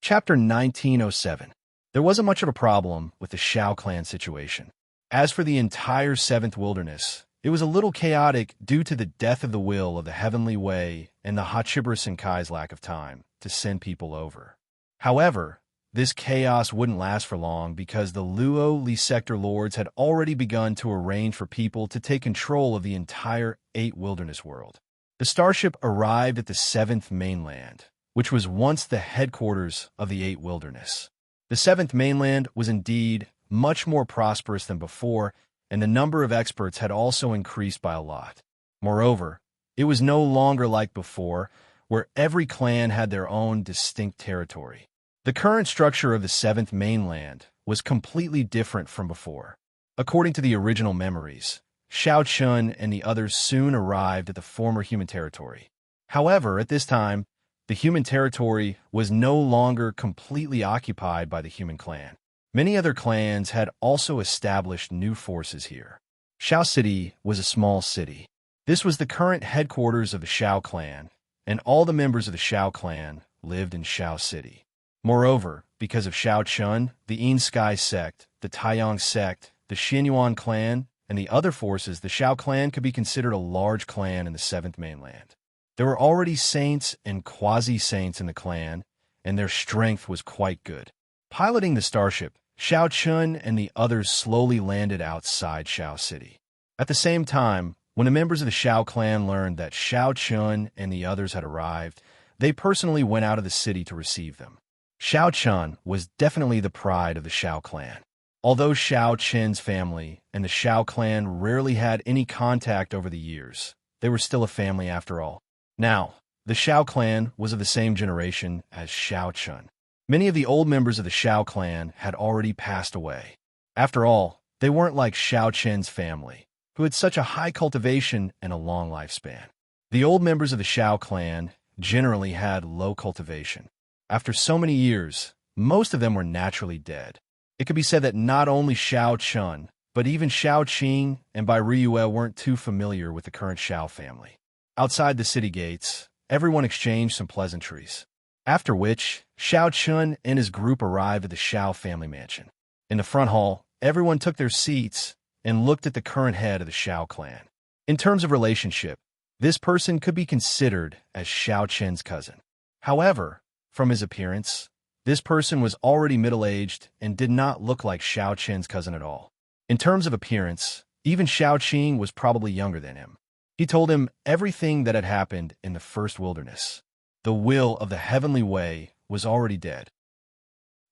Chapter 1907. There wasn't much of a problem with the Shao clan situation. As for the entire Seventh Wilderness, it was a little chaotic due to the death of the will of the Heavenly Way and the Hachibusa Senkai's lack of time to send people over. However, this chaos wouldn't last for long because the Luo Li sector lords had already begun to arrange for people to take control of the entire 8 Wilderness world. The starship arrived at the 7th mainland, which was once the headquarters of the 8 Wilderness. The 7th mainland was indeed much more prosperous than before, and the number of experts had also increased by a lot. Moreover, it was no longer like before, where every clan had their own distinct territory. The current structure of the 7th mainland was completely different from before. According to the original memories, Shao Chun and the others soon arrived at the former human territory. However, at this time, the human territory was no longer completely occupied by the human clan. Many other clans had also established new forces here. Shao City was a small city. This was the current headquarters of the Shao clan, and all the members of the Shao clan lived in Shao City. Moreover, because of Shao Chun, the Yin Sky sect, the Taiyang sect, the Xinyuan clan, and the other forces, the Shao clan could be considered a large clan in the 7th mainland. There were already saints and quasi-saints in the clan, and their strength was quite good. Piloting the starship, Shao Chun and the others slowly landed outside Shao City. At the same time, when the members of the Shao clan learned that Shao Chun and the others had arrived, they personally went out of the city to receive them. Shao Chun was definitely the pride of the Shao clan. Although Shao Chen's family and the Shao clan rarely had any contact over the years, they were still a family after all. Now, the Shao clan was of the same generation as Shao Chun. Many of the old members of the Shao clan had already passed away. After all, they weren't like Shao Chen's family, who had such a high cultivation and a long lifespan. The old members of the Shao clan generally had low cultivation. After so many years, most of them were naturally dead. It could be said that not only Shao Chun, but even Shao Qing and Bai Riyue weren't too familiar with the current Shao family. Outside the city gates, everyone exchanged some pleasantries. After which, Shao Chun and his group arrived at the Shao family mansion. In the front hall, everyone took their seats and looked at the current head of the Shao clan. In terms of relationship, this person could be considered as Shao Chen's cousin. However, from his appearance, this person was already middle-aged and did not look like Shao Chen's cousin at all. In terms of appearance, even Shao Qing was probably younger than him. He told him everything that had happened in the First Wilderness. The will of the Heavenly Way was already dead.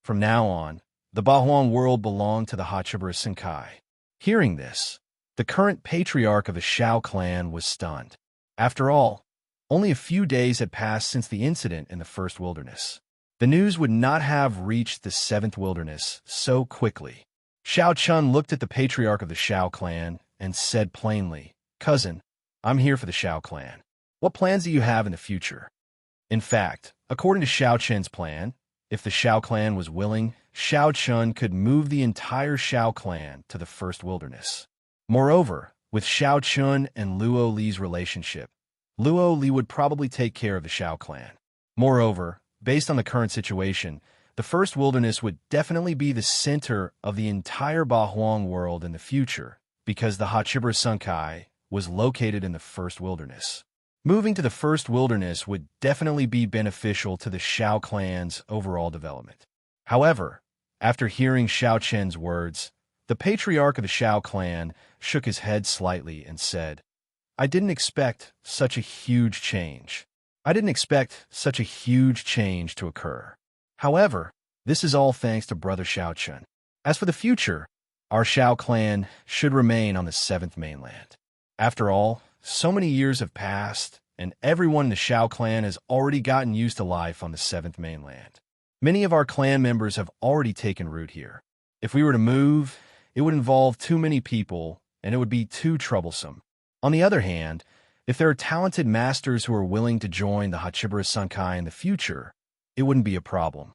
From now on, the Bahuang world belonged to the Hachibusa Senkai. Hearing this, the current patriarch of the Shao clan was stunned. After all, only a few days had passed since the incident in the First Wilderness. The news would not have reached the 7th Wilderness so quickly. Shao Chun looked at the patriarch of the Shao clan and said plainly, "Cousin, I'm here for the Shao clan. What plans do you have in the future?" In fact, according to Shao Chen's plan, if the Shao clan was willing, Shao Chun could move the entire Shao clan to the First Wilderness. Moreover, with Shao Chun and Luo Li's relationship, Luo Li would probably take care of the Shao clan. Moreover, based on the current situation, the First Wilderness would definitely be the center of the entire Bahuang world in the future, because the Hachibusa Senkai was located in the First Wilderness. Moving to the First Wilderness would definitely be beneficial to the Shao clan's overall development. However, after hearing Shao Chen's words, the patriarch of the Shao clan shook his head slightly and said, "I didn't expect such a huge change. I didn't expect such a huge change to occur. However, this is all thanks to Brother Shao Chun. As for the future, our Shao clan should remain on the 7th mainland. After all, so many years have passed, and everyone in the Shao clan has already gotten used to life on the 7th mainland. Many of our clan members have already taken root here. If we were to move, it would involve too many people, and it would be too troublesome. On the other hand, if there are talented masters who are willing to join the Hachibusa Senkai in the future, it wouldn't be a problem."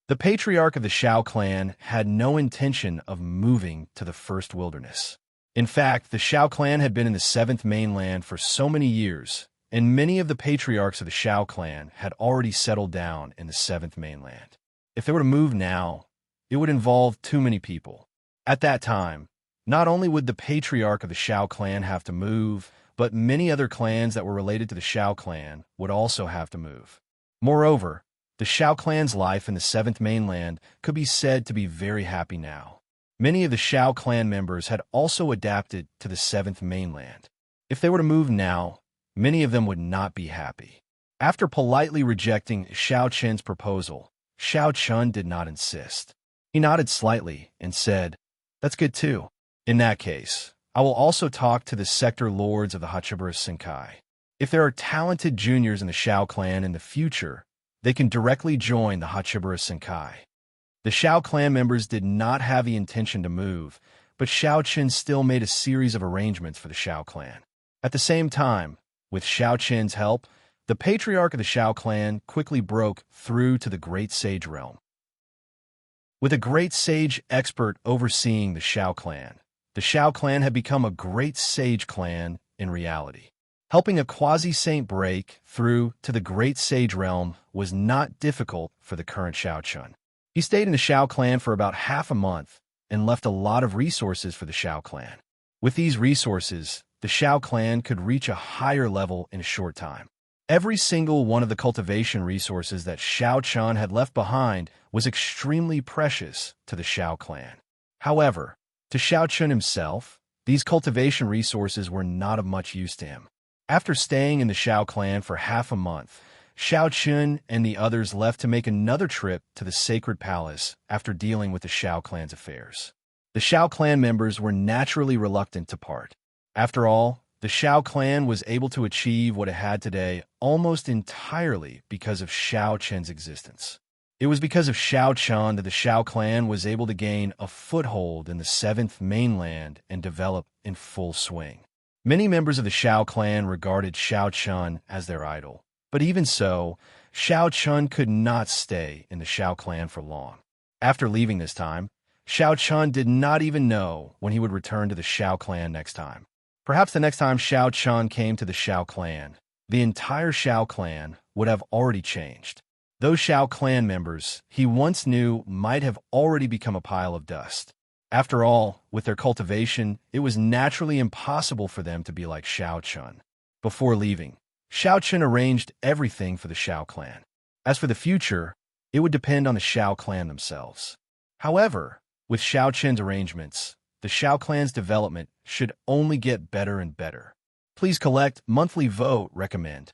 The patriarch of the Shao clan had no intention of moving to the First Wilderness. In fact, the Shao clan had been in the 7th mainland for so many years, and many of the patriarchs of the Shao clan had already settled down in the 7th mainland. If they were to move now, it would involve too many people. At that time, not only would the patriarch of the Shao clan have to move, but many other clans that were related to the Shao clan would also have to move. Moreover, the Shao clan's life in the Seventh Mainland could be said to be very happy now. Many of the Shao clan members had also adapted to the Seventh Mainland. If they were to move now, many of them would not be happy. After politely rejecting Shao Chen's proposal, Shao Chun did not insist. He nodded slightly and said, "That's good too. In that case, I will also talk to the sector lords of the Hachibara Senkai. If there are talented juniors in the Shao clan in the future, they can directly join the Hachibara Senkai." The Shao clan members did not have the intention to move, but Shao Chen still made a series of arrangements for the Shao clan. At the same time, with Shao Chen's help, the patriarch of the Shao clan quickly broke through to the Great Sage realm. With a Great Sage expert overseeing the Shao clan had become a Great Sage clan in reality. Helping a quasi-saint break through to the Great Sage realm was not difficult for the current Shao Chun. He stayed in the Shao clan for about half a month and left a lot of resources for the Shao clan. With these resources, the Shao clan could reach a higher level in a short time. Every single one of the cultivation resources that Shao Chun had left behind was extremely precious to the Shao clan. However, to Shao Chun himself, these cultivation resources were not of much use to him. After staying in the Shao clan for half a month, Shao Chun and the others left to make another trip to the Sacred Palace after dealing with the Shao clan's affairs. The Shao clan members were naturally reluctant to part. After all, the Shao clan was able to achieve what it had today almost entirely because of Shao Chen's existence. It was because of Shao Chun that the Shao clan was able to gain a foothold in the Seventh Mainland and develop in full swing. Many members of the Shao clan regarded Shao Chun as their idol, but even so, Shao Chun could not stay in the Shao clan for long. After leaving this time, Shao Chun did not even know when he would return to the Shao clan next time. Perhaps the next time Shao Chun came to the Shao clan, the entire Shao clan would have already changed. Those Shao clan members he once knew might have already become a pile of dust. After all, with their cultivation, it was naturally impossible for them to be like Shao Chun. Before leaving, Shao Chun arranged everything for the Shao clan. As for the future, it would depend on the Shao clan themselves. However, with Shao Chun's arrangements, the Shao clan's development should only get better and better. Please collect monthly vote recommend.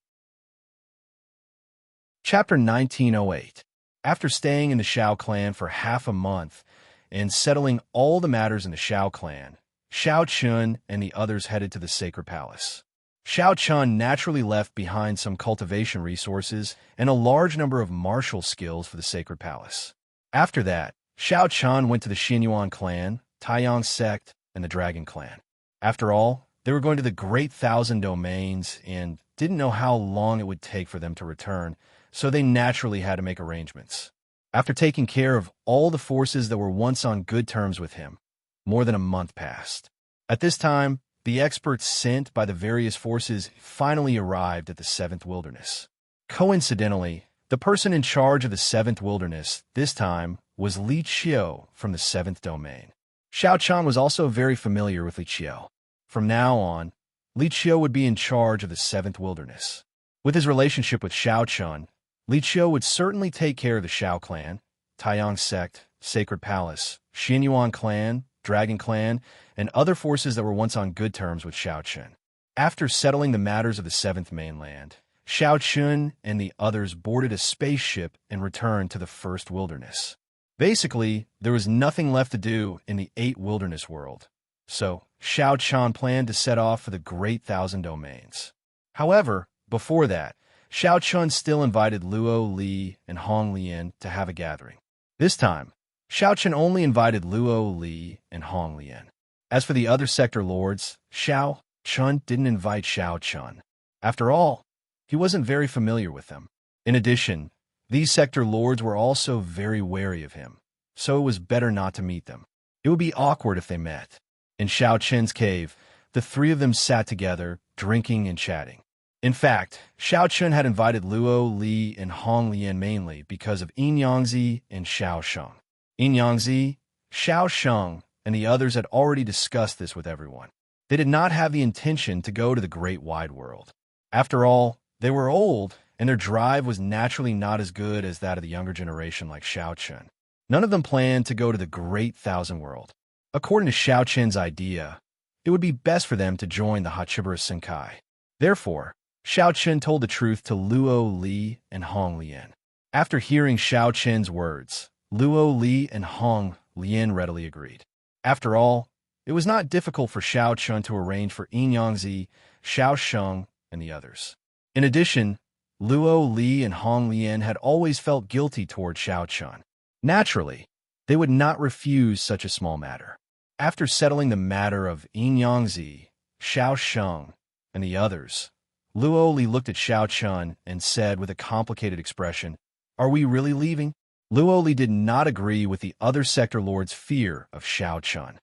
Chapter 1908. After staying in the Shao clan for half a month and settling all the matters in the Shao clan, Shao Chun and the others headed to the Sacred Palace. Shao Chun naturally left behind some cultivation resources and a large number of martial skills for the Sacred Palace. After that, Shao Chun went to the Xinyuan clan, Taiyang sect, and the Dragon clan. After all, they were going to the Great Thousand Domains and didn't know how long it would take for them to return, so they naturally had to make arrangements. After taking care of all the forces that were once on good terms with him, more than a month passed. At this time, the experts sent by the various forces finally arrived at the Seventh Wilderness. Coincidentally, the person in charge of the Seventh Wilderness this time was Li Qiu from the Seventh Domain. Shao Chun was also very familiar with Li Qiu. From now on, Li Qiu would be in charge of the Seventh Wilderness. With his relationship with Shao Chun, Li Qiu would certainly take care of the Shao clan, Taiyang sect, Sacred Palace, Xinyuan clan, Dragon clan, and other forces that were once on good terms with Shao Chun. After settling the matters of the Seventh Mainland, Shao Chun and the others boarded a spaceship and returned to the First Wilderness. Basically, there was nothing left to do in the Eight Wilderness world, so Shao Chun planned to set off for the Great Thousand Domains. However, before that, Shao Chun still invited Luo Li and Hong Lian to have a gathering. This time, Shao Chun only invited Luo Li and Hong Lian. As for the other sector lords, Shao Chun didn't invite Shao Chun. After all, he wasn't very familiar with them. In addition, these sector lords were also very wary of him, so it was better not to meet them. It would be awkward if they met. In Shao Chen's cave, the three of them sat together, drinking and chatting. In fact, Xiao Chun had invited Luo Li and Hong Lian mainly because of Yin Yangzi and Xiao Sheng. Yin Yangzi, Xiao Sheng, and the others had already discussed this with everyone. They did not have the intention to go to the great wide world. After all, they were old, and their drive was naturally not as good as that of the younger generation like Xiao Chun. None of them planned to go to the great thousand world. According to Xiao Chun's idea, it would be best for them to join the Hachibara Senkai. Therefore, Xiao Chun told the truth to Luo Li and Hong Lian. After hearing Xiao Chun's words, Luo Li and Hong Lian readily agreed. After all, it was not difficult for Xiao Chun to arrange for Yin Yangzi, Xiao Sheng, and the others. In addition, Luo Li and Hong Lian had always felt guilty toward Xiao Chun. Naturally, they would not refuse such a small matter. After settling the matter of Yin Yangzi, Xiao Sheng, and the others, Luo Li looked at Xiao Chun and said with a complicated expression, "Are we really leaving?" Luo Li did not agree with the other sector lord's fear of Xiao Chun.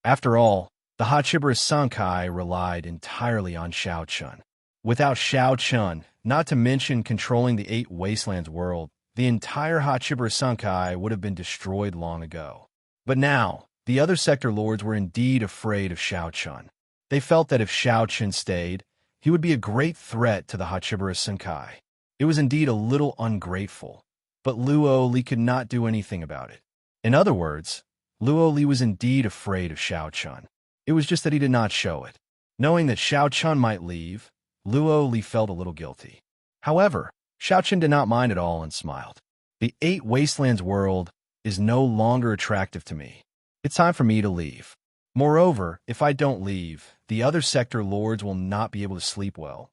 After all, the Hachibara Senkai relied entirely on Xiao Chun. Without Xiao Chun, not to mention controlling the 8 Wastelands world, the entire Hachibara Senkai would have been destroyed long ago. But now, the other sector lords were indeed afraid of Xiao Chun. They felt that if Xiao Chun stayed, he would be a great threat to the Hachibara Senkai. It was indeed a little ungrateful, but Luo Li could not do anything about it. In other words, Luo Li was indeed afraid of Xiao Chun. It was just that he did not show it. Knowing that Xiao Chun might leave, Luo Li felt a little guilty. However, Xiao Chun did not mind at all and smiled. The 8 Wastelands world is no longer attractive to me. It's time for me to leave. Moreover, if I don't leave, the other sector lords will not be able to sleep well,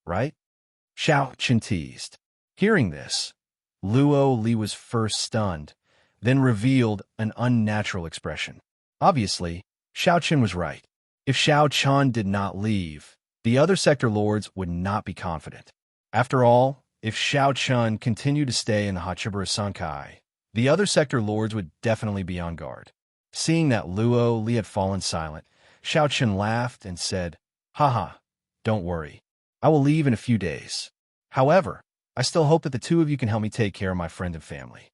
right? Xiao Chun teased. Hearing this, Luo Li was first stunned, then revealed an unnatural expression. Obviously, Xiao Chun was right. If Xiao Chun did not leave, the other sector lords would not be confident. After all, if Xiao Chun continued to stay in the Hachibara Senkai, the other sector lords would definitely be on guard. Seeing that Luo Li had fallen silent, Xiao Chun laughed and said, "Haha, don't worry. I will leave in a few days. However, I still hope that the 2 of you can help me take care of my friend and family."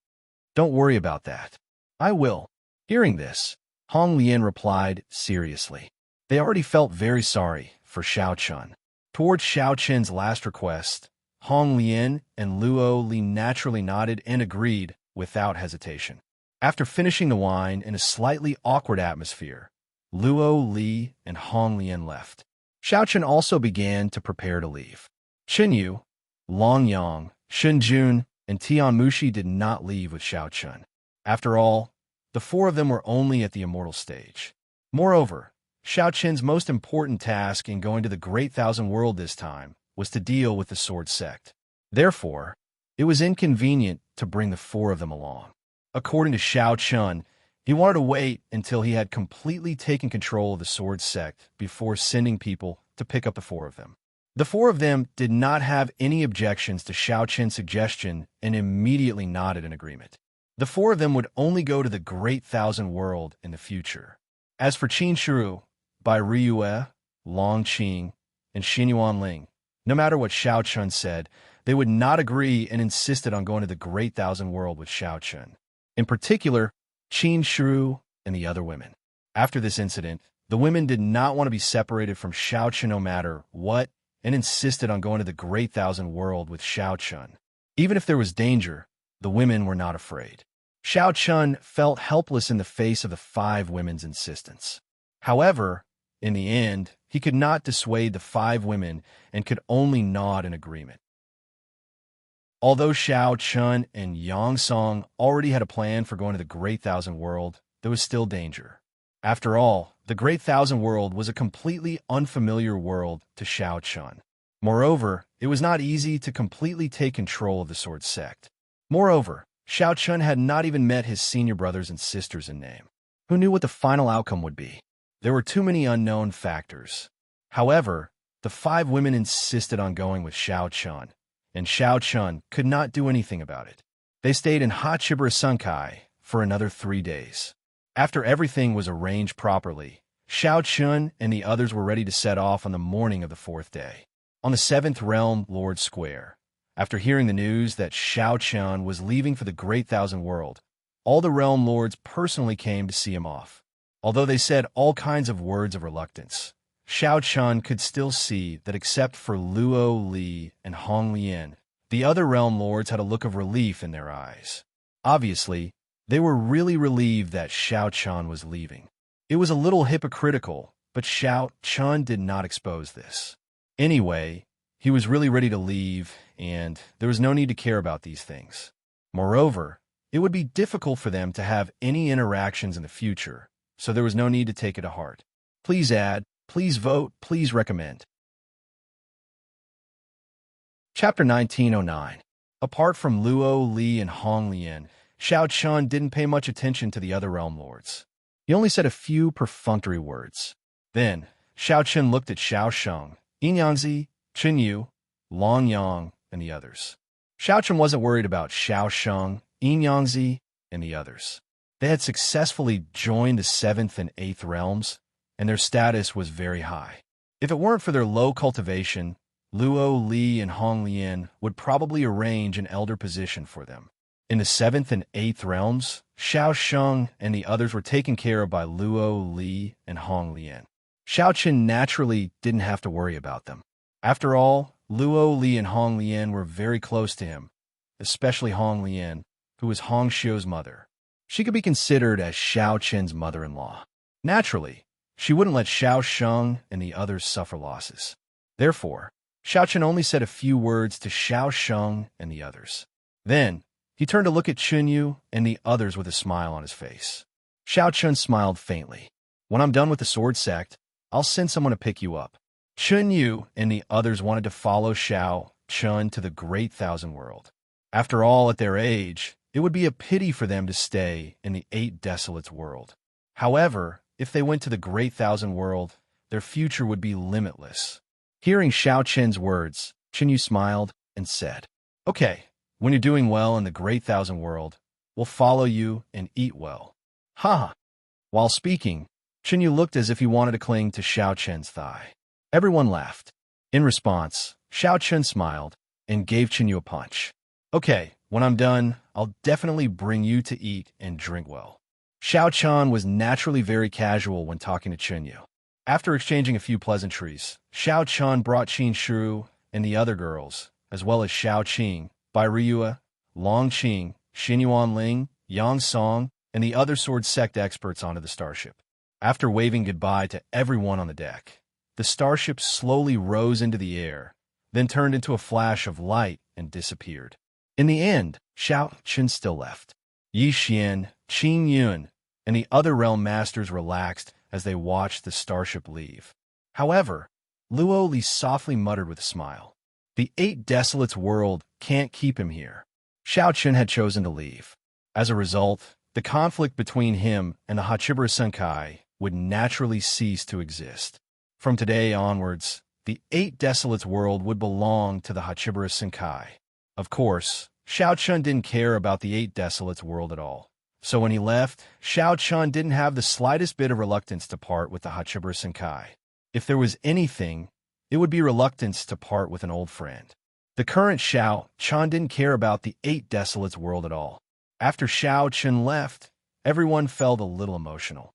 "Don't worry about that. I will." Hearing this, Hong Lian replied seriously. They already felt very sorry for Xiao Chun. Towards Xiao Chun's last request, Hong Lian and Luo Li naturally nodded and agreed without hesitation. After finishing the wine in a slightly awkward atmosphere, Luo Li and Hong Lian left. Xiao Chun also began to prepare to leave. Chen Yu, Long Yang, Shun Jun, and Tian Mushi did not leave with Xiao Chun. After all, the 4 of them were only at the immortal stage. Moreover, Xiao Chun's most important task in going to the Great Thousand World this time was to deal with the Sword Sect. Therefore, it was inconvenient to bring the 4 of them along. According to Xiao Chun, he wanted to wait until he had completely taken control of the Sword Sect before sending people to pick up the 4 of them. The 4 of them did not have any objections to Xiao Chun's suggestion and immediately nodded in agreement. The 4 of them would only go to the Great Thousand World in the future. As for Qin Shiru, Bai Riyue, Long Qing, and Xinyuan Ling, no matter what Xiao Chun said, they would not agree and insisted on going to the Great Thousand World with Xiao Chun. In particular, Qin Shiru and the other women. After this incident, the women did not want to be separated from Xiao Chun no matter what and insisted on going to the Great Thousand World with Xiao Chun. Even if there was danger, the women were not afraid. Xiao Chun felt helpless in the face of the 5 women's insistence. However, in the end, he could not dissuade the 5 women and could only nod in agreement. Although Xiao Chun and Yang Song already had a plan for going to the Great Thousand World, there was still danger. After all, the Great Thousand World was a completely unfamiliar world to Xiao Chun. Moreover, it was not easy to completely take control of the Sword Sect. Moreover, Xiao Chun had not even met his senior brothers and sisters in name. Who knew what the final outcome would be? There were too many unknown factors. However, the 5 women insisted on going with Xiao Chun, and Xiao Chun could not do anything about it. They stayed in Hachibara Senkai for another 3 days. After everything was arranged properly, Xiao Chun and the others were ready to set off on the morning of the 4th day. On the seventh realm Lord Square, after hearing the news that Shao Chun was leaving for the Great Thousand World, all the realm lords personally came to see him off. Although they said all kinds of words of reluctance, Shao Chun could still see that except for Luo Li and Hong Lian, the other realm lords had a look of relief in their eyes. Obviously, they were really relieved that Shao Chun was leaving. It was a little hypocritical, but Shao Chun did not expose this. Anyway, he was really ready to leave, and there was no need to care about these things. Moreover, it would be difficult for them to have any interactions in the future, so there was no need to take it to heart. Please add, please vote, please recommend. Chapter 1909. Apart from Luo Li and Hong Lian, Shao Chun didn't pay much attention to the other realm lords. He only said a few perfunctory words. Then, Shao Chun looked at Shao Sheng, Yin Yangzi, Chen Yu, Long Yang, and the others. Shao Chun wasn't worried about Shao Sheng, Yin Yangzi, and the others. They had successfully joined the 7th and 8th realms, and their status was very high. If it weren't for their low cultivation, Luo Li and Hong Lian would probably arrange an elder position for them. In the 7th and 8th realms, Shao Sheng and the others were taken care of by Luo Li and Hong Lian. Shao Chun naturally didn't have to worry about them. After all, Luo Li and Hong Lian were very close to him, especially Hong Lian, who was Hong Xiu's mother. She could be considered as Shao Chun's mother-in-law. Naturally, she wouldn't let Shao Sheng and the others suffer losses. Therefore, Shao Chun only said a few words to Shao Sheng and the others. Then, he turned to look at Chen Yu and the others with a smile on his face. Shao Chun smiled faintly. When I'm done with the sword sect, I'll send someone to pick you up. Chen Yu and the others wanted to follow Shao Chun to the Great Thousand World. After all, at their age, it would be a pity for them to stay in the 8 Desolates world. However, if they went to the Great Thousand World, their future would be limitless. Hearing Shao Chun's words, Chen Yu smiled and said, "Okay, when you're doing well in the Great Thousand World, we'll follow you and eat well." Ha! While speaking, Chen Yu looked as if he wanted to cling to Shao Chun's thigh. Everyone laughed. In response, Shao Chun smiled and gave Chen Yu a punch. "Okay, when I'm done, I'll definitely bring you to eat and drink well." Shao Chun was naturally very casual when talking to Chen Yu. After exchanging a few pleasantries, Shao Chun brought Qin Shu and the other girls, as well as Shao Qing, Bai Riyue, Long Qing, Xin Yuan Ling, Yang Song, and the other sword sect experts onto the starship. After waving goodbye to everyone on the deck, the starship slowly rose into the air, then turned into a flash of light and disappeared. In the end, Shao Chun still left. Yi Xian, Qin Yun, and the other realm masters relaxed as they watched the starship leave. However, Luo Li softly muttered with a smile, "The 8 Desolates world can't keep him here." Shao Chun had chosen to leave. As a result, the conflict between him and the Hachibara Senkai would naturally cease to exist. From today onwards, the 8 Desolates world would belong to the Hachibara Senkai. Of course, Shao Chun didn't care about the 8 Desolates world at all. So when he left, Shao Chun didn't have the slightest bit of reluctance to part with the Hachibara Senkai. If there was anything, it would be reluctance to part with an old friend. The current Shao Chun didn't care about the 8 Desolates world at all. After Shao Chun left, everyone felt a little emotional.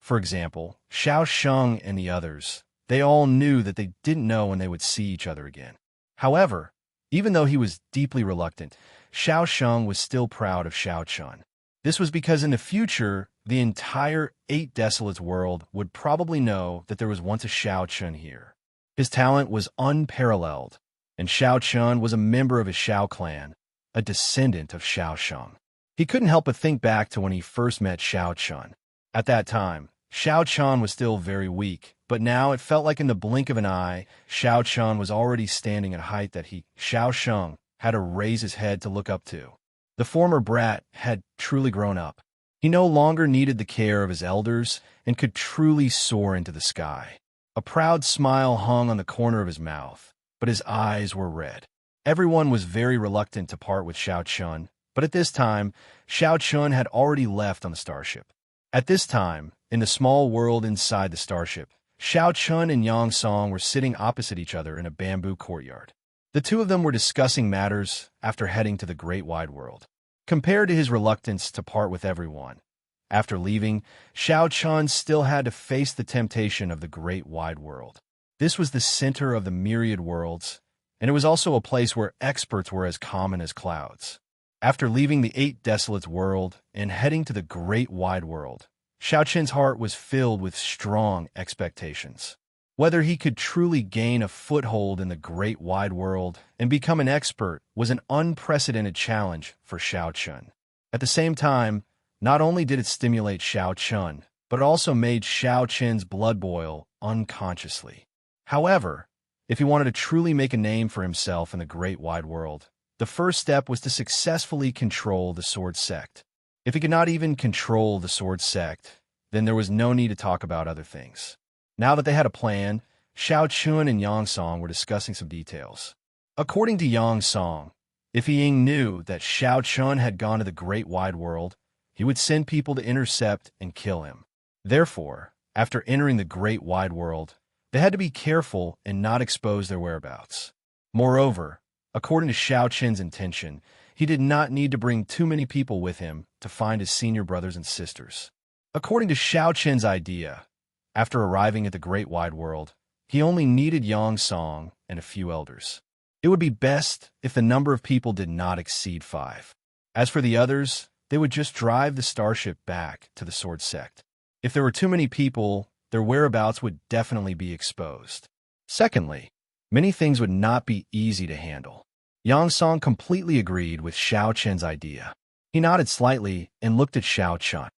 For example, Shao Sheng and the others, they all knew that they didn't know when they would see each other again. However, even though he was deeply reluctant, Shao Sheng was still proud of Shao Chun. This was because in the future, the entire 8 Desolates world would probably know that there was once a Shao Chun here. His talent was unparalleled, and Shao Chun was a member of his Shao clan, a descendant of Shao Sheng. He couldn't help but think back to when he first met Shao Chun. At that time, Shao Chun was still very weak, but now it felt like in the blink of an eye, Shao Chun was already standing at a height that Shao Sheng, had to raise his head to look up to. The former brat had truly grown up. He no longer needed the care of his elders and could truly soar into the sky. A proud smile hung on the corner of his mouth, but his eyes were red. Everyone was very reluctant to part with Shao Chun, but at this time, Shao Chun had already left on the starship. At this time, in the small world inside the starship, Xiao Chun and Yang Song were sitting opposite each other in a bamboo courtyard. The two of them were discussing matters after heading to the great wide world. Compared to his reluctance to part with everyone, after leaving, Xiao Chun still had to face the temptation of the great wide world. This was the center of the myriad worlds, and it was also a place where experts were as common as clouds. After leaving the eight desolates world and heading to the great wide world, Xiao Chun's heart was filled with strong expectations. Whether he could truly gain a foothold in the great wide world and become an expert was an unprecedented challenge for Xiao Chun. At the same time, not only did it stimulate Xiao Chun, but it also made Xiao Chun's blood boil unconsciously. However, if he wanted to truly make a name for himself in the great wide world, the first step was to successfully control the sword sect. If he could not even control the sword sect, then there was no need to talk about other things. Now that they had a plan, Xiao Chun and Yang Song were discussing some details. According to Yang Song, if Ying knew that Xiao Chun had gone to the great wide world, he would send people to intercept and kill him. Therefore, after entering the great wide world, they had to be careful and not expose their whereabouts. Moreover, according to Xiao Chun's intention, he did not need to bring too many people with him to find his senior brothers and sisters. According to Xiao Chun's idea, after arriving at the great wide world, he only needed Yang Song and a few elders. It would be best if the number of people did not exceed 5. As for the others, they would just drive the starship back to the sword sect. If there were too many people, their whereabouts would definitely be exposed. Secondly, many things would not be easy to handle. Yang Song completely agreed with Xiao Chun's idea. He nodded slightly and looked at Xiao Chun.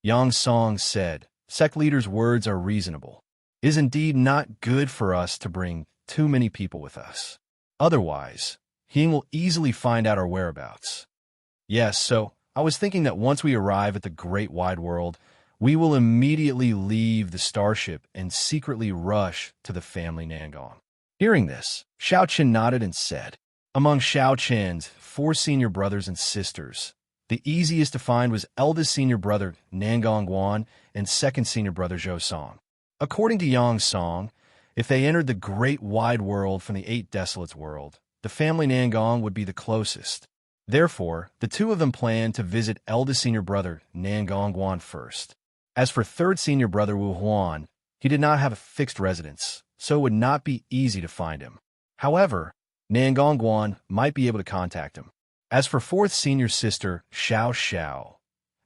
Yang Song said, "Sect leader's words are reasonable. It is indeed not good for us to bring too many people with us. Otherwise, Ying will easily find out our whereabouts. Yes, so I was thinking that once we arrive at the great wide world, we will immediately leave the starship and secretly rush to the family Nangong." Hearing this, Xiao Chun nodded and said, "Among Xiao Chun's 4 senior brothers and sisters, the easiest to find was eldest senior brother Nangong Guan and second senior brother Zhou Song. According to Yang Song, if they entered the great wide world from the 8 desolates world, the family Nangong would be the closest. Therefore, the two of them planned to visit eldest senior brother Nangong Guan first. As for third senior brother Wu Huan, he did not have a fixed residence, so it would not be easy to find him. However, Nangong Guan might be able to contact him. As for fourth senior sister Xiao Xiao,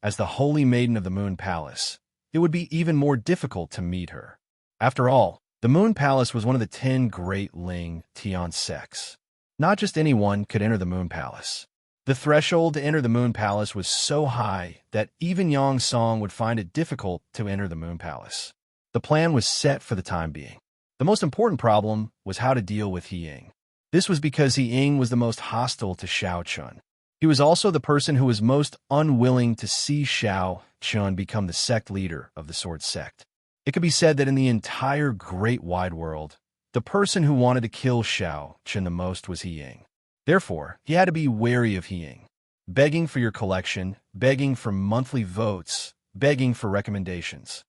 as the holy maiden of the Moon Palace, it would be even more difficult to meet her. After all, the Moon Palace was one of the 10 great Ling Tian sects. Not just anyone could enter the Moon Palace. The threshold to enter the Moon Palace was so high that even Yang Song would find it difficult to enter the Moon Palace. The plan was set for the time being. The most important problem was how to deal with He Ying. This was because He Ying was the most hostile to Xiao Chun. He was also the person who was most unwilling to see Xiao Chun become the sect leader of the sword sect. It could be said that in the entire great wide world, the person who wanted to kill Xiao Chun the most was He Ying. Therefore, he had to be wary of He Ying, begging for your collection, begging for monthly votes, begging for recommendations.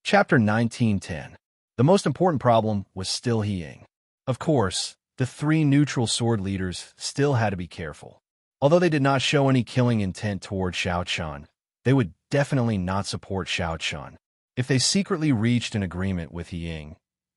Chapter 1910. The most important problem was still He Ying. Of course, the 3 neutral sword leaders still had to be careful. Although they did not show any killing intent toward Xiao Chun, they would definitely not support Xiao Chun. If they secretly reached an agreement with He Ying,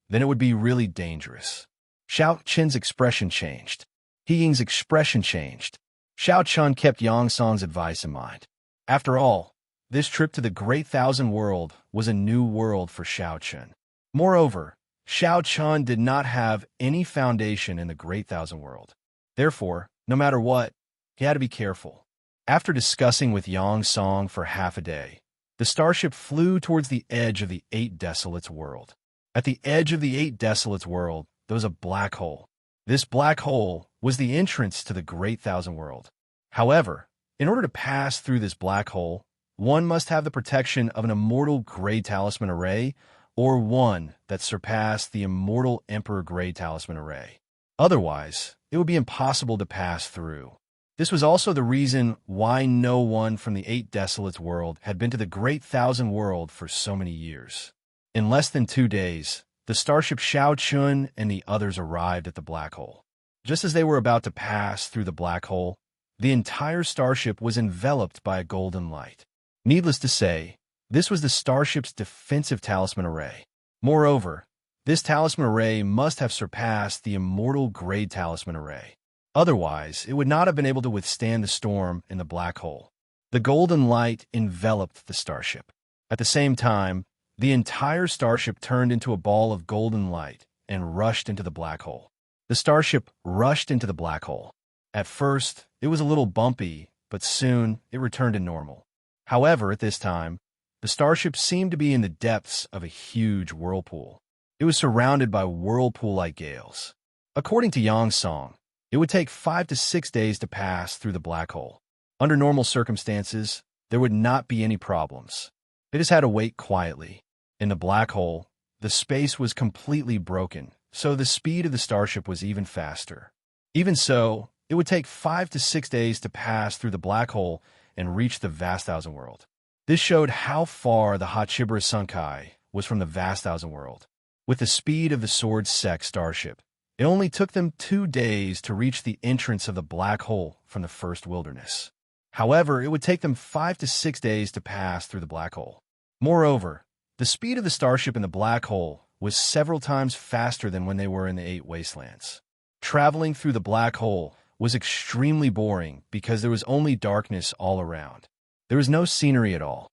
then it would be really dangerous. Xiao Chun's expression changed. He Ying's expression changed. Xiao Chun kept Yang Song's advice in mind. After all, this trip to the Great Thousand World was a new world for Xiao Chun. Moreover, Xiao Chun did not have any foundation in the Great Thousand World. Therefore, no matter what, he had to be careful. After discussing with Yang Song for half a day, the starship flew towards the edge of the 8 desolates world. At the edge of the 8 desolates world, there was a black hole. This black hole was the entrance to the Great Thousand World. However, in order to pass through this black hole, one must have the protection of an immortal Grey Talisman Array or one that surpassed the immortal Emperor Grey Talisman Array. Otherwise, it would be impossible to pass through. This was also the reason why no one from the Eight Desolates world had been to the Great Thousand World for so many years. In less than 2 days, the starship Shao Chun and the others arrived at the black hole. Just as they were about to pass through the black hole, the entire starship was enveloped by a golden light. Needless to say, this was the starship's defensive talisman array. Moreover, this talisman array must have surpassed the immortal grade talisman array. Otherwise, it would not have been able to withstand the storm in the black hole. The golden light enveloped the starship. At the same time, the entire starship turned into a ball of golden light and rushed into the black hole. The starship rushed into the black hole. At first, it was a little bumpy, but soon it returned to normal. However, at this time, the starship seemed to be in the depths of a huge whirlpool. It was surrounded by whirlpool-like gales. According to Yang's song, it would take 5 to 6 days to pass through the black hole. Under normal circumstances, there would not be any problems. They just had to wait quietly. In the black hole, the space was completely broken, so the speed of the starship was even faster. Even so, it would take 5 to 6 days to pass through the black hole and reach the vast thousand world. This showed how far the Hachibara Sunkai was from the vast thousand world. With the speed of the Sword Sect starship, it only took them 2 days to reach the entrance of the black hole from the first wilderness. However, it would take them 5 to 6 days to pass through the black hole. Moreover, the speed of the starship in the black hole was several times faster than when they were in the Eight Wastelands. Traveling through the black hole was extremely boring because there was only darkness all around. There was no scenery at all.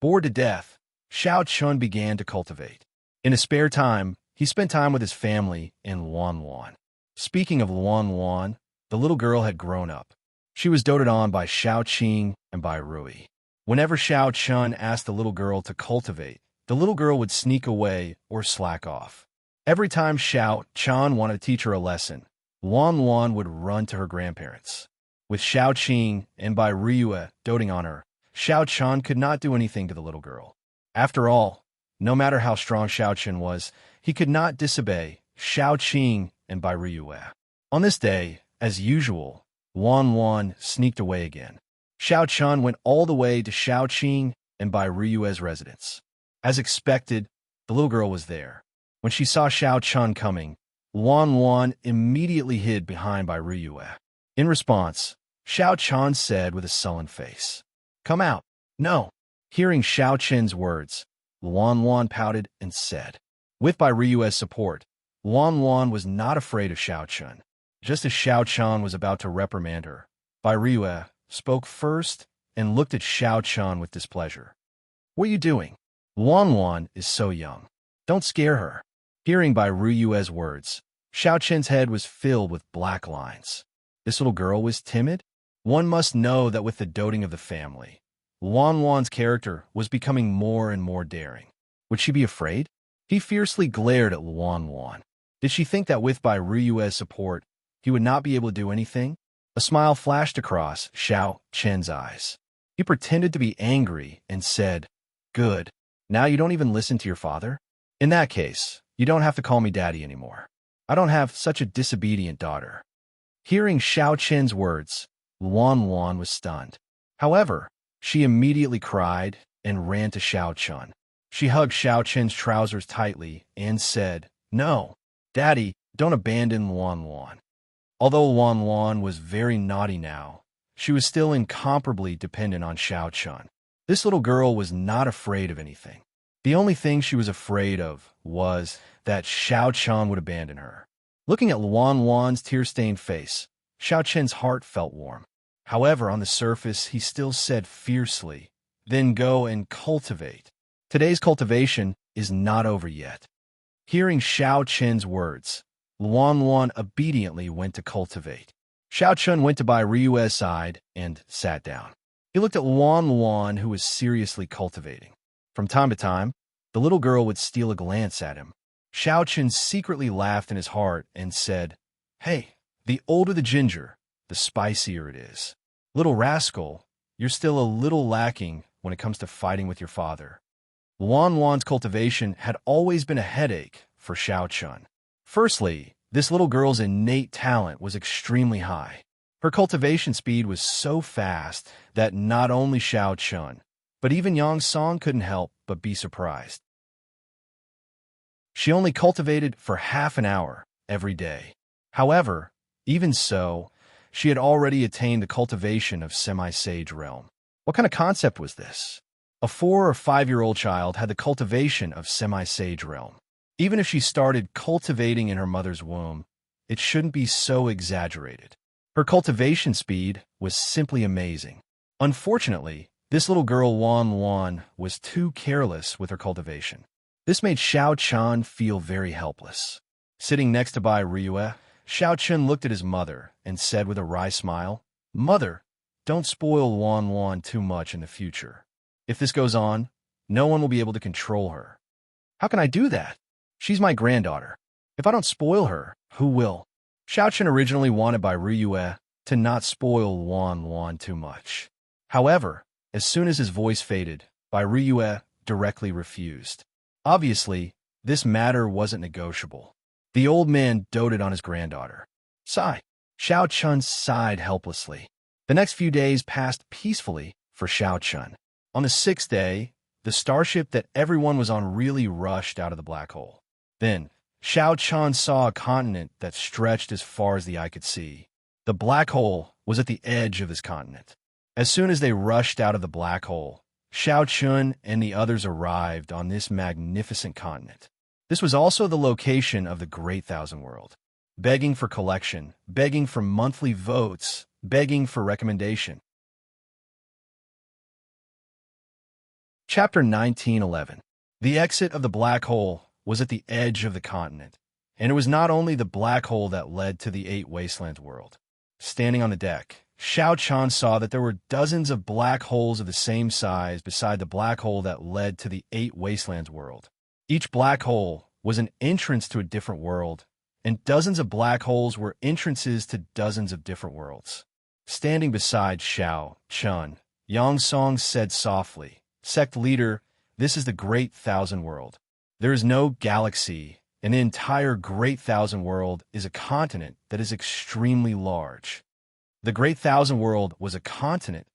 Bored to death, Shao Chun began to cultivate. In his spare time, he spent time with his family in Luan Luan. Speaking of Luan Luan, the little girl had grown up. She was doted on by Shao Qing and by Rui. Whenever Shao Chun asked the little girl to cultivate, the little girl would sneak away or slack off. Every time Shao Chun wanted to teach her a lesson, Luan Luan would run to her grandparents. With Shao Qing and Bai Ryue doting on her, Shao Chun could not do anything to the little girl. After all, no matter how strong Shao Chun was, he could not disobey Shao Qing and Bai Ryue. On this day, as usual, Luan Luan sneaked away again. Shao Chun went all the way to Shao Qing and Bai Ryue's residence. As expected, the little girl was there. When she saw Shao Chun coming, Luan Luan immediately hid behind Bai Ryue. In response, Shao Chun said with a sullen face, "Come out." "No." Hearing Shao Chun's words, Luan Luan pouted and said. With Bai Ryue's support, Luan Luan was not afraid of Shao Chun. Just as Shao Chun was about to reprimand her, Bai Ryue spoke first and looked at Shao Chun with displeasure. "What are you doing? Luan Luan is so young. Don't scare her." Hearing Bai Ryue's words, Shao Chun's head was filled with black lines. This little girl was timid? One must know that with the doting of the family, Luan Luan's character was becoming more and more daring. Would she be afraid? He fiercely glared at Luan Luan. Did she think that with Bai Ryue's support, he would not be able to do anything? A smile flashed across Shao Chun's eyes. He pretended to be angry and said, "Good. Now you don't even listen to your father? In that case, you don't have to call me daddy anymore. I don't have such a disobedient daughter." Hearing Shao Chun's words, Luan Luan was stunned. However, she immediately cried and ran to Shao Chun. She hugged Shao Chun's trousers tightly and said, "No, Daddy, don't abandon Luan Luan." Although Luan Luan was very naughty now, she was still incomparably dependent on Shao Chun. This little girl was not afraid of anything. The only thing she was afraid of was that Shao Chun would abandon her. Looking at Luan Luan's tear-stained face, Shao Chun's heart felt warm. However, on the surface, he still said fiercely, "Then go and cultivate. Today's cultivation is not over yet." Hearing Shao Chun's words, Luan Luan obediently went to cultivate. Shao Chun went to Bai Ryue's side and sat down. He looked at Luan Luan, who was seriously cultivating. From time to time, the little girl would steal a glance at him. Shao Chun secretly laughed in his heart and said, "Hey, the older the ginger, the spicier it is. Little rascal, you're still a little lacking when it comes to fighting with your father." Luan Luan's cultivation had always been a headache for Shao Chun. Firstly, this little girl's innate talent was extremely high. Her cultivation speed was so fast that not only Xiao Chun, but even Yang Song couldn't help but be surprised. She only cultivated for half an hour every day. However, even so, she had already attained the cultivation of semi-sage realm. What kind of concept was this? A 4 or 5-year-old child had the cultivation of semi-sage realm. Even if she started cultivating in her mother's womb, it shouldn't be so exaggerated. Her cultivation speed was simply amazing. Unfortunately, this little girl Wan Wan was too careless with her cultivation. This made Xiao Chun feel very helpless. Sitting next to Bai Ryue, Xiao Chun looked at his mother and said with a wry smile, "Mother, don't spoil Wan Wan too much in the future. If this goes on, no one will be able to control her." "How can I do that? She's my granddaughter. If I don't spoil her, who will?" Xiao Chun originally wanted Bai Ryue to not spoil Wan Wan too much. However, as soon as his voice faded, Bai Ryue directly refused. Obviously, this matter wasn't negotiable. The old man doted on his granddaughter. Sigh. Xiao Chun sighed helplessly. The next few days passed peacefully for Xiao Chun. On the 6th day, the starship that everyone was on really rushed out of the black hole. Then, Xiao Chun saw a continent that stretched as far as the eye could see. The black hole was at the edge of this continent. As soon as they rushed out of the black hole, Xiao Chun and the others arrived on this magnificent continent. This was also the location of the Great Thousand World. Begging for collection, begging for monthly votes, begging for recommendation. Chapter 1911. The exit of the black hole was at the edge of the continent, and it was not only the black hole that led to the 8 Wastelands world. Standing on the deck, Xiao Chun saw that there were dozens of black holes of the same size beside the black hole that led to the 8 Wastelands world. Each black hole was an entrance to a different world, and dozens of black holes were entrances to dozens of different worlds. Standing beside Xiao Chun, Yang Song said softly, "Sect leader, this is the Great Thousand World. There is no galaxy, and the entire Great Thousand World is a continent that is extremely large." The Great Thousand World was a continent,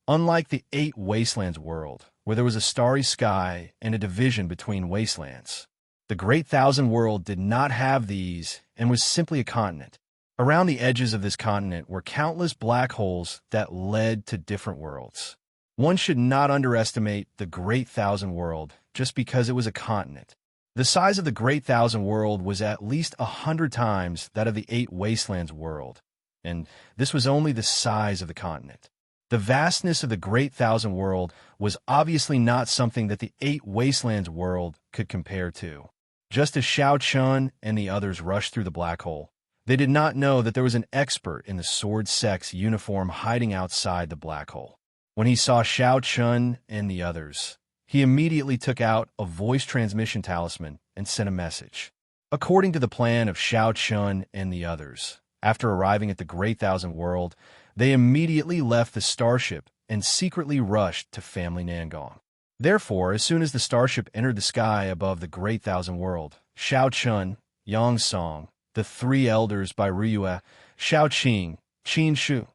unlike the 8 Wastelands world, where there was a starry sky and a division between wastelands. The Great Thousand World did not have these and was simply a continent. Around the edges of this continent were countless black holes that led to different worlds. One should not underestimate the Great Thousand World just because it was a continent. The size of the Great Thousand World was at least 100 times that of the 8 Wastelands world, and this was only the size of the continent. The vastness of the Great Thousand World was obviously not something that the 8 Wastelands world could compare to. Just as Xiao Chun and the others rushed through the black hole, they did not know that there was an expert in the Sword Sect's uniform hiding outside the black hole. When he saw Xiao Chun and the others, he immediately took out a voice transmission talisman and sent a message. According to the plan of Xiao Chun and the others, after arriving at the Great Thousand World, they immediately left the starship and secretly rushed to Family Nangong. Therefore, as soon as the starship entered the sky above the Great Thousand World, Xiao Chun, Yang Song, the 3 elders by Ryue, Xiao Qing, Qin Shu,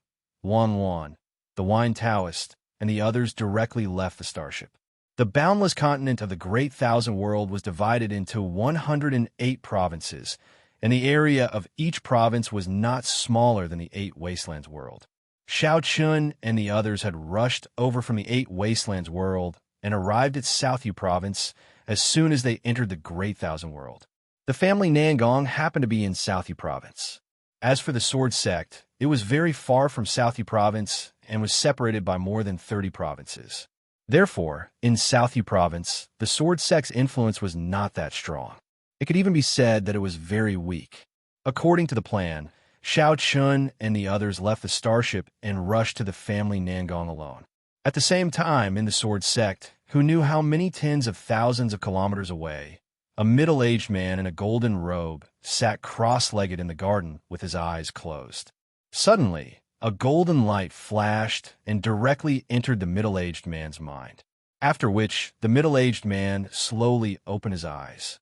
Wan Wan, the Wine Taoist, and the others directly left the starship. The boundless continent of the Great Thousand World was divided into 108 provinces, and the area of each province was not smaller than the 8 Wastelands world. Xiao Chun and the others had rushed over from the 8 Wastelands world and arrived at Southyu province as soon as they entered the Great Thousand World. The family Nangong happened to be in Southyu province. As for the Sword Sect, it was very far from Southyu province and was separated by more than 30 provinces. Therefore, in Southyu province, the Sword Sect's influence was not that strong. It could even be said that it was very weak. According to the plan, Xiao Chun and the others left the starship and rushed to the family Nangong alone. At the same time, in the Sword Sect, who knew how many tens of thousands of kilometers away, a middle-aged man in a golden robe sat cross-legged in the garden with his eyes closed. Suddenly, a golden light flashed and directly entered the middle-aged man's mind, after which the middle-aged man slowly opened his eyes.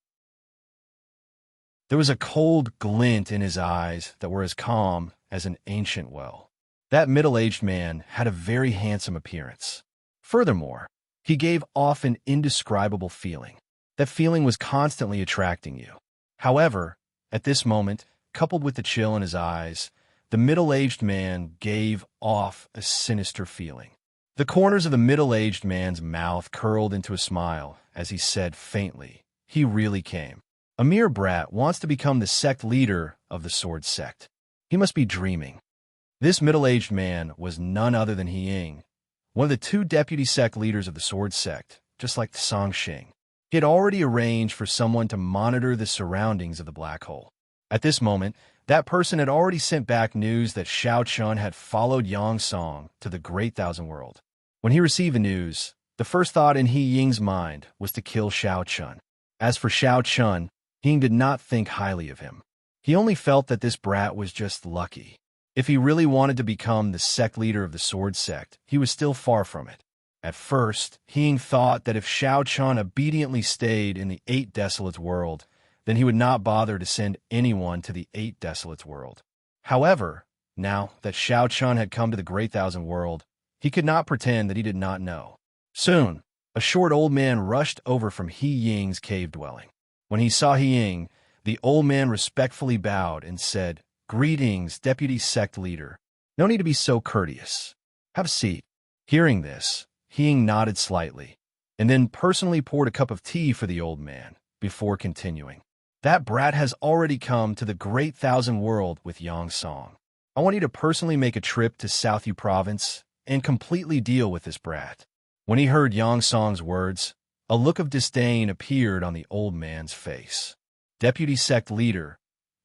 There was a cold glint in his eyes that were as calm as an ancient well. That middle-aged man had a very handsome appearance. Furthermore, he gave off an indescribable feeling. That feeling was constantly attracting you. However, at this moment, coupled with the chill in his eyes, the middle-aged man gave off a sinister feeling. The corners of the middle-aged man's mouth curled into a smile as he said faintly, "He really came. A mere brat wants to become the sect leader of the sword sect. He must be dreaming." This middle-aged man was none other than He Ying, one of the two deputy sect leaders of the sword sect, just like Song Xing. He had already arranged for someone to monitor the surroundings of the black hole. At this moment, that person had already sent back news that Xiao Chun had followed Yang Song to the Great Thousand World. When he received the news, the first thought in He Ying's mind was to kill Xiao Chun. As for Xiao Chun, He Ying did not think highly of him. He only felt that this brat was just lucky. If he really wanted to become the sect leader of the sword sect, he was still far from it. At first, He Ying thought that if Xiao Chun obediently stayed in the Eight Desolates world, then he would not bother to send anyone to the Eight Desolates world. However, now that Xiao Chun had come to the Great Thousand World, he could not pretend that he did not know. Soon, a short old man rushed over from He Ying's cave dwelling. When he saw He Ying, the old man respectfully bowed and said, "Greetings, deputy sect leader. No need to be so courteous. Have a seat." Hearing this, He Ying nodded slightly, and then personally poured a cup of tea for the old man, before continuing. "That brat has already come to the Great Thousand World with Yang Song. I want you to personally make a trip to South Yu Province and completely deal with this brat." When he heard Yang Song's words, a look of disdain appeared on the old man's face. "Deputy sect leader,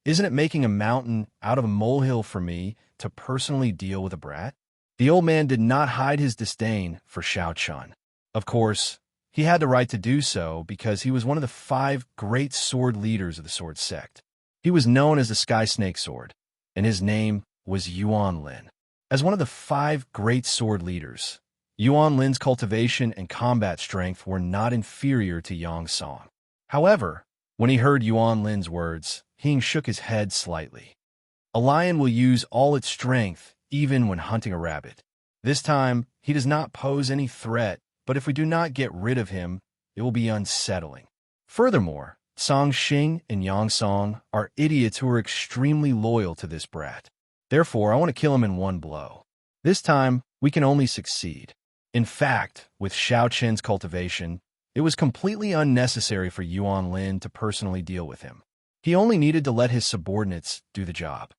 isn't it making a mountain out of a molehill for me to personally deal with a brat?" The old man did not hide his disdain for Xiao Chun. Of course, he had the right to do so because he was one of the 5 great sword leaders of the sword sect. He was known as the Sky Snake Sword, and his name was Yuan Lin. As one of the 5 great sword leaders, Yuan Lin's cultivation and combat strength were not inferior to Yang Song. However, when he heard Yuan Lin's words, He Ying shook his head slightly. A lion will use all its strength, even when hunting a rabbit. This time, he does not pose any threat, but if we do not get rid of him, it will be unsettling. Furthermore, Song Xing and Yang Song are idiots who are extremely loyal to this brat. Therefore, I want to kill him in one blow. This time, we can only succeed. In fact, with Xiao Chen's cultivation, it was completely unnecessary for Yuan Lin to personally deal with him. He only needed to let his subordinates do the job.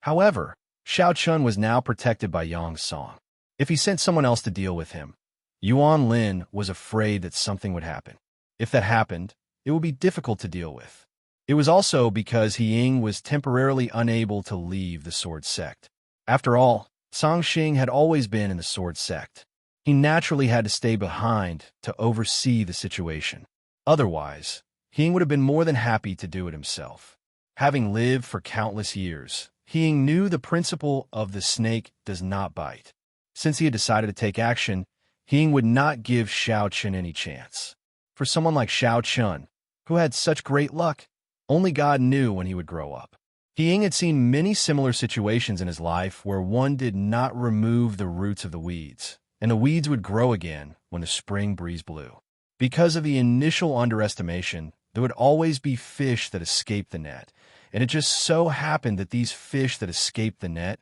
However, Xiao Chun was now protected by Yang Song. If he sent someone else to deal with him, Yuan Lin was afraid that something would happen. If that happened, it would be difficult to deal with. It was also because He Ying was temporarily unable to leave the sword sect. After all, Song Xing had always been in the sword sect. He naturally had to stay behind to oversee the situation. Otherwise, He Ying would have been more than happy to do it himself. Having lived for countless years, He Ying knew the principle of the snake does not bite. Since he had decided to take action, He Ying would not give Xiao Chun any chance. For someone like Xiao Chun, who had such great luck, only God knew when he would grow up. He Ying had seen many similar situations in his life where one did not remove the roots of the weeds, and the weeds would grow again when the spring breeze blew. Because of the initial underestimation, there would always be fish that escaped the net, and it just so happened that these fish that escaped the net,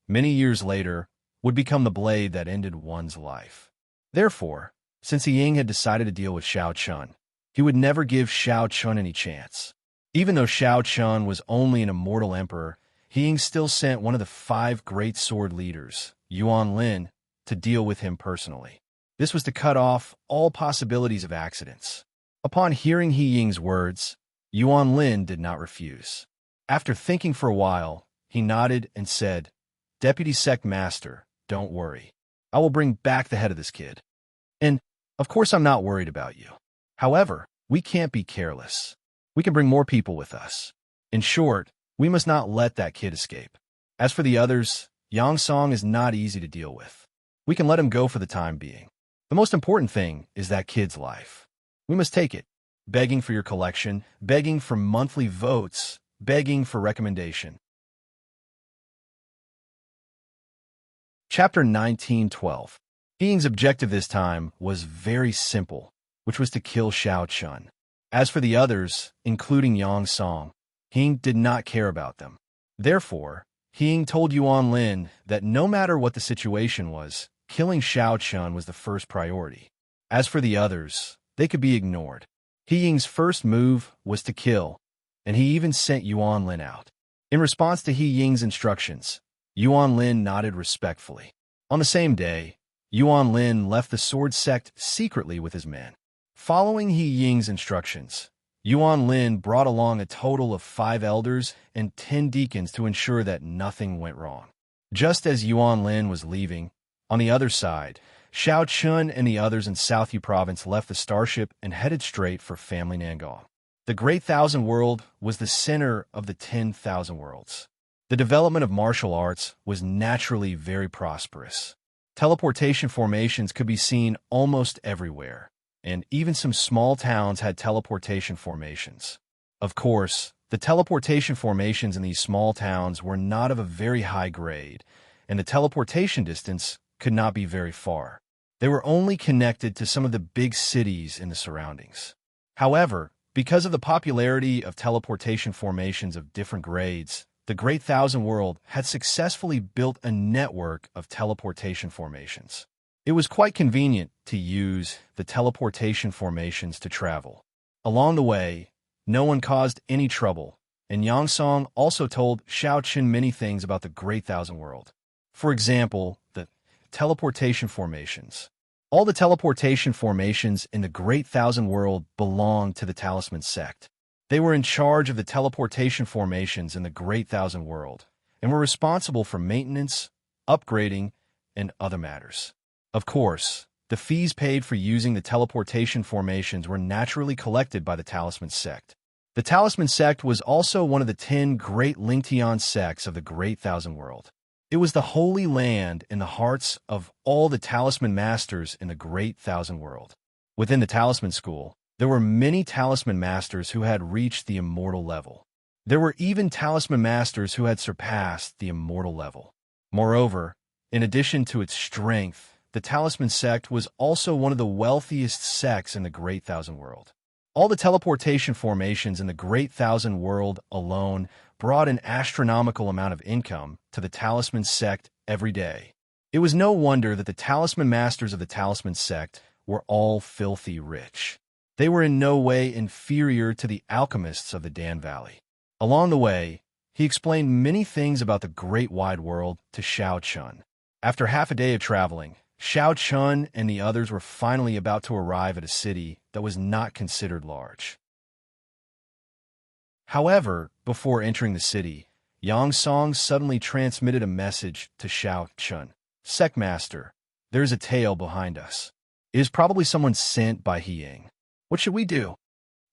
many years later, would become the blade that ended one's life. Therefore, since He Ying had decided to deal with Xiao Chun, he would never give Xiao Chun any chance. Even though Xiao Chun was only an immortal emperor, He Ying still sent one of the 5 great sword leaders, Yuan Lin, to deal with him personally. This was to cut off all possibilities of accidents. Upon hearing He Ying's words, Yuan Lin did not refuse. After thinking for a while, he nodded and said, "Deputy Sect Master, don't worry. I will bring back the head of this kid. And, of course, I'm not worried about you. However, we can't be careless. We can bring more people with us. In short, we must not let that kid escape. As for the others, Yang Song is not easy to deal with. We can let him go for the time being. The most important thing is that kid's life. We must take it. Begging for your collection, begging for monthly votes, begging for recommendation. Chapter 19:12. He Ying's objective this time was very simple, which was to kill Shao Chun. As for the others, including Yang Song, He Ying did not care about them. Therefore, He Ying told Yuan Lin that no matter what the situation was, killing Shao Chun was the first priority. As for the others, they could be ignored. He Ying's first move was to kill, and he even sent Yuan Lin out. In response to He Ying's instructions, Yuan Lin nodded respectfully. On the same day, Yuan Lin left the sword sect secretly with his men. Following He Ying's instructions, Yuan Lin brought along a total of 5 elders and 10 deacons to ensure that nothing went wrong. Just as Yuan Lin was leaving, on the other side, Shao Chun and the others in South Yu Province left the starship and headed straight for Family Nangong. The Great Thousand World was the center of the 10,000 worlds. The development of martial arts was naturally very prosperous. Teleportation formations could be seen almost everywhere, and even some small towns had teleportation formations. Of course, the teleportation formations in these small towns were not of a very high grade, and the teleportation distance could not be very far. They were only connected to some of the big cities in the surroundings. However, because of the popularity of teleportation formations of different grades, the Great Thousand World had successfully built a network of teleportation formations. It was quite convenient to use the teleportation formations to travel. Along the way, no one caused any trouble, and Yang Song also told Shao Chun many things about the Great Thousand World. For example, the teleportation formations. All the teleportation formations in the Great Thousand World belonged to the Talisman sect. They were in charge of the teleportation formations in the Great Thousand World, and were responsible for maintenance, upgrading, and other matters. Of course, the fees paid for using the teleportation formations were naturally collected by the Talisman sect. The Talisman sect was also one of the 10 great Lingtian sects of the Great Thousand World. It was the holy land in the hearts of all the Talisman masters in the Great Thousand World. Within the Talisman school, there were many Talisman masters who had reached the immortal level. There were even Talisman masters who had surpassed the immortal level. Moreover, in addition to its strength, the Talisman sect was also one of the wealthiest sects in the Great Thousand World. All the teleportation formations in the Great Thousand World alone brought an astronomical amount of income to the Talisman sect every day. It was no wonder that the Talisman masters of the Talisman sect were all filthy rich. They were in no way inferior to the alchemists of the Dan Valley. Along the way, he explained many things about the great wide world to Shao Chun. After half a day of traveling, Shao Chun and the others were finally about to arrive at a city that was not considered large. However, before entering the city, Yang Song suddenly transmitted a message to Shao Chun. "Sectmaster, there is a tale behind us. It is probably someone sent by He Ying. What should we do?"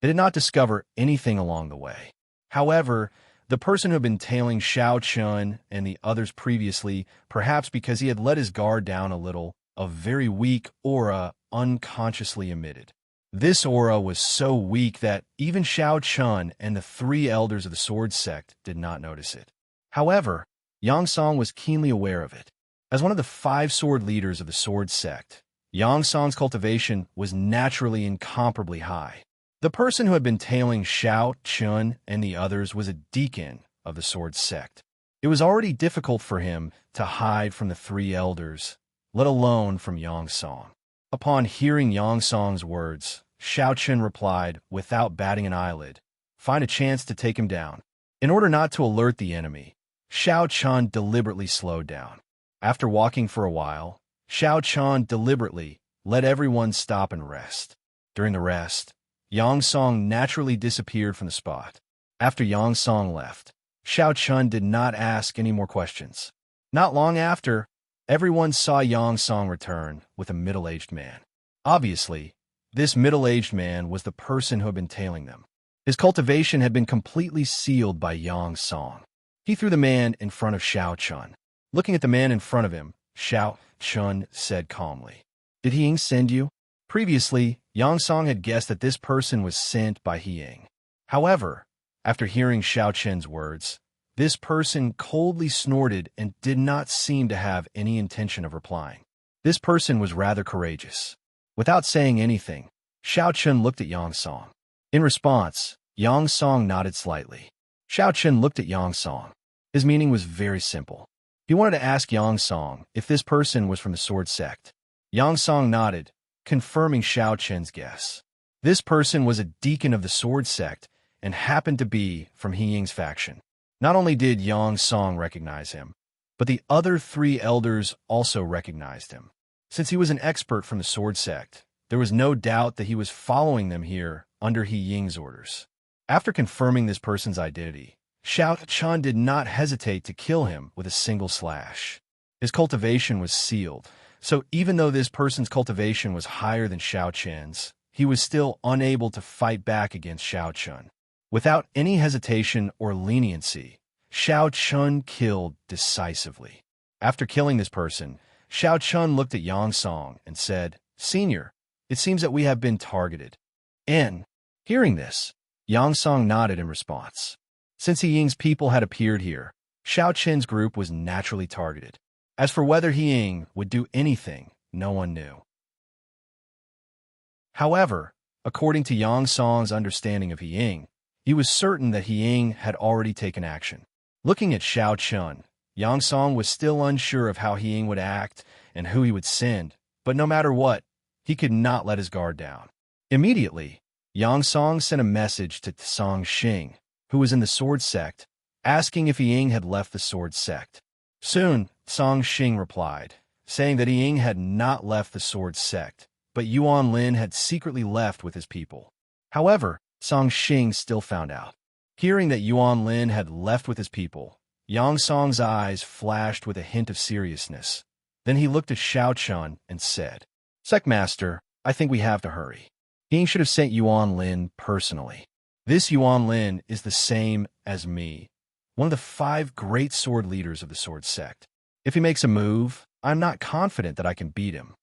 They did not discover anything along the way. However, the person who had been tailing Shao Chun and the others previously, perhaps because he had let his guard down a little, a very weak aura unconsciously emitted. This aura was so weak that even Shao Chun and the 3 elders of the sword sect did not notice it. However, Yang Song was keenly aware of it. As one of the 5 sword leaders of the sword sect, Yang Song's cultivation was naturally incomparably high. The person who had been tailing Shao Chun and the others was a deacon of the sword sect. It was already difficult for him to hide from the 3 elders, let alone from Yang Song. Upon hearing Yang Song's words, Shao Chun replied, without batting an eyelid, "Find a chance to take him down." In order not to alert the enemy, Shao Chun deliberately slowed down. After walking for a while, Shao Chun deliberately let everyone stop and rest. During the rest, Yang Song naturally disappeared from the spot. After Yang Song left, Shao Chun did not ask any more questions. Not long after, everyone saw Yang Song return with a middle-aged man. Obviously, this middle-aged man was the person who had been tailing them. His cultivation had been completely sealed by Yang Song. He threw the man in front of Shao Chun. Looking at the man in front of him, Shao Chun said calmly, "Did He Ying send you?" Previously, Yang Song had guessed that this person was sent by He Ying. However, after hearing Shao Chun's words, This person coldly snorted and did not seem to have any intention of replying. This person was rather courageous. Without saying anything, Xiao Chun looked at Yang Song. In response, Yang Song nodded slightly. Xiao Chun looked at Yang Song. His meaning was very simple. He wanted to ask Yang Song if this person was from the sword sect. Yang Song nodded, confirming Xiao Chun's guess. This person was a deacon of the sword sect and happened to be from He Ying's faction. Not only did Yang Song recognize him, but the other 3 elders also recognized him. Since he was an expert from the sword sect, there was no doubt that he was following them here under He Ying's orders. After confirming this person's identity, Xiao Chun did not hesitate to kill him with a single slash. His cultivation was sealed, so even though this person's cultivation was higher than Xiao Chun's, he was still unable to fight back against Xiao Chun. Without any hesitation or leniency, Xiao Chun killed decisively. After killing this person, Xiao Chun looked at Yang Song and said, "Senior, it seems that we have been targeted." And, hearing this, Yang Song nodded in response. Since He Ying's people had appeared here, Xiao Chun's group was naturally targeted. As for whether He Ying would do anything, no one knew. However, according to Yang Song's understanding of He Ying, he was certain that He Ying had already taken action. Looking at Xiao Chun, Yang Song was still unsure of how He Ying would act and who he would send, but no matter what, he could not let his guard down. Immediately, Yang Song sent a message to Song Xing, who was in the sword sect, asking if He Ying had left the sword sect. Soon, Song Xing replied, saying that He Ying had not left the sword sect, but Yuan Lin had secretly left with his people. However, Song Xing still found out. Hearing that Yuan Lin had left with his people, Yang Song's eyes flashed with a hint of seriousness. Then he looked at Xiao Chun and said, "Sectmaster, I think we have to hurry. He Ying should have sent Yuan Lin personally. This Yuan Lin is the same as me, one of the 5 great sword leaders of the sword sect. If he makes a move, I'm not confident that I can beat him."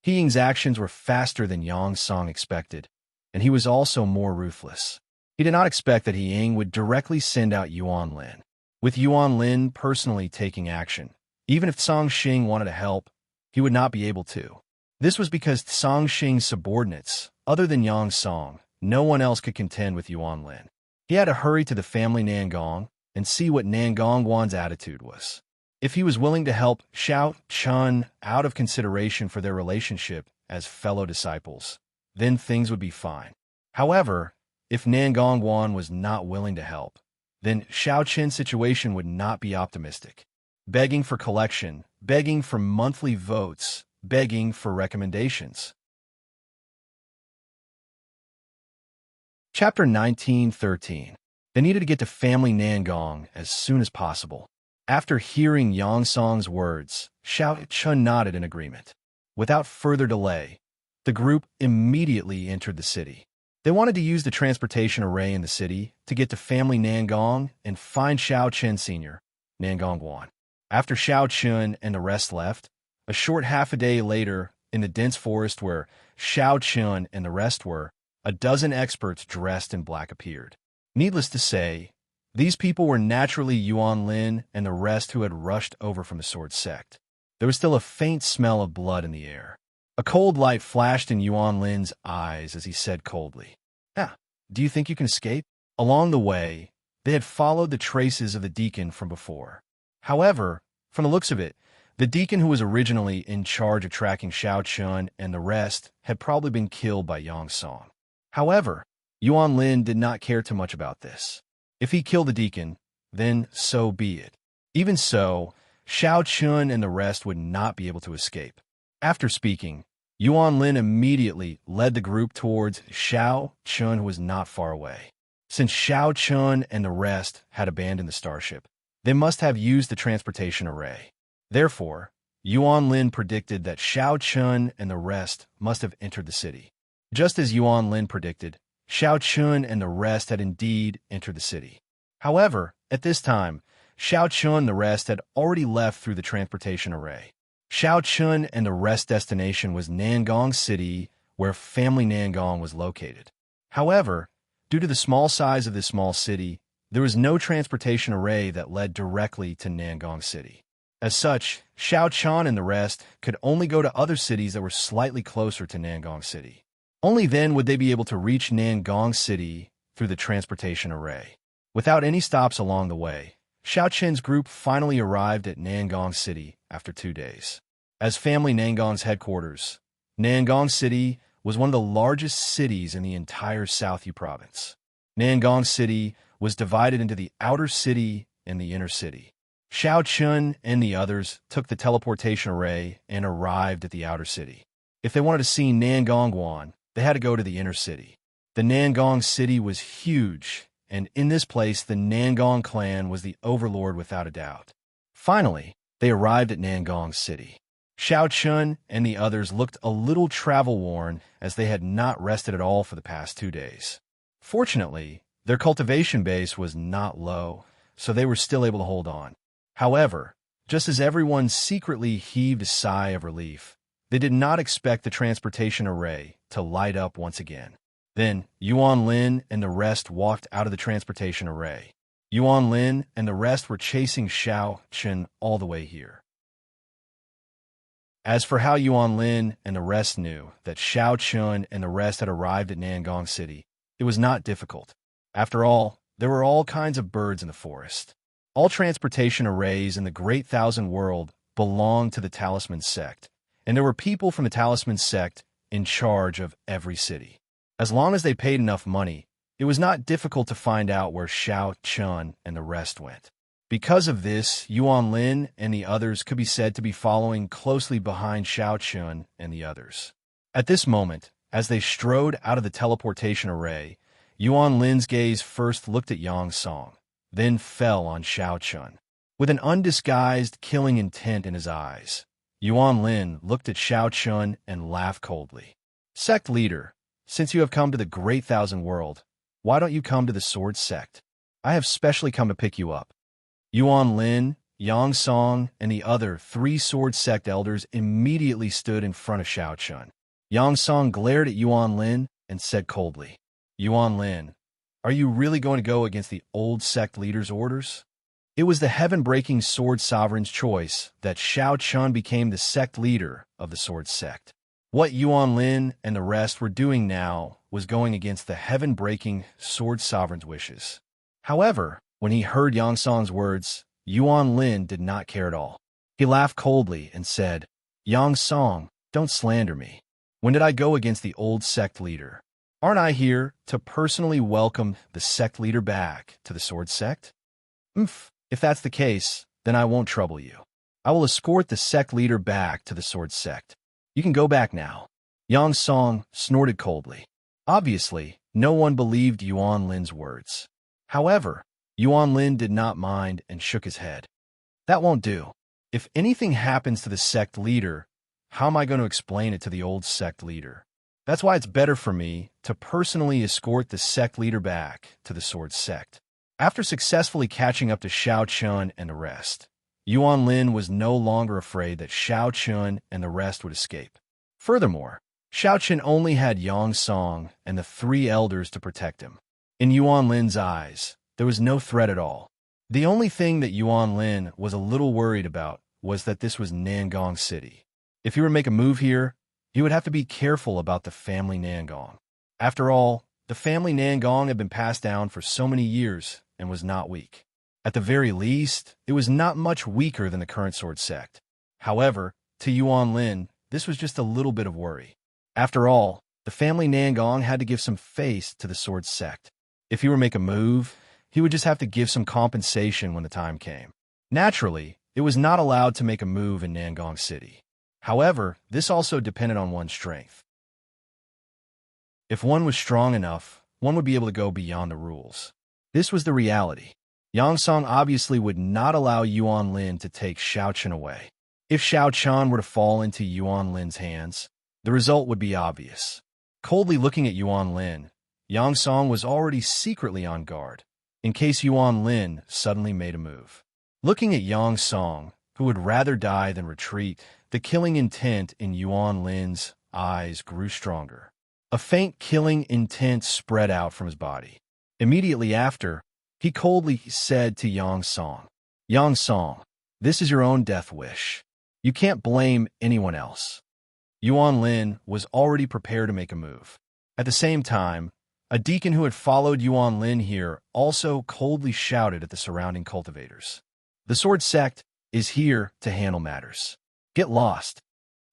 He Ying's actions were faster than Yang Song expected, and he was also more ruthless. He did not expect that He Ying would directly send out Yuan Lin. With Yuan Lin personally taking action, even if Song Xing wanted to help, he would not be able to. This was because Song Xing's subordinates, other than Yang Song, no one else could contend with Yuan Lin. He had to hurry to the family Nangong and see what Nangong Wan's attitude was. If he was willing to help Xiao Chun out of consideration for their relationship as fellow disciples, then things would be fine. However, if Nangong Wan was not willing to help, then Xiao Chun's situation would not be optimistic. Begging for collection, begging for monthly votes, begging for recommendations. Chapter 19:13. They needed to get to family Nangong as soon as possible. After hearing Yang Song's words, Xiao Chun nodded in agreement. Without further delay, the group immediately entered the city. They wanted to use the transportation array in the city to get to family Nangong and find Xiao Chun Sr., Nangong Wan. After Xiao Chun and the rest left, a short half a day later, in the dense forest where Xiao Chun and the rest were, a dozen experts dressed in black appeared. Needless to say, these people were naturally Yuan Lin and the rest who had rushed over from the sword sect. There was still a faint smell of blood in the air. A cold light flashed in Yuan Lin's eyes as he said coldly, "Do you think you can escape?" Along the way, they had followed the traces of the deacon from before. However, from the looks of it, the deacon who was originally in charge of tracking Xiao Chun and the rest had probably been killed by Yang Song. However, Yuan Lin did not care too much about this. If he killed the deacon, then so be it. Even so, Xiao Chun and the rest would not be able to escape. After speaking, Yuan Lin immediately led the group towards Xiao Chun, who was not far away. Since Xiao Chun and the rest had abandoned the starship, they must have used the transportation array. Therefore, Yuan Lin predicted that Xiao Chun and the rest must have entered the city. Just as Yuan Lin predicted, Xiao Chun and the rest had indeed entered the city. However, at this time, Xiao Chun and the rest had already left through the transportation array. Xiao Chun and the rest destination was Nangong City, where family Nangong was located. However, due to the small size of this small city, there was no transportation array that led directly to Nangong City. As such, Xiao Chan and the rest could only go to other cities that were slightly closer to Nangong City. Only then would they be able to reach Nangong City through the transportation array. Without any stops along the way, Xiao Chen's group finally arrived at Nangong City after 2 days. As family Nangong's headquarters, Nangong City was one of the largest cities in the entire Southyu province. Nangong City was divided into the outer city and the inner city. Xiao Chun and the others took the teleportation array and arrived at the outer city. If they wanted to see Nangongwan, they had to go to the inner city. The Nangong City was huge, and in this place the Nangong clan was the overlord without a doubt. Finally, they arrived at Nangong City. Xiao Chun and the others looked a little travel-worn as they had not rested at all for the past 2 days. Fortunately, their cultivation base was not low, so they were still able to hold on. However, just as everyone secretly heaved a sigh of relief, they did not expect the transportation array to light up once again. Then, Yuan Lin and the rest walked out of the transportation array. Yuan Lin and the rest were chasing Xiao Chun all the way here. As for how Yuan Lin and the rest knew that Xiao Chun and the rest had arrived at Nangong City, it was not difficult. After all, there were all kinds of birds in the forest. All transportation arrays in the Great Thousand World belonged to the Talisman sect, and there were people from the Talisman sect in charge of every city. As long as they paid enough money, it was not difficult to find out where Xiao Chun and the rest went. Because of this, Yuan Lin and the others could be said to be following closely behind Xiao Chun and the others. At this moment, as they strode out of the teleportation array, Yuan Lin's gaze first looked at Yang Song, then fell on Xiao Chun. With an undisguised, killing intent in his eyes, Yuan Lin looked at Xiao Chun and laughed coldly. "Sect leader, since you have come to the Great Thousand World, why don't you come to the Sword Sect? I have specially come to pick you up." Yuan Lin, Yang Song, and the other 3 Sword Sect elders immediately stood in front of Xiao Chun. Yang Song glared at Yuan Lin and said coldly, "Yuan Lin, are you really going to go against the old sect leader's orders?" It was the heaven-breaking Sword Sovereign's choice that Xiao Chun became the sect leader of the Sword Sect. What Yuan Lin and the rest were doing now was going against the heaven-breaking Sword Sovereign's wishes. However, when he heard Yang Song's words, Yuan Lin did not care at all. He laughed coldly and said, "Yang Song, don't slander me. When did I go against the old sect leader? Aren't I here to personally welcome the sect leader back to the Sword Sect? If that's the case, then I won't trouble you. I will escort the sect leader back to the Sword Sect. You can go back now." Yang Song snorted coldly. Obviously, no one believed Yuan Lin's words. However, Yuan Lin did not mind and shook his head. "That won't do. If anything happens to the sect leader, how am I going to explain it to the old sect leader? That's why it's better for me to personally escort the sect leader back to the Sword Sect." After successfully catching up to Xiao Chun and the rest, Yuan Lin was no longer afraid that Xiao Chun and the rest would escape. Furthermore, Xiao Chun only had Yang Song and the 3 elders to protect him. In Yuan Lin's eyes, there was no threat at all. The only thing that Yuan Lin was a little worried about was that this was Nangong City. If he were to make a move here, he would have to be careful about the family Nangong. After all, the family Nangong had been passed down for so many years and was not weak. At the very least, it was not much weaker than the current Sword Sect. However, to Yuan Lin, this was just a little bit of worry. After all, the family Nangong had to give some face to the Sword Sect. If he were to make a move, he would just have to give some compensation when the time came. Naturally, it was not allowed to make a move in Nangong City. However, this also depended on one's strength. If one was strong enough, one would be able to go beyond the rules. This was the reality. Yang Song obviously would not allow Yuan Lin to take Xiao Chun away. If Xiao Chun were to fall into Yuan Lin's hands, the result would be obvious. Coldly looking at Yuan Lin, Yang Song was already secretly on guard, in case Yuan Lin suddenly made a move. Looking at Yang Song, who would rather die than retreat, the killing intent in Yuan Lin's eyes grew stronger. A faint killing intent spread out from his body. Immediately after, He coldly said to Yang Song, Yang Song, this is your own death wish. You can't blame anyone else. Yuan Lin was already prepared to make a move. At the same time, a deacon who had followed Yuan Lin here also coldly shouted at the surrounding cultivators. The sword sect is here to handle matters. Get lost.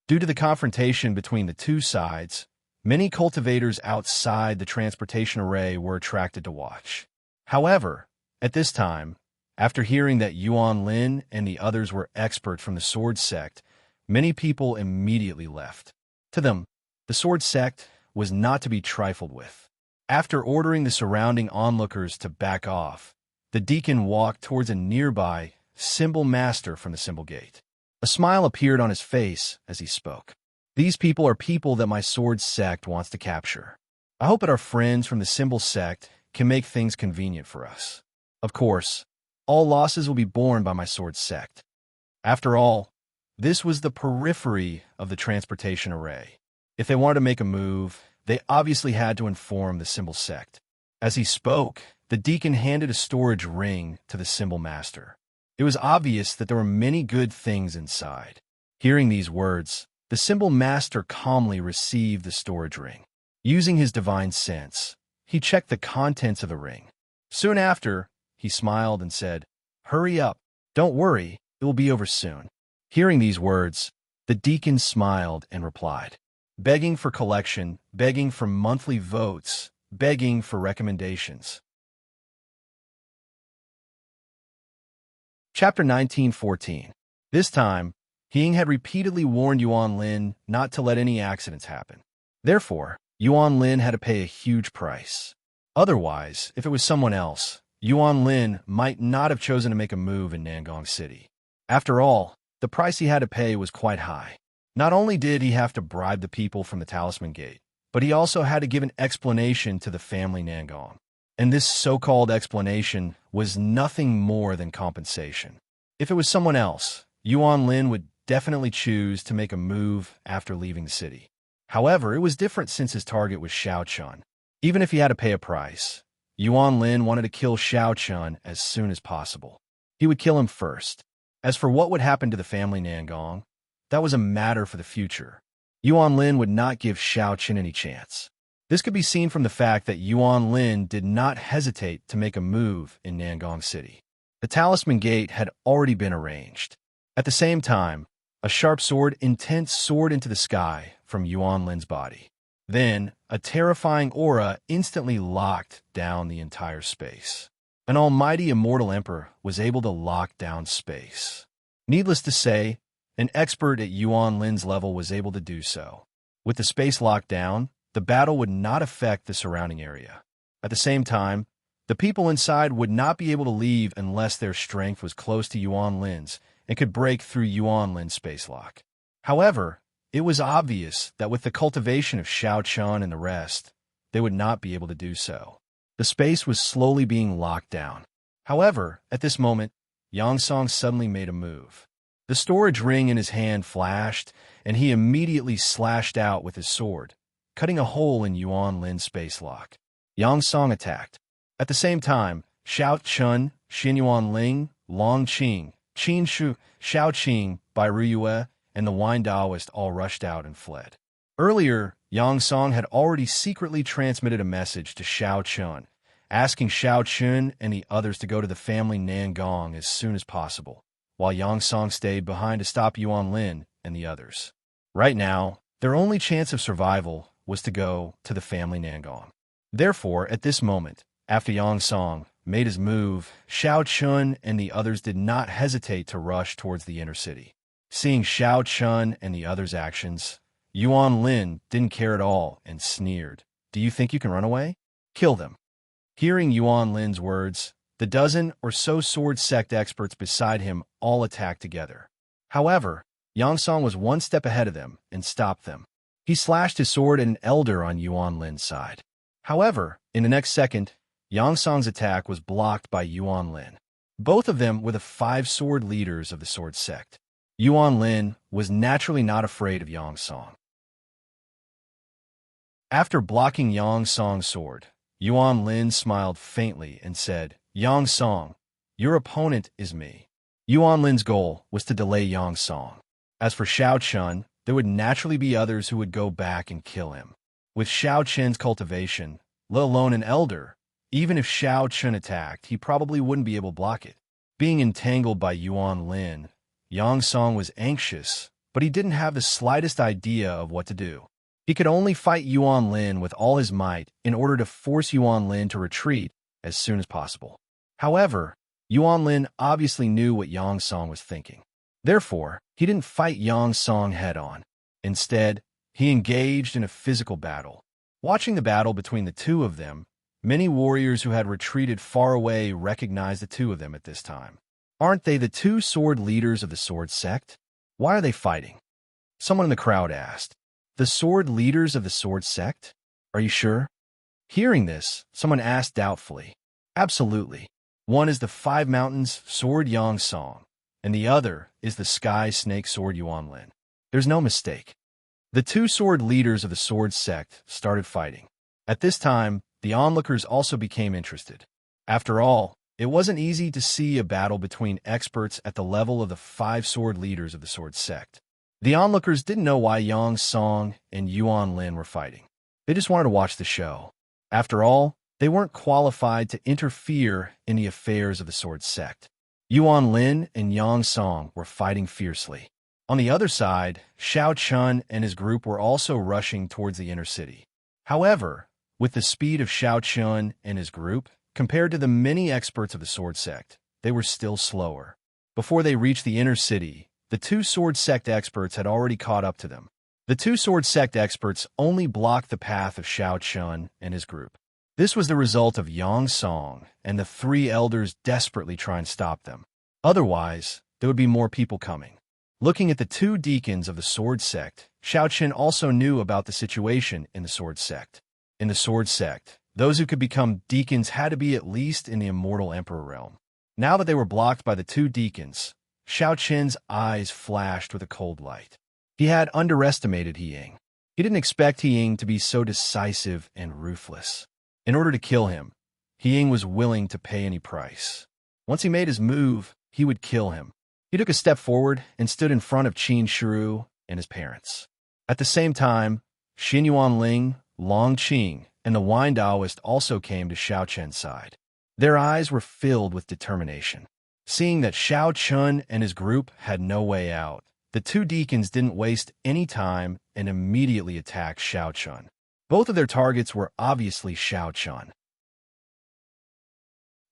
Due to the confrontation between the two sides, many cultivators outside the transportation array were attracted to watch. However, at this time, after hearing that Yuan Lin and the others were expert from the sword sect, many people immediately left. To them, the sword sect was not to be trifled with. After ordering the surrounding onlookers to back off, the deacon walked towards a nearby symbol master from the symbol gate. A smile appeared on his face as he spoke. These people are people that my sword sect wants to capture. I hope that our friends from the symbol sect can make things convenient for us. Of course, all losses will be borne by my sword sect. After all, this was the periphery of the transportation array. If they wanted to make a move, they obviously had to inform the symbol sect. As he spoke, the deacon handed a storage ring to the symbol master. It was obvious that there were many good things inside. Hearing these words, the symbol master calmly received the storage ring. Using his divine sense, he checked the contents of the ring. Soon after, he smiled and said, "Hurry up. Don't worry, it will be over soon." Hearing these words, the deacon smiled and replied, "Begging for collection, begging for monthly votes, begging for recommendations." Chapter 19:14. This time, Hing had repeatedly warned Yuan Lin not to let any accidents happen. Therefore, Yuan Lin had to pay a huge price. Otherwise, if it was someone else, Yuan Lin might not have chosen to make a move in Nangong City. After all, the price he had to pay was quite high. Not only did he have to bribe the people from the Talisman Gate, but he also had to give an explanation to the family Nangong. And this so-called explanation was nothing more than compensation. If it was someone else, Yuan Lin would definitely choose to make a move after leaving the city. However, it was different since his target was Xiao Chun. Even if he had to pay a price, Yuan Lin wanted to kill Xiao Chun as soon as possible. He would kill him first. As for what would happen to the family Nangong, that was a matter for the future. Yuan Lin would not give Xiao Chun any chance. This could be seen from the fact that Yuan Lin did not hesitate to make a move in Nangong City. The Talisman Gate had already been arranged. At the same time, a sharp sword intense soared into the sky from Yuan Lin's body. Then, a terrifying aura instantly locked down the entire space. An almighty immortal emperor was able to lock down space. Needless to say, an expert at Yuan Lin's level was able to do so. With the space locked down, the battle would not affect the surrounding area. At the same time, the people inside would not be able to leave unless their strength was close to Yuan Lin's and could break through Yuan Lin's space lock. However, it was obvious that with the cultivation of Xiao Chun and the rest, they would not be able to do so. The space was slowly being locked down. However, at this moment, Yang Song suddenly made a move. The storage ring in his hand flashed, and he immediately slashed out with his sword, cutting a hole in Yuan Lin's space lock. Yang Song attacked. At the same time, Xiao Chun, Xin Yuan Ling, Long Qing, Qin Shu, Xiao Qing, Bai Ruyue, and the Wine Daoist all rushed out and fled. Earlier, Yang Song had already secretly transmitted a message to Xiao Chun, asking Xiao Chun and the others to go to the family Nangong as soon as possible, while Yang Song stayed behind to stop Yuan Lin and the others. Right now, their only chance of survival was to go to the family Nangong. Therefore, at this moment, after Yang Song made his move, Xiao Chun and the others did not hesitate to rush towards the inner city. Seeing Xiao Chun and the others' actions, Yuan Lin didn't care at all and sneered, "Do you think you can run away? Kill them." Hearing Yuan Lin's words, the dozen or so sword sect experts beside him all attacked together. However, Yang Song was one step ahead of them and stopped them. He slashed his sword at an elder on Yuan Lin's side. However, in the next second, Yang Song's attack was blocked by Yuan Lin. Both of them were the 5 sword leaders of the sword sect. Yuan Lin was naturally not afraid of Yang Song. After blocking Yang Song's sword, Yuan Lin smiled faintly and said, Yang Song, your opponent is me. Yuan Lin's goal was to delay Yang Song. As for Xiao Chun, there would naturally be others who would go back and kill him. With Xiao Chen's cultivation, let alone an elder, even if Xiao Chun attacked, he probably wouldn't be able to block it. Being entangled by Yuan Lin, Yang Song was anxious, but he didn't have the slightest idea of what to do. He could only fight Yuan Lin with all his might in order to force Yuan Lin to retreat as soon as possible. However, Yuan Lin obviously knew what Yang Song was thinking. Therefore, he didn't fight Yang Song head-on. Instead, he engaged in a physical battle. Watching the battle between the two of them, many warriors who had retreated far away recognized the two of them at this time. Aren't they the two sword leaders of the sword sect? Why are they fighting? Someone in the crowd asked. The sword leaders of the sword sect? Are you sure? Hearing this, someone asked doubtfully. Absolutely. One is the Five Mountains sword Yang Song, and the other is the Sky Snake sword Yuan Lin. There's no mistake. The two sword leaders of the sword sect started fighting. At this time, the onlookers also became interested. After all, it wasn't easy to see a battle between experts at the level of the five sword leaders of the sword sect. The onlookers didn't know why Yang Song and Yuan Lin were fighting. They just wanted to watch the show. After all, they weren't qualified to interfere in the affairs of the sword sect. Yuan Lin and Yang Song were fighting fiercely. On the other side, Xiao Chun and his group were also rushing towards the inner city. However, with the speed of Xiao Chun and his group, compared to the many experts of the sword sect, they were still slower. Before they reached the inner city, the two sword sect experts had already caught up to them. The two sword sect experts only blocked the path of Xiao Chun and his group. This was the result of Yang Song and the three elders desperately trying to stop them. Otherwise, there would be more people coming. Looking at the two deacons of the sword sect, Xiao Chun also knew about the situation in the sword sect. In the sword sect, those who could become deacons had to be at least in the immortal emperor realm. Now that they were blocked by the two deacons, Xiao Chun's eyes flashed with a cold light. He had underestimated He Ying. He didn't expect He Ying to be so decisive and ruthless. In order to kill him, He Ying was willing to pay any price. Once he made his move, he would kill him. He took a step forward and stood in front of Qin Shiru and his parents. At the same time, Xin Yuanling, Long Qing, and the Wine Taoist also came to Xiao Chun's side. Their eyes were filled with determination. Seeing that Xiao Chun and his group had no way out, the two deacons didn't waste any time and immediately attacked Xiao Chun. Both of their targets were obviously Xiao Chun.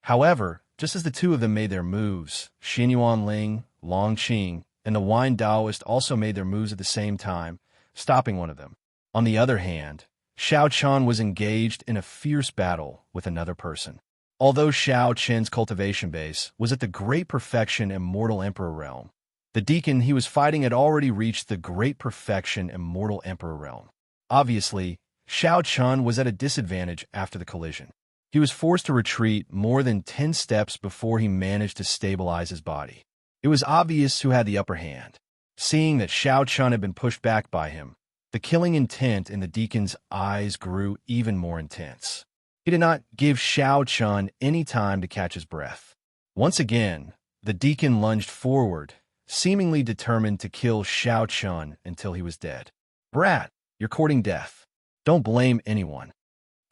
However, just as the two of them made their moves, Xin Yuanling, Long Qing, and the Wine Taoist also made their moves at the same time, stopping one of them. On the other hand, Xiao Chun was engaged in a fierce battle with another person. Although Xiao Chun's cultivation base was at the Great Perfection Immortal Emperor realm, the deacon he was fighting had already reached the Great Perfection Immortal Emperor realm. Obviously, Xiao Chun was at a disadvantage after the collision. He was forced to retreat more than 10 steps before he managed to stabilize his body. It was obvious who had the upper hand. Seeing that Xiao Chun had been pushed back by him, the killing intent in the deacon's eyes grew even more intense. He did not give Xiao Chun any time to catch his breath. Once again, the deacon lunged forward, seemingly determined to kill Xiao Chun until he was dead. Brat, you're courting death. Don't blame anyone.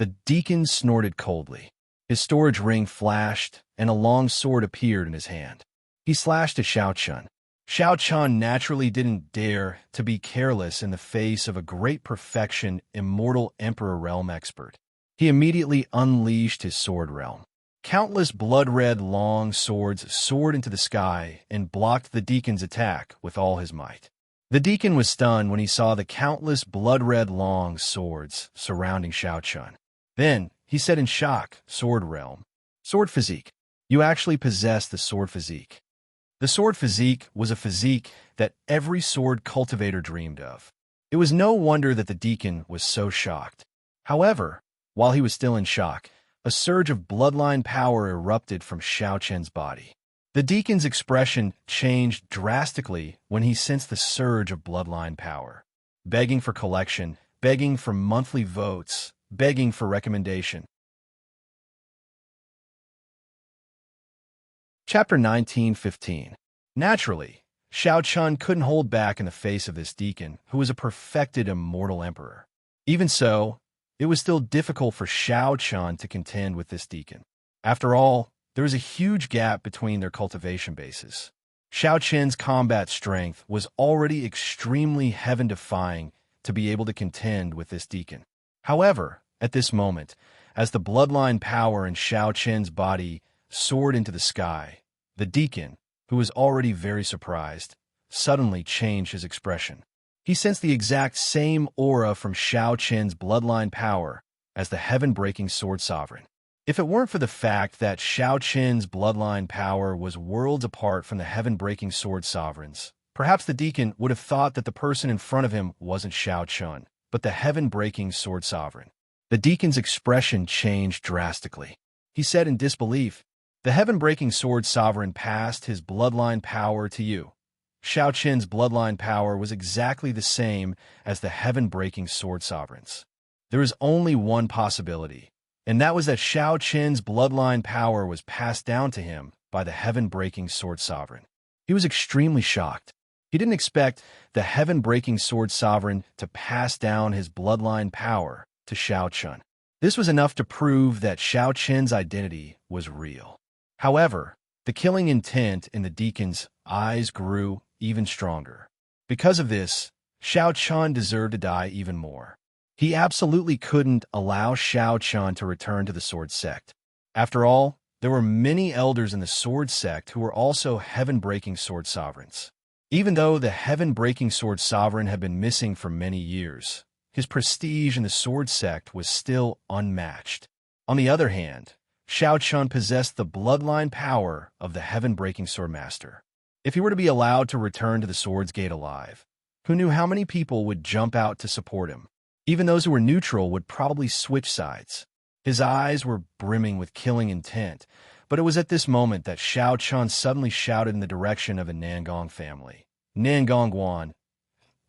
The deacon snorted coldly. His storage ring flashed, and a long sword appeared in his hand. He slashed at Xiao Chun. Xiao Chun naturally didn't dare to be careless in the face of a Great Perfection Immortal Emperor Realm expert. He immediately unleashed his sword realm. Countless blood-red long swords soared into the sky and blocked the deacon's attack with all his might. The deacon was stunned when he saw the countless blood-red long swords surrounding Xiao Chun. Then, he said in shock, Sword Realm. Sword Physique. You actually possess the sword physique. The sword physique was a physique that every sword cultivator dreamed of. It was no wonder that the deacon was so shocked. However, while he was still in shock, a surge of bloodline power erupted from Xiao Chun's body. The deacon's expression changed drastically when he sensed the surge of bloodline power. Begging for collection, begging for monthly votes, begging for recommendation. Chapter 19:15. Naturally, Shao Chun couldn't hold back in the face of this deacon, who was a perfected immortal emperor. Even so, it was still difficult for Shao Chun to contend with this deacon. After all, there was a huge gap between their cultivation bases. Shao Chen's combat strength was already extremely heaven-defying to be able to contend with this deacon. However, at this moment, as the bloodline power in Shao Chen's body soared into the sky, the deacon, who was already very surprised, suddenly changed his expression. He sensed the exact same aura from Shao Chen's bloodline power as the heaven-breaking sword sovereign. If it weren't for the fact that Shao Chen's bloodline power was worlds apart from the heaven-breaking sword sovereign's, perhaps the deacon would have thought that the person in front of him wasn't Shao Chun, but the heaven-breaking sword sovereign. The deacon's expression changed drastically. He said in disbelief, "The heaven-breaking sword sovereign passed his bloodline power to you." Shao Chen's bloodline power was exactly the same as the heaven-breaking sword sovereign's. There was only one possibility, and that was that Shao Chen's bloodline power was passed down to him by the heaven-breaking sword sovereign. He was extremely shocked. He didn't expect the heaven-breaking sword sovereign to pass down his bloodline power to Shao Chun. This was enough to prove that Shao Chen's identity was real. However, the killing intent in the deacon's eyes grew even stronger. Because of this, Shao Chun deserved to die even more. He absolutely couldn't allow Shao Chun to return to the sword sect. After all, there were many elders in the sword sect who were also heaven-breaking sword sovereigns. Even though the heaven-breaking sword sovereign had been missing for many years, his prestige in the sword sect was still unmatched. On the other hand, Shao Chun possessed the bloodline power of the heaven-breaking sword master. If he were to be allowed to return to the sword's gate alive, who knew how many people would jump out to support him? Even those who were neutral would probably switch sides. His eyes were brimming with killing intent, but it was at this moment that Shao Chun suddenly shouted in the direction of the Nangong family. "Nangong Guan,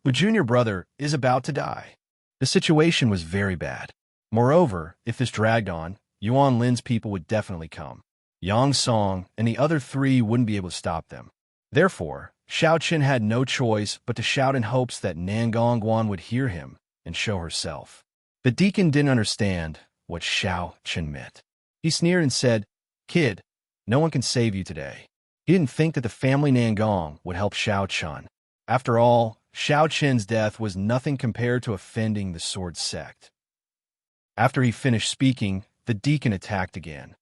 your junior brother is about to die." The situation was very bad. Moreover, if this dragged on, Yuan Lin's people would definitely come. Yang Song and the other three wouldn't be able to stop them. Therefore, Shao Chen had no choice but to shout in hopes that Nangong Guan would hear him and show herself. The deacon didn't understand what Shao Chen meant. He sneered and said, "Kid, no one can save you today." He didn't think that the family Nangong would help Shao Chun. After all, Shao Chen's death was nothing compared to offending the sword sect. After he finished speaking, the deacon attacked again.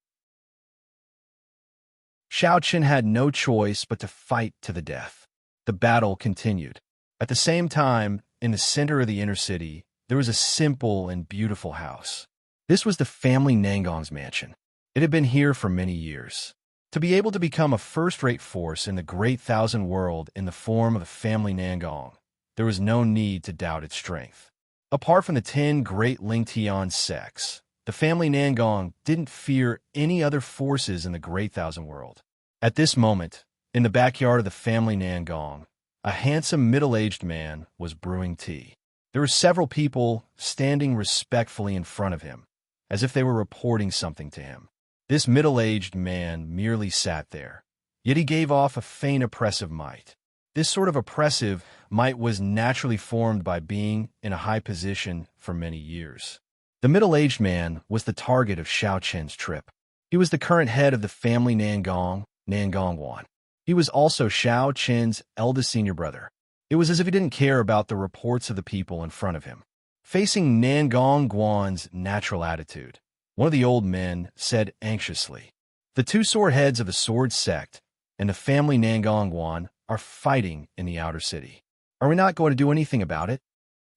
Shao Chen had no choice but to fight to the death. The battle continued. At the same time, in the center of the inner city, there was a simple and beautiful house. This was the family Nangong's mansion. It had been here for many years. To be able to become a first-rate force in the Great Thousand World in the form of the family Nangong, there was no need to doubt its strength. Apart from the 10 great Lingtian sects, the family Nangong didn't fear any other forces in the Great Thousand World. At this moment, in the backyard of the family Nangong, a handsome middle-aged man was brewing tea. There were several people standing respectfully in front of him, as if they were reporting something to him. This middle-aged man merely sat there, yet he gave off a faint oppressive might. This sort of oppressive might was naturally formed by being in a high position for many years. The middle-aged man was the target of Shao Chen's trip. He was the current head of the family Nangong, Nangong Guan. He was also Shao Chen's eldest senior brother. It was as if he didn't care about the reports of the people in front of him. Facing Nangong Guan's natural attitude, one of the old men said anxiously, "The two sword heads of the sword sect and the family Nangong Guan are fighting in the outer city. Are we not going to do anything about it?"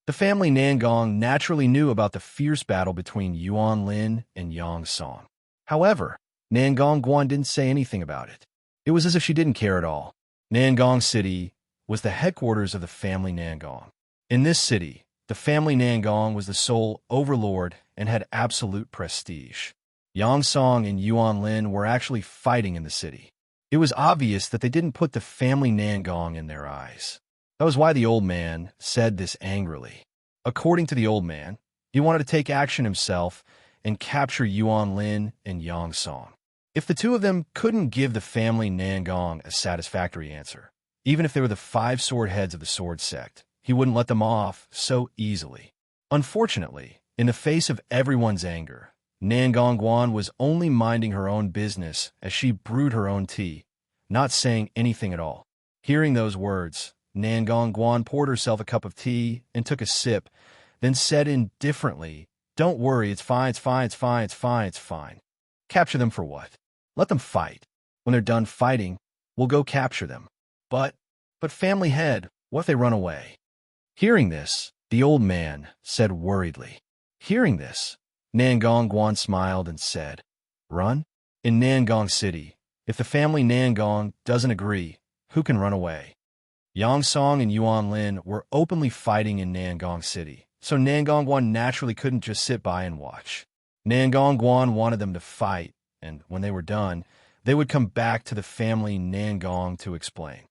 The family Nangong naturally knew about the fierce battle between Yuan Lin and Yang Song. However, Nangong Guan didn't say anything about it. It was as if she didn't care at all. Nangong City was the headquarters of the family Nangong. In this city, the family Nangong was the sole overlord and had absolute prestige. Yang Song and Yuan Lin were actually fighting in the city. It was obvious that they didn't put the family Nangong in their eyes. That was why the old man said this angrily. According to the old man, he wanted to take action himself and capture Yuan Lin and Yang Song. If the two of them couldn't give the family Nangong a satisfactory answer, even if they were the 5 sword heads of the sword sect, he wouldn't let them off so easily. Unfortunately, in the face of everyone's anger, Nangong Guan was only minding her own business as she brewed her own tea, not saying anything at all. Hearing those words, Nangong Guan poured herself a cup of tea and took a sip, then said indifferently, "Don't worry, it's fine, it's fine, it's fine, it's fine, it's fine. Capture them for what? Let them fight. When they're done fighting, we'll go capture them. But family head, what if they run away?" Hearing this, the old man said worriedly. Hearing this, Nangong Guan smiled and said, "Run? In Nangong City, if the family Nangong doesn't agree, who can run away?" Yang Song and Yuan Lin were openly fighting in Nangong City, so Nangong Guan naturally couldn't just sit by and watch. Nangong Guan wanted them to fight, and when they were done, they would come back to the family Nangong to explain.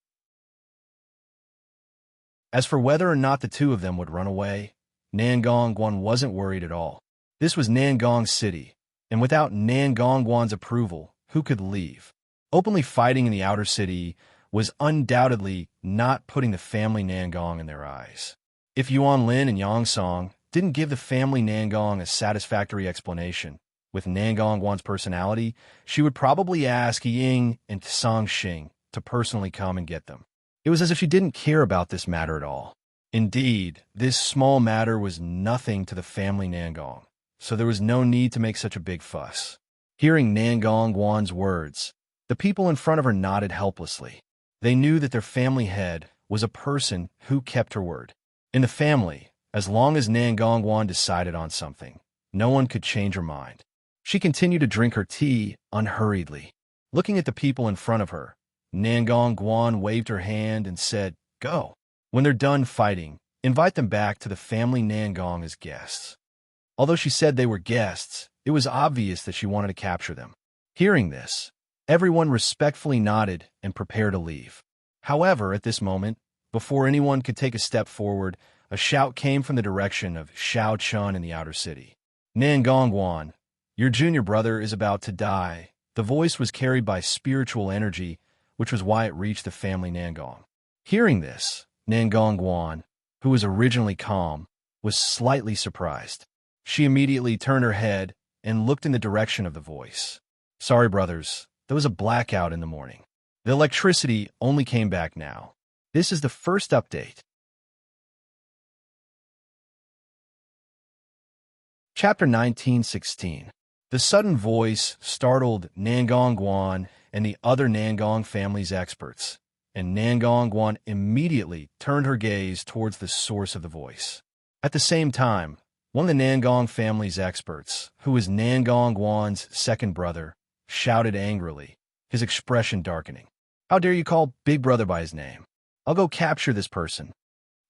As for whether or not the two of them would run away, Nangong Guan wasn't worried at all. This was Nangong City, and without Nangong Guan's approval, who could leave? Openly fighting in the outer city was undoubtedly not putting the family Nangong in their eyes. If Yuan Lin and Yang Song didn't give the family Nangong a satisfactory explanation, with Nangong Guan's personality, she would probably ask Ying and Song Xing to personally come and get them. It was as if she didn't care about this matter at all. Indeed, this small matter was nothing to the family Nangong, so there was no need to make such a big fuss. Hearing Nangong Guan's words, the people in front of her nodded helplessly. They knew that their family head was a person who kept her word. In the family, as long as Nangong Guan decided on something, no one could change her mind. She continued to drink her tea unhurriedly. Looking at the people in front of her, Nangong Guan waved her hand and said, "Go. When they're done fighting, invite them back to the family Nangong as guests." Although she said they were guests, it was obvious that she wanted to capture them. Hearing this, everyone respectfully nodded and prepared to leave. However, at this moment, before anyone could take a step forward, a shout came from the direction of Xiao Chun in the outer city. "Nangong Guan, your junior brother is about to die." The voice was carried by spiritual energy, which was why it reached the family Nangong. Hearing this, Nangong Guan, who was originally calm, was slightly surprised. She immediately turned her head and looked in the direction of the voice. "Sorry, brothers, there was a blackout in the morning. The electricity only came back now. This is the first update." Chapter 19:16. The sudden voice startled Nangong Guan and the other Nangong family's experts, and Nangong Guan immediately turned her gaze towards the source of the voice. At the same time, one of the Nangong family's experts, who was Nangong Guan's second brother, shouted angrily, his expression darkening. "How dare you call Big Brother by his name? I'll go capture this person."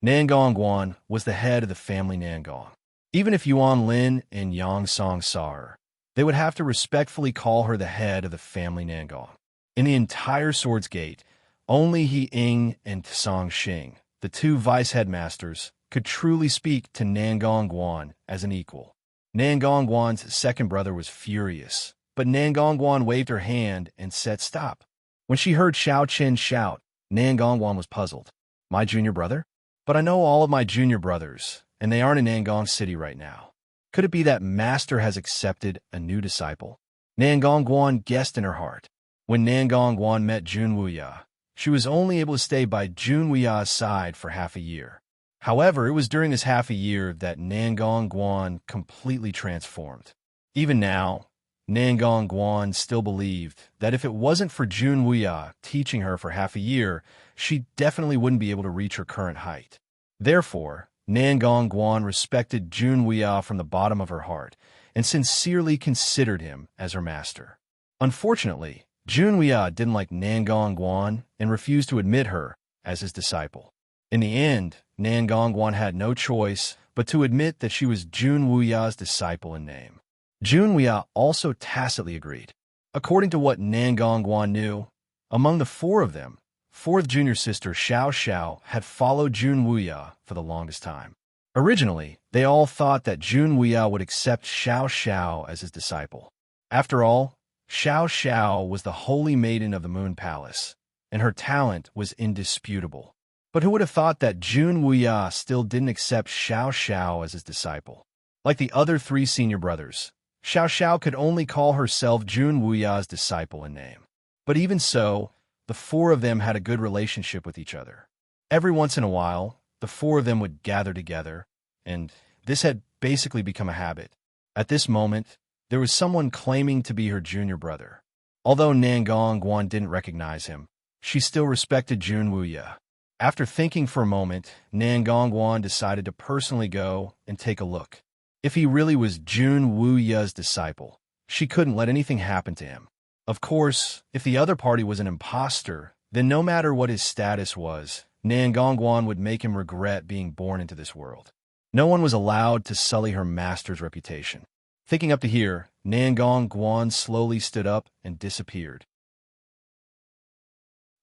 Nangong Guan was the head of the family Nangong. Even if Yuan Lin and Yang Song saw her, they would have to respectfully call her the head of the family Nangong. In the entire Swords Gate, only He Ying and Song Xing, the two vice headmasters, could truly speak to Nangong Guan as an equal. Nangong Guan's second brother was furious, but Nangong Guan waved her hand and said stop. When she heard Xiao Chen shout, Nangong Guan was puzzled. "My junior brother? But I know all of my junior brothers, and they aren't in Nangong City right now. Could it be that Master has accepted a new disciple?" Nangong Guan guessed in her heart. When Nangong Guan met Jun Wuya, she was only able to stay by Jun Wuya's side for half a year. However, it was during this half a year that Nangong Guan completely transformed. Even now, Nangong Guan still believed that if it wasn't for Jun Wuya teaching her for half a year, she definitely wouldn't be able to reach her current height. Therefore, Nangong Guan respected Jun Wuya from the bottom of her heart and sincerely considered him as her master. Unfortunately, Jun Wuya didn't like Nangong Guan and refused to admit her as his disciple. In the end, Nangong Guan had no choice but to admit that she was Jun Wuya's disciple in name. Jun Wuya also tacitly agreed. According to what Nangong Guan knew, among the four of them, fourth junior sister Xiao Xiao had followed Jun Wuya for the longest time. Originally, they all thought that Jun Wuya would accept Xiao Xiao as his disciple. After all, Xiao Xiao was the holy maiden of the Moon Palace, and her talent was indisputable. But who would have thought that Jun Wuya still didn't accept Xiao Xiao as his disciple? Like the other three senior brothers, Xiao Xiao could only call herself Jun Wuya's disciple in name. But even so, the four of them had a good relationship with each other. Every once in a while, the four of them would gather together, and this had basically become a habit. At this moment, there was someone claiming to be her junior brother. Although Nangong Guan didn't recognize him, she still respected Jun Wuya. After thinking for a moment, Nangong Guan decided to personally go and take a look. If he really was Jun Wuya's disciple, she couldn't let anything happen to him. Of course, if the other party was an imposter, then no matter what his status was, Nangong Guan would make him regret being born into this world. No one was allowed to sully her master's reputation. Thinking up to here, Nangong Guan slowly stood up and disappeared.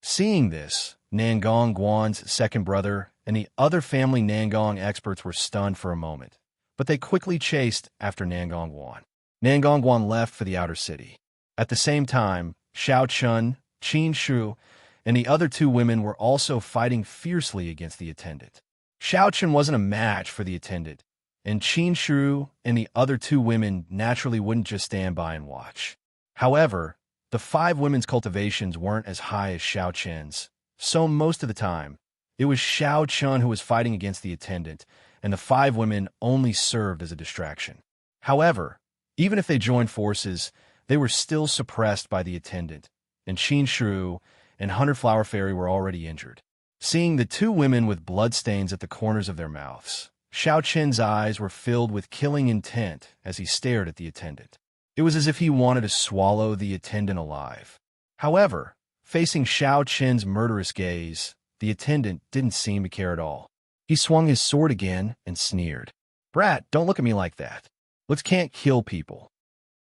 Seeing this, Nangong Guan's second brother and the other family Nangong experts were stunned for a moment, but they quickly chased after Nangong Guan. Nangong Guan left for the outer city. At the same time, Xiao Chun, Qin Shu, and the other two women were also fighting fiercely against the attendant. Xiao Chun wasn't a match for the attendant, and Qin Shu and the other two women naturally wouldn't just stand by and watch. However, the five women's cultivations weren't as high as Xiao Chen's, so most of the time, it was Xiao Chun who was fighting against the attendant, and the five women only served as a distraction. However, even if they joined forces, they were still suppressed by the attendant, and Qin Shu and Hunter Flower Fairy were already injured. Seeing the two women with bloodstains at the corners of their mouths, Xiao Chen's eyes were filled with killing intent as he stared at the attendant. It was as if he wanted to swallow the attendant alive. However, facing Xiao Chen's murderous gaze, the attendant didn't seem to care at all. He swung his sword again and sneered. "Brat, don't look at me like that. Looks can't kill people."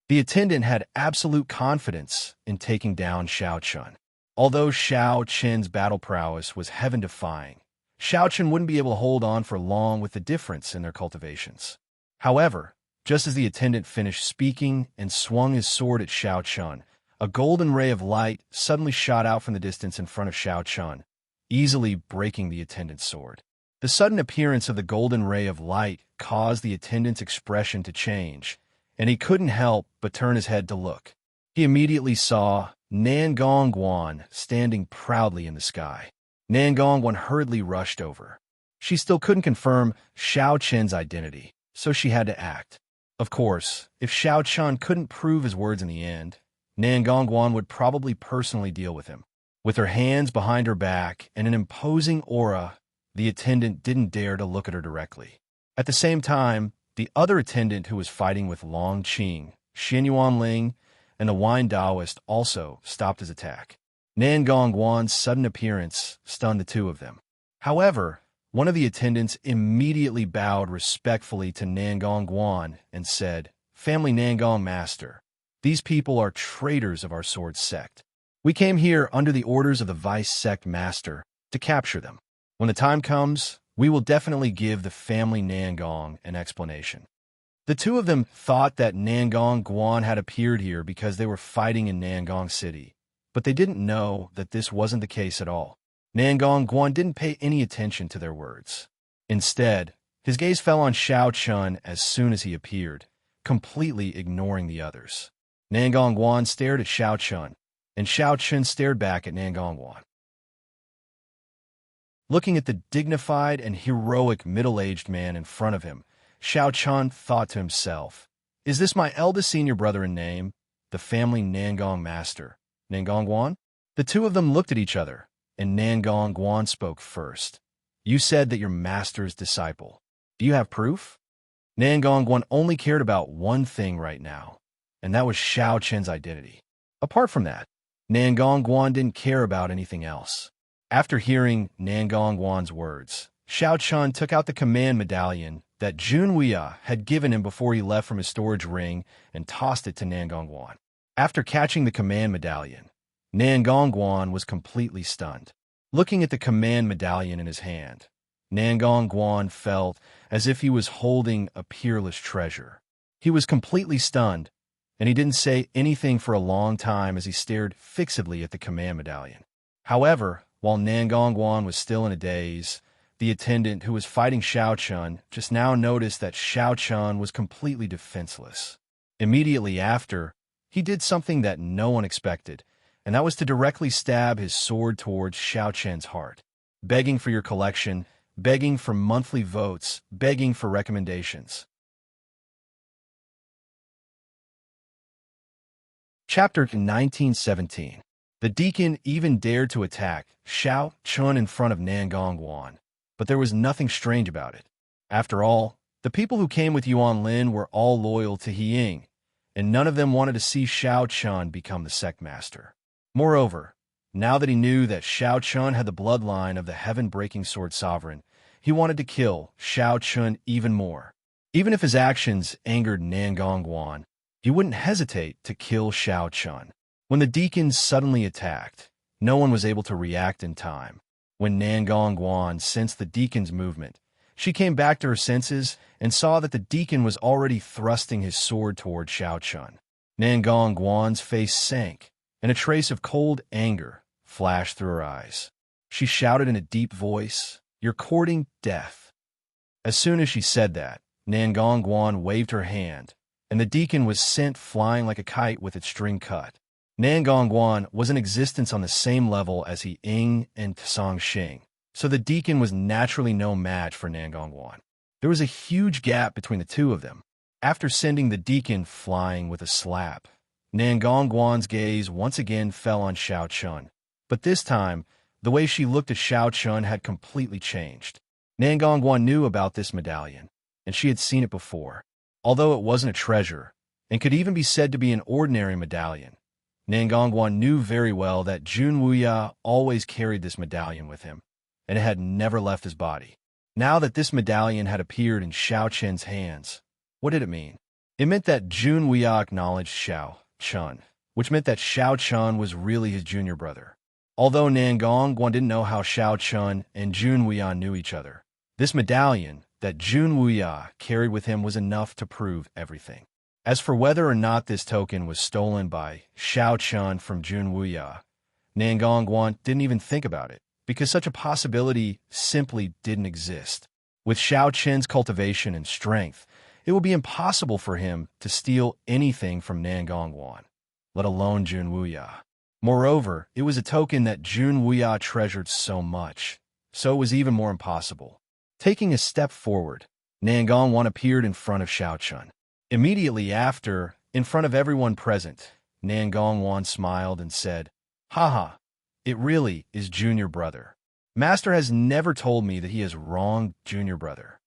The attendant had absolute confidence in taking down Xiao Chun. Although Xiao Chen's battle prowess was heaven-defying, Xiao Chun wouldn't be able to hold on for long with the difference in their cultivations. However, just as the attendant finished speaking and swung his sword at Xiao Chun, a golden ray of light suddenly shot out from the distance in front of Xiao Chun, easily breaking the attendant's sword. The sudden appearance of the golden ray of light caused the attendant's expression to change, and he couldn't help but turn his head to look. He immediately saw Nangong Guan standing proudly in the sky. Nangong Guan hurriedly rushed over. She still couldn't confirm Xiao Chen's identity, so she had to act. Of course, if Xiao Chun couldn't prove his words in the end, Nangong Guan would probably personally deal with him. With her hands behind her back and an imposing aura, the attendant didn't dare to look at her directly. At the same time, the other attendant who was fighting with Long Qing, Xinyuan Ling, and the Wine Taoist also stopped his attack. Nangong Guan's sudden appearance stunned the two of them. However, one of the attendants immediately bowed respectfully to Nangong Guan and said, "Family Nangong Master, these people are traitors of our sword sect. We came here under the orders of the Vice Sect Master to capture them. When the time comes, we will definitely give the family Nangong an explanation." The two of them thought that Nangong Guan had appeared here because they were fighting in Nangong City, but they didn't know that this wasn't the case at all. Nangong Guan didn't pay any attention to their words. Instead, his gaze fell on Xiao Chun as soon as he appeared, completely ignoring the others. Nangong Guan stared at Xiao Chun, and Xiao Chun stared back at Nangong Guan. Looking at the dignified and heroic middle-aged man in front of him, Xiao Chun thought to himself, "Is this my eldest senior brother in name, the family Nangong Master, Nangong Guan?" The two of them looked at each other, and Nangong Guan spoke first. "You said that you're master's disciple. Do you have proof?" Nangong Guan only cared about one thing right now, and that was Xiao Chen's identity. Apart from that, Nangong Guan didn't care about anything else. After hearing Nangong Guan's words, Xiao Chun took out the command medallion that Jun Wuya had given him before he left from his storage ring and tossed it to Nangong Guan. After catching the command medallion, Nangong Guan was completely stunned. Looking at the command medallion in his hand, Nangong Guan felt as if he was holding a peerless treasure. He was completely stunned, and he didn't say anything for a long time as he stared fixedly at the command medallion. However, while Nangongwan was still in a daze, the attendant who was fighting Xiao Chun just now noticed that Xiao Chun was completely defenseless. Immediately after, he did something that no one expected, and that was to directly stab his sword towards Xiao Chen's heart. Begging for your collection, begging for monthly votes, begging for recommendations. Chapter 1917. The deacon even dared to attack Xiao Chun in front of Nangongwan, but there was nothing strange about it. After all, the people who came with Yuan Lin were all loyal to He Ying, and none of them wanted to see Xiao Chun become the sect master. Moreover, now that he knew that Xiao Chun had the bloodline of the heaven-breaking sword sovereign, he wanted to kill Xiao Chun even more. Even if his actions angered Nangongwan, he wouldn't hesitate to kill Xiao Chun. When the deacons suddenly attacked, no one was able to react in time. When Nangongwan sensed the deacon's movement, she came back to her senses and saw that the deacon was already thrusting his sword toward Xiao Chun. Nangongwan's face sank, and a trace of cold anger flashed through her eyes. She shouted in a deep voice, "You're courting death." As soon as she said that, Nangongwan waved her hand, and the deacon was sent flying like a kite with its string cut. Nangongwan was in existence on the same level as He Ying and Tsang Xing, so the deacon was naturally no match for Nangongwan. There was a huge gap between the two of them. After sending the deacon flying with a slap, Nangongwan's gaze once again fell on Xiao Chun, but this time, the way she looked at Xiao Chun had completely changed. Nangongwan knew about this medallion, and she had seen it before. Although it wasn't a treasure, and could even be said to be an ordinary medallion, Nangongwan knew very well that Jun Wuya always carried this medallion with him, and it had never left his body. Now that this medallion had appeared in Xiao Chen's hands, what did it mean? It meant that Jun Wuya acknowledged Xiao Chun, which meant that Xiao Chun was really his junior brother. Although Nangongwan didn't know how Xiao Chun and Jun Wuya knew each other, this medallion that Jun Wuya carried with him was enough to prove everything. As for whether or not this token was stolen by Xiao Chun from Jun Wuya, Nangongwan didn't even think about it, because such a possibility simply didn't exist. With Xiao Chen's cultivation and strength, it would be impossible for him to steal anything from Nangongwan, let alone Jun Wuya. Moreover, it was a token that Jun Wuya treasured so much, so it was even more impossible. Taking a step forward, Nangongwan appeared in front of Xiao Chun. Immediately after, in front of everyone present, Nangongwan smiled and said, "Haha, it really is junior brother. Master has never told me that he has wronged junior brother."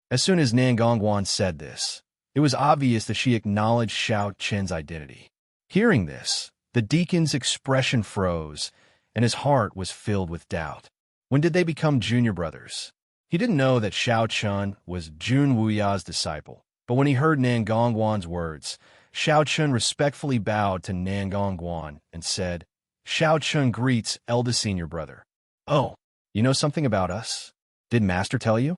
As soon as Nangongwan said this, it was obvious that she acknowledged Xiao Chen's identity. Hearing this, the deacon's expression froze, and his heart was filled with doubt. When did they become junior brothers? He didn't know that Xiao Chun was Jun Wuya's disciple, but when he heard Nangongwan's words, Xiao Chun respectfully bowed to Nangongwan and said, "Xiao Chun greets eldest senior brother." "Oh, you know something about us? Did Master tell you?"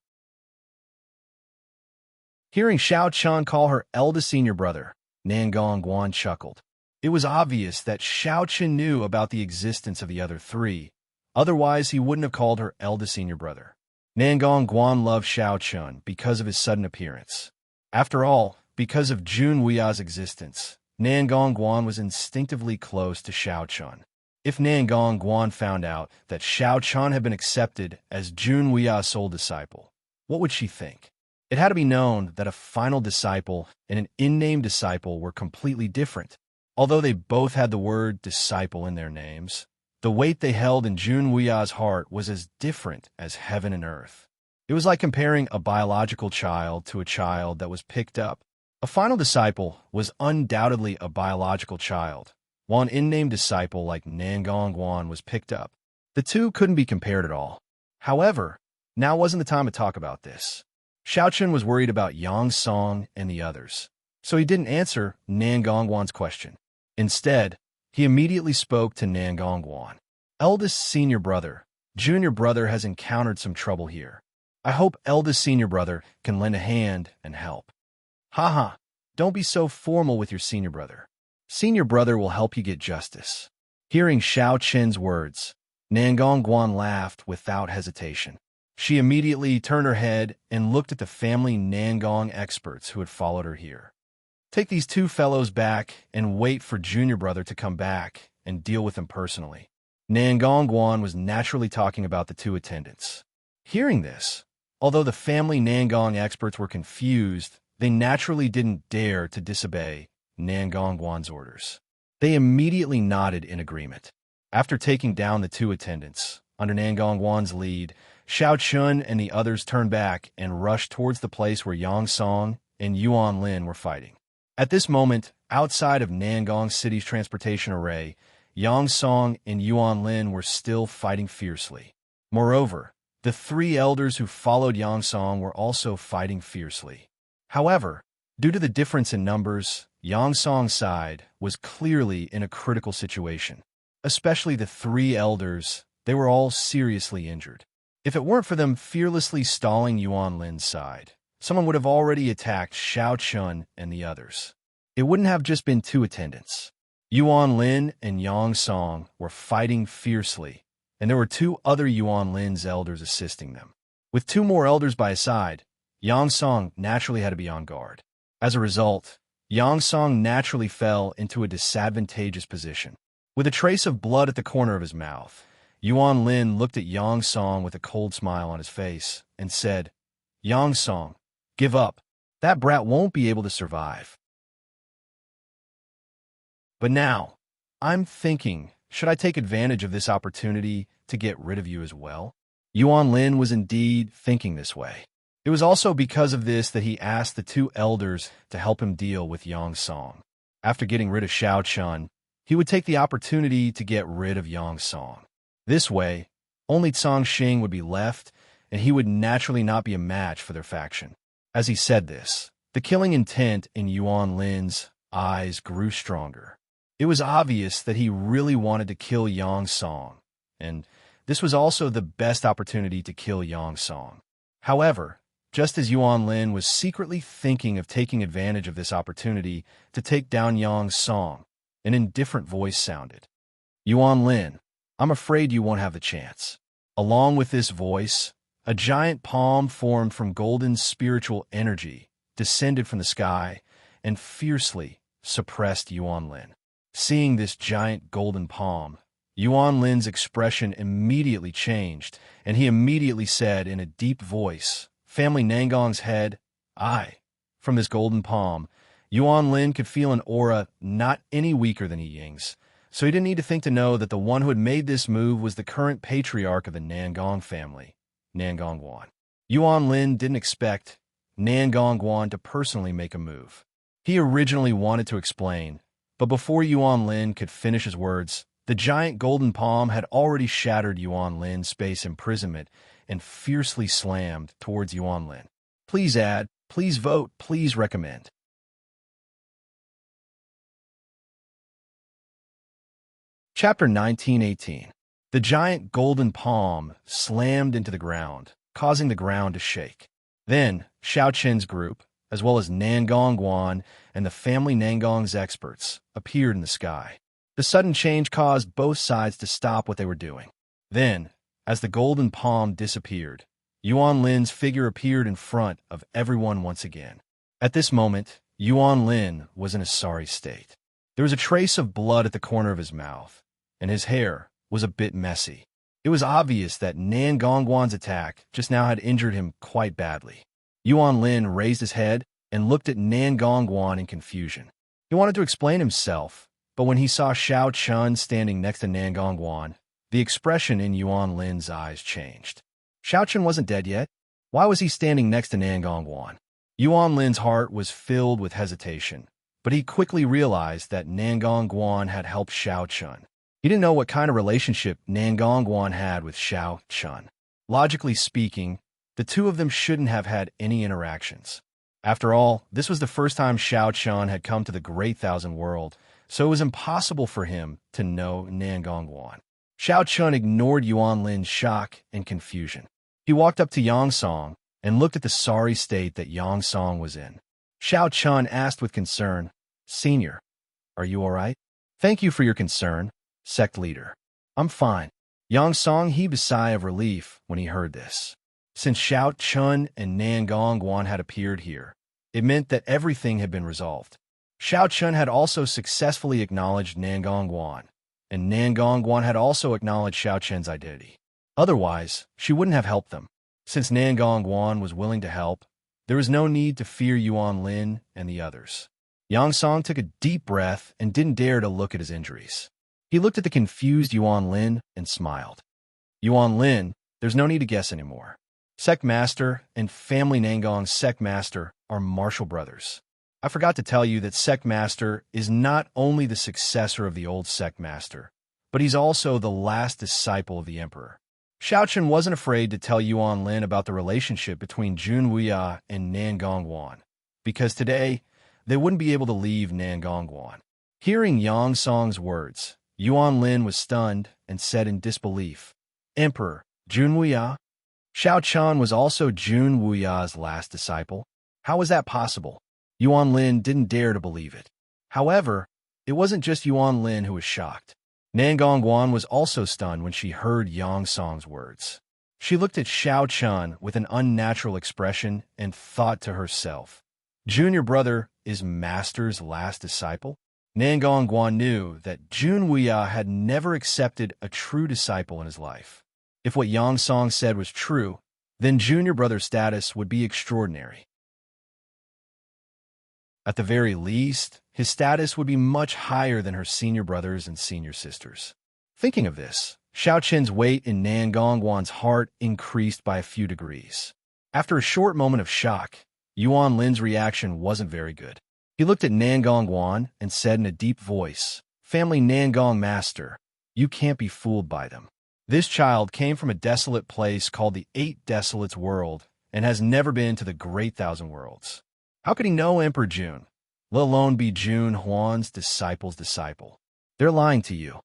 Hearing Xiao Chun call her eldest senior brother, Nangongwan chuckled. It was obvious that Xiao Chun knew about the existence of the other three, otherwise he wouldn't have called her eldest senior brother. Nangongwan loved Xiao Chun because of his sudden appearance. After all, because of Jun Wuya's existence, Nangongwan was instinctively close to Xiao Chun. If Nangongwan found out that Xiao Chun had been accepted as Jun Wuya's sole disciple, what would she think? It had to be known that a final disciple and an in-name disciple were completely different. Although they both had the word disciple in their names, the weight they held in Jun Wuya's heart was as different as heaven and earth. It was like comparing a biological child to a child that was picked up. A final disciple was undoubtedly a biological child, while an in-name disciple like Nangongwan was picked up. The two couldn't be compared at all. However, now wasn't the time to talk about this. Xiao Chun was worried about Yang Song and the others, so he didn't answer Nangongwan's question. Instead, he immediately spoke to Nangongwan. "Eldest senior brother, junior brother has encountered some trouble here. I hope eldest senior brother can lend a hand and help." "Haha, don't be so formal with your senior brother. Senior brother will help you get justice." Hearing Xiao Chen's words, Nangong Guan laughed without hesitation. She immediately turned her head and looked at the family Nangong experts who had followed her here. "Take these two fellows back and wait for junior brother to come back and deal with him personally." Nangong Guan was naturally talking about the two attendants. Hearing this, although the family Nangong experts were confused, they naturally didn't dare to disobey Nangong Guan's orders. They immediately nodded in agreement. After taking down the two attendants, under Nangong Guan's lead, Xiao Chun and the others turned back and rushed towards the place where Yang Song and Yuan Lin were fighting. At this moment, outside of Nangong City's transportation array, Yang Song and Yuan Lin were still fighting fiercely. Moreover, the three elders who followed Yang Song were also fighting fiercely. However, due to the difference in numbers, Yang Song's side was clearly in a critical situation. Especially the three elders, they were all seriously injured. If it weren't for them fearlessly stalling Yuan Lin's side, someone would have already attacked Xiao Chun and the others. It wouldn't have just been two attendants. Yuan Lin and Yang Song were fighting fiercely, and there were two other Yuan Lin's elders assisting them. With two more elders by his side, Yang Song naturally had to be on guard. As a result, Yang Song naturally fell into a disadvantageous position. With a trace of blood at the corner of his mouth, Yuan Lin looked at Yang Song with a cold smile on his face and said, "Yang Song, give up. That brat won't be able to survive." But now, I'm thinking, should I take advantage of this opportunity to get rid of you as well? Yuan Lin was indeed thinking this way. It was also because of this that he asked the two elders to help him deal with Yang Song. After getting rid of Xiao Chun, he would take the opportunity to get rid of Yang Song. This way, only Cang Xing would be left, and he would naturally not be a match for their faction. As he said this, the killing intent in Yuan Lin's eyes grew stronger. It was obvious that he really wanted to kill Yang Song, and this was also the best opportunity to kill Yang Song. However, just as Yuan Lin was secretly thinking of taking advantage of this opportunity to take down Yang Song, an indifferent voice sounded. "Yuan Lin, I'm afraid you won't have the chance." Along with this voice, a giant palm formed from golden spiritual energy descended from the sky and fiercely suppressed Yuan Lin. Seeing this giant golden palm, Yuan Lin's expression immediately changed, and he immediately said in a deep voice, "Family Nangong's head, I." From this golden palm, Yuan Lin could feel an aura not any weaker than Yi Ying's, so he didn't need to think to know that the one who had made this move was the current patriarch of the Nangong family, Nangong Guan. Yuan Lin didn't expect Nangong Guan to personally make a move. He originally wanted to explain, but before Yuan Lin could finish his words, the giant golden palm had already shattered Yuan Lin's space imprisonment and fiercely slammed towards Yuan Lin. Please add, please vote, please recommend. Chapter 1918. The giant golden palm slammed into the ground, causing the ground to shake. Then, Xiao Chen's group, as well as Nangong Guan and the family Nangong's experts, appeared in the sky. The sudden change caused both sides to stop what they were doing. Then, as the golden palm disappeared, Yuan Lin's figure appeared in front of everyone once again. At this moment, Yuan Lin was in a sorry state. There was a trace of blood at the corner of his mouth, and his hair was a bit messy. It was obvious that Nangong Guan's attack just now had injured him quite badly. Yuan Lin raised his head and looked at Nangong Guan in confusion. He wanted to explain himself, but when he saw Xiao Chun standing next to Nangong Guan, the expression in Yuan Lin's eyes changed. Xiao Chun wasn't dead yet. Why was he standing next to Nangong Guan? Yuan Lin's heart was filled with hesitation, but he quickly realized that Nangong Guan had helped Xiao Chun. He didn't know what kind of relationship Nangong Guan had with Xiao Chun. Logically speaking, the two of them shouldn't have had any interactions. After all, this was the first time Xiao Chun had come to the Great Thousand World, so it was impossible for him to know Nangong Guan. Xiao Chun ignored Yuan Lin's shock and confusion. He walked up to Yang Song and looked at the sorry state that Yang Song was in. Xiao Chun asked with concern. Senior, are you all right? Thank you for your concern, sect leader. I'm fine. Yang Song heaved a sigh of relief when he heard this. Since Xiao Chun and Nan Gongguan had appeared here, it meant that everything had been resolved. Xiao Chun had also successfully acknowledged Nan Gongguan, and Nan Gongguan had also acknowledged Xiao Chun's identity. Otherwise, she wouldn't have helped them. Since Nan Gongguan was willing to help, there was no need to fear Yuan Lin and the others. Yang Song took a deep breath and didn't dare to look at his injuries. He looked at the confused Yuan Lin and smiled. Yuan Lin, there's no need to guess anymore. Sect Master and Family Nangong's Sect Master are martial brothers. I forgot to tell you that Sect Master is not only the successor of the old Sect Master, but he's also the last disciple of the Emperor. Xiao Chun wasn't afraid to tell Yuan Lin about the relationship between Jun Wuya and Nan Gongguan, because today, they wouldn't be able to leave Nan Gongguan. Hearing Yang Song's words, Yuan Lin was stunned and said in disbelief, Emperor, Jun Wuya? Xiao Chun was also Jun Wuya's last disciple. How was that possible? Yuan Lin didn't dare to believe it. However, it wasn't just Yuan Lin who was shocked. Nan Gongguan was also stunned when she heard Yang Song's words. She looked at Xiao Chun with an unnatural expression and thought to herself, Junior brother is Master's last disciple? Nan Gongguan knew that Jun Wuya had never accepted a true disciple in his life. If what Yang Song said was true, then junior brother status would be extraordinary. At the very least, his status would be much higher than her senior brothers and senior sisters. Thinking of this, Xiao Chen's weight in Nan Gongguan's heart increased by a few degrees. After a short moment of shock, Yuan Lin's reaction wasn't very good. He looked at Nan Gongguan and said in a deep voice, Family Nangong Master, you can't be fooled by them. This child came from a desolate place called the Eight Desolates World and has never been to the Great Thousand Worlds. How could he know Emperor Jun, let alone be Jun Huan's disciple's disciple? They're lying to you.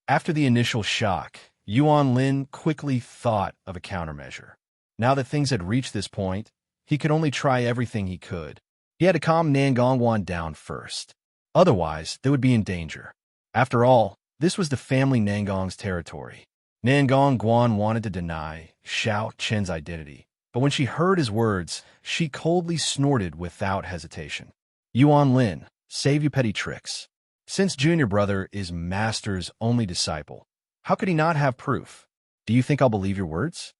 After the initial shock, Yuan Lin quickly thought of a countermeasure. Now that things had reached this point, he could only try everything he could. He had to calm Nan Gongguan down first. Otherwise, they would be in danger. After all, this was the family Nangong's territory. Nan Gongguan wanted to deny Xiao Chen's identity, but when she heard his words, she coldly snorted without hesitation. Yuan Lin, save your petty tricks. Since junior brother is Master's only disciple, how could he not have proof? Do you think I'll believe your words?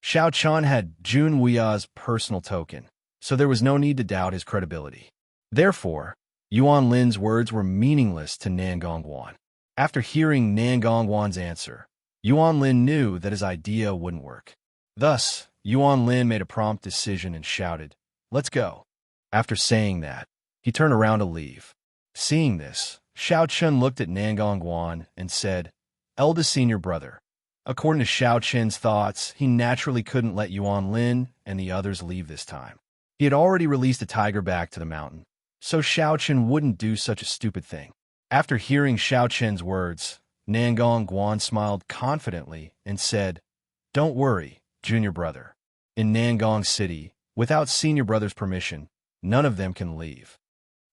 Xiao Chun had Jun Wuya's personal token, so there was no need to doubt his credibility. Therefore, Yuan Lin's words were meaningless to Nan Gongguan. After hearing Nan Gongguan's answer, Yuan Lin knew that his idea wouldn't work. Thus, Yuan Lin made a prompt decision and shouted, Let's go. After saying that, he turned around to leave. Seeing this, Xiao Chun looked at Nan Gongguan and said, Eldest senior brother. According to Xiao Chen's thoughts, he naturally couldn't let Yuan Lin and the others leave this time. He had already released a tiger back to the mountain, so Xiao Chen wouldn't do such a stupid thing. After hearing Xiao Chen's words, Nan Gongguan smiled confidently and said, Don't worry, junior brother. In Nangong City, without senior brother's permission, none of them can leave.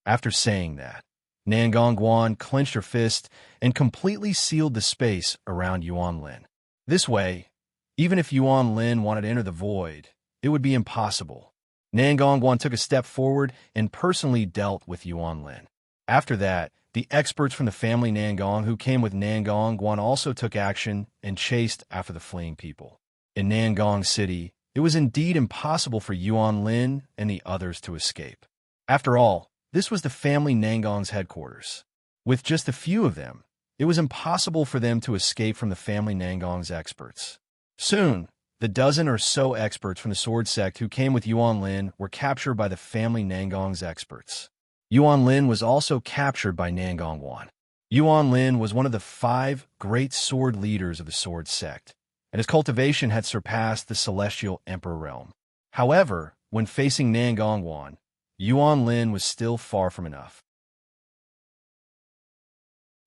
After saying that, Nan Gongguan clenched her fist and completely sealed the space around Yuan Lin. This way, even if Yuan Lin wanted to enter the void, it would be impossible. Nan Gongguan took a step forward and personally dealt with Yuan Lin. After that, the experts from the family Nangong who came with Nan Gongguan also took action and chased after the fleeing people. In Nangong City, it was indeed impossible for Yuan Lin and the others to escape. After all, this was the family Nangong's headquarters. With just a few of them, it was impossible for them to escape from the family Nangong's experts. Soon, the dozen or so experts from the sword sect who came with Yuan Lin were captured by the family Nangong's experts. Yuan Lin was also captured by Nan Gongguan. Yuan Lin was one of the 5 great sword leaders of the sword sect, and his cultivation had surpassed the celestial emperor realm. However, when facing Nan Gongguan, Yuan Lin was still far from enough.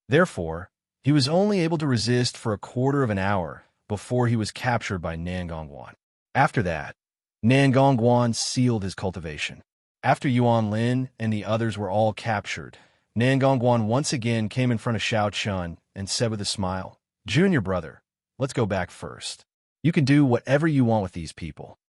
Therefore, he was only able to resist for a quarter of an hour before he was captured by Nan Gongguan. After that, Nan Gongguan sealed his cultivation. After Yuan Lin and the others were all captured, Nan Gongguan once again came in front of Xiao Chun and said with a smile, "Junior brother, let's go back first. You can do whatever you want with these people."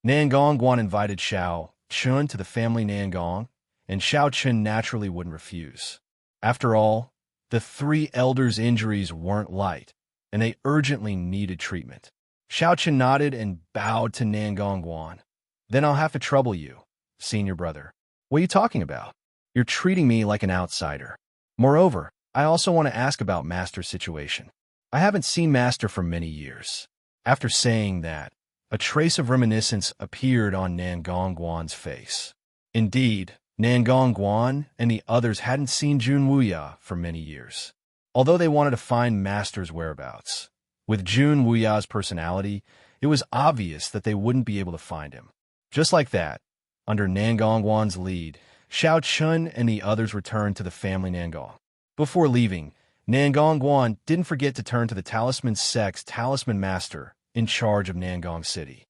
Nan Gongguan invited Xiao Chun to the family Nangong, and Xiao Chun naturally wouldn't refuse. After all, the three elders' injuries weren't light, and they urgently needed treatment. Xiao Chun nodded and bowed to Nan Gongguan. "Then I'll have to trouble you, senior brother." "What are you talking about? You're treating me like an outsider. Moreover, I also want to ask about Master's situation. I haven't seen Master for many years." After saying that, a trace of reminiscence appeared on Nan Gongguan's face. Indeed, Nan Gongguan and the others hadn't seen Jun Wuya for many years. Although they wanted to find Master's whereabouts, with Jun Wuya's personality, it was obvious that they wouldn't be able to find him. Just like that, under Nan Gongguan's lead, Xiao Chun and the others returned to the family Nangong. Before leaving, Nan Gongguan didn't forget to turn to the Talisman Sect's Talisman Master in charge of Nangong City.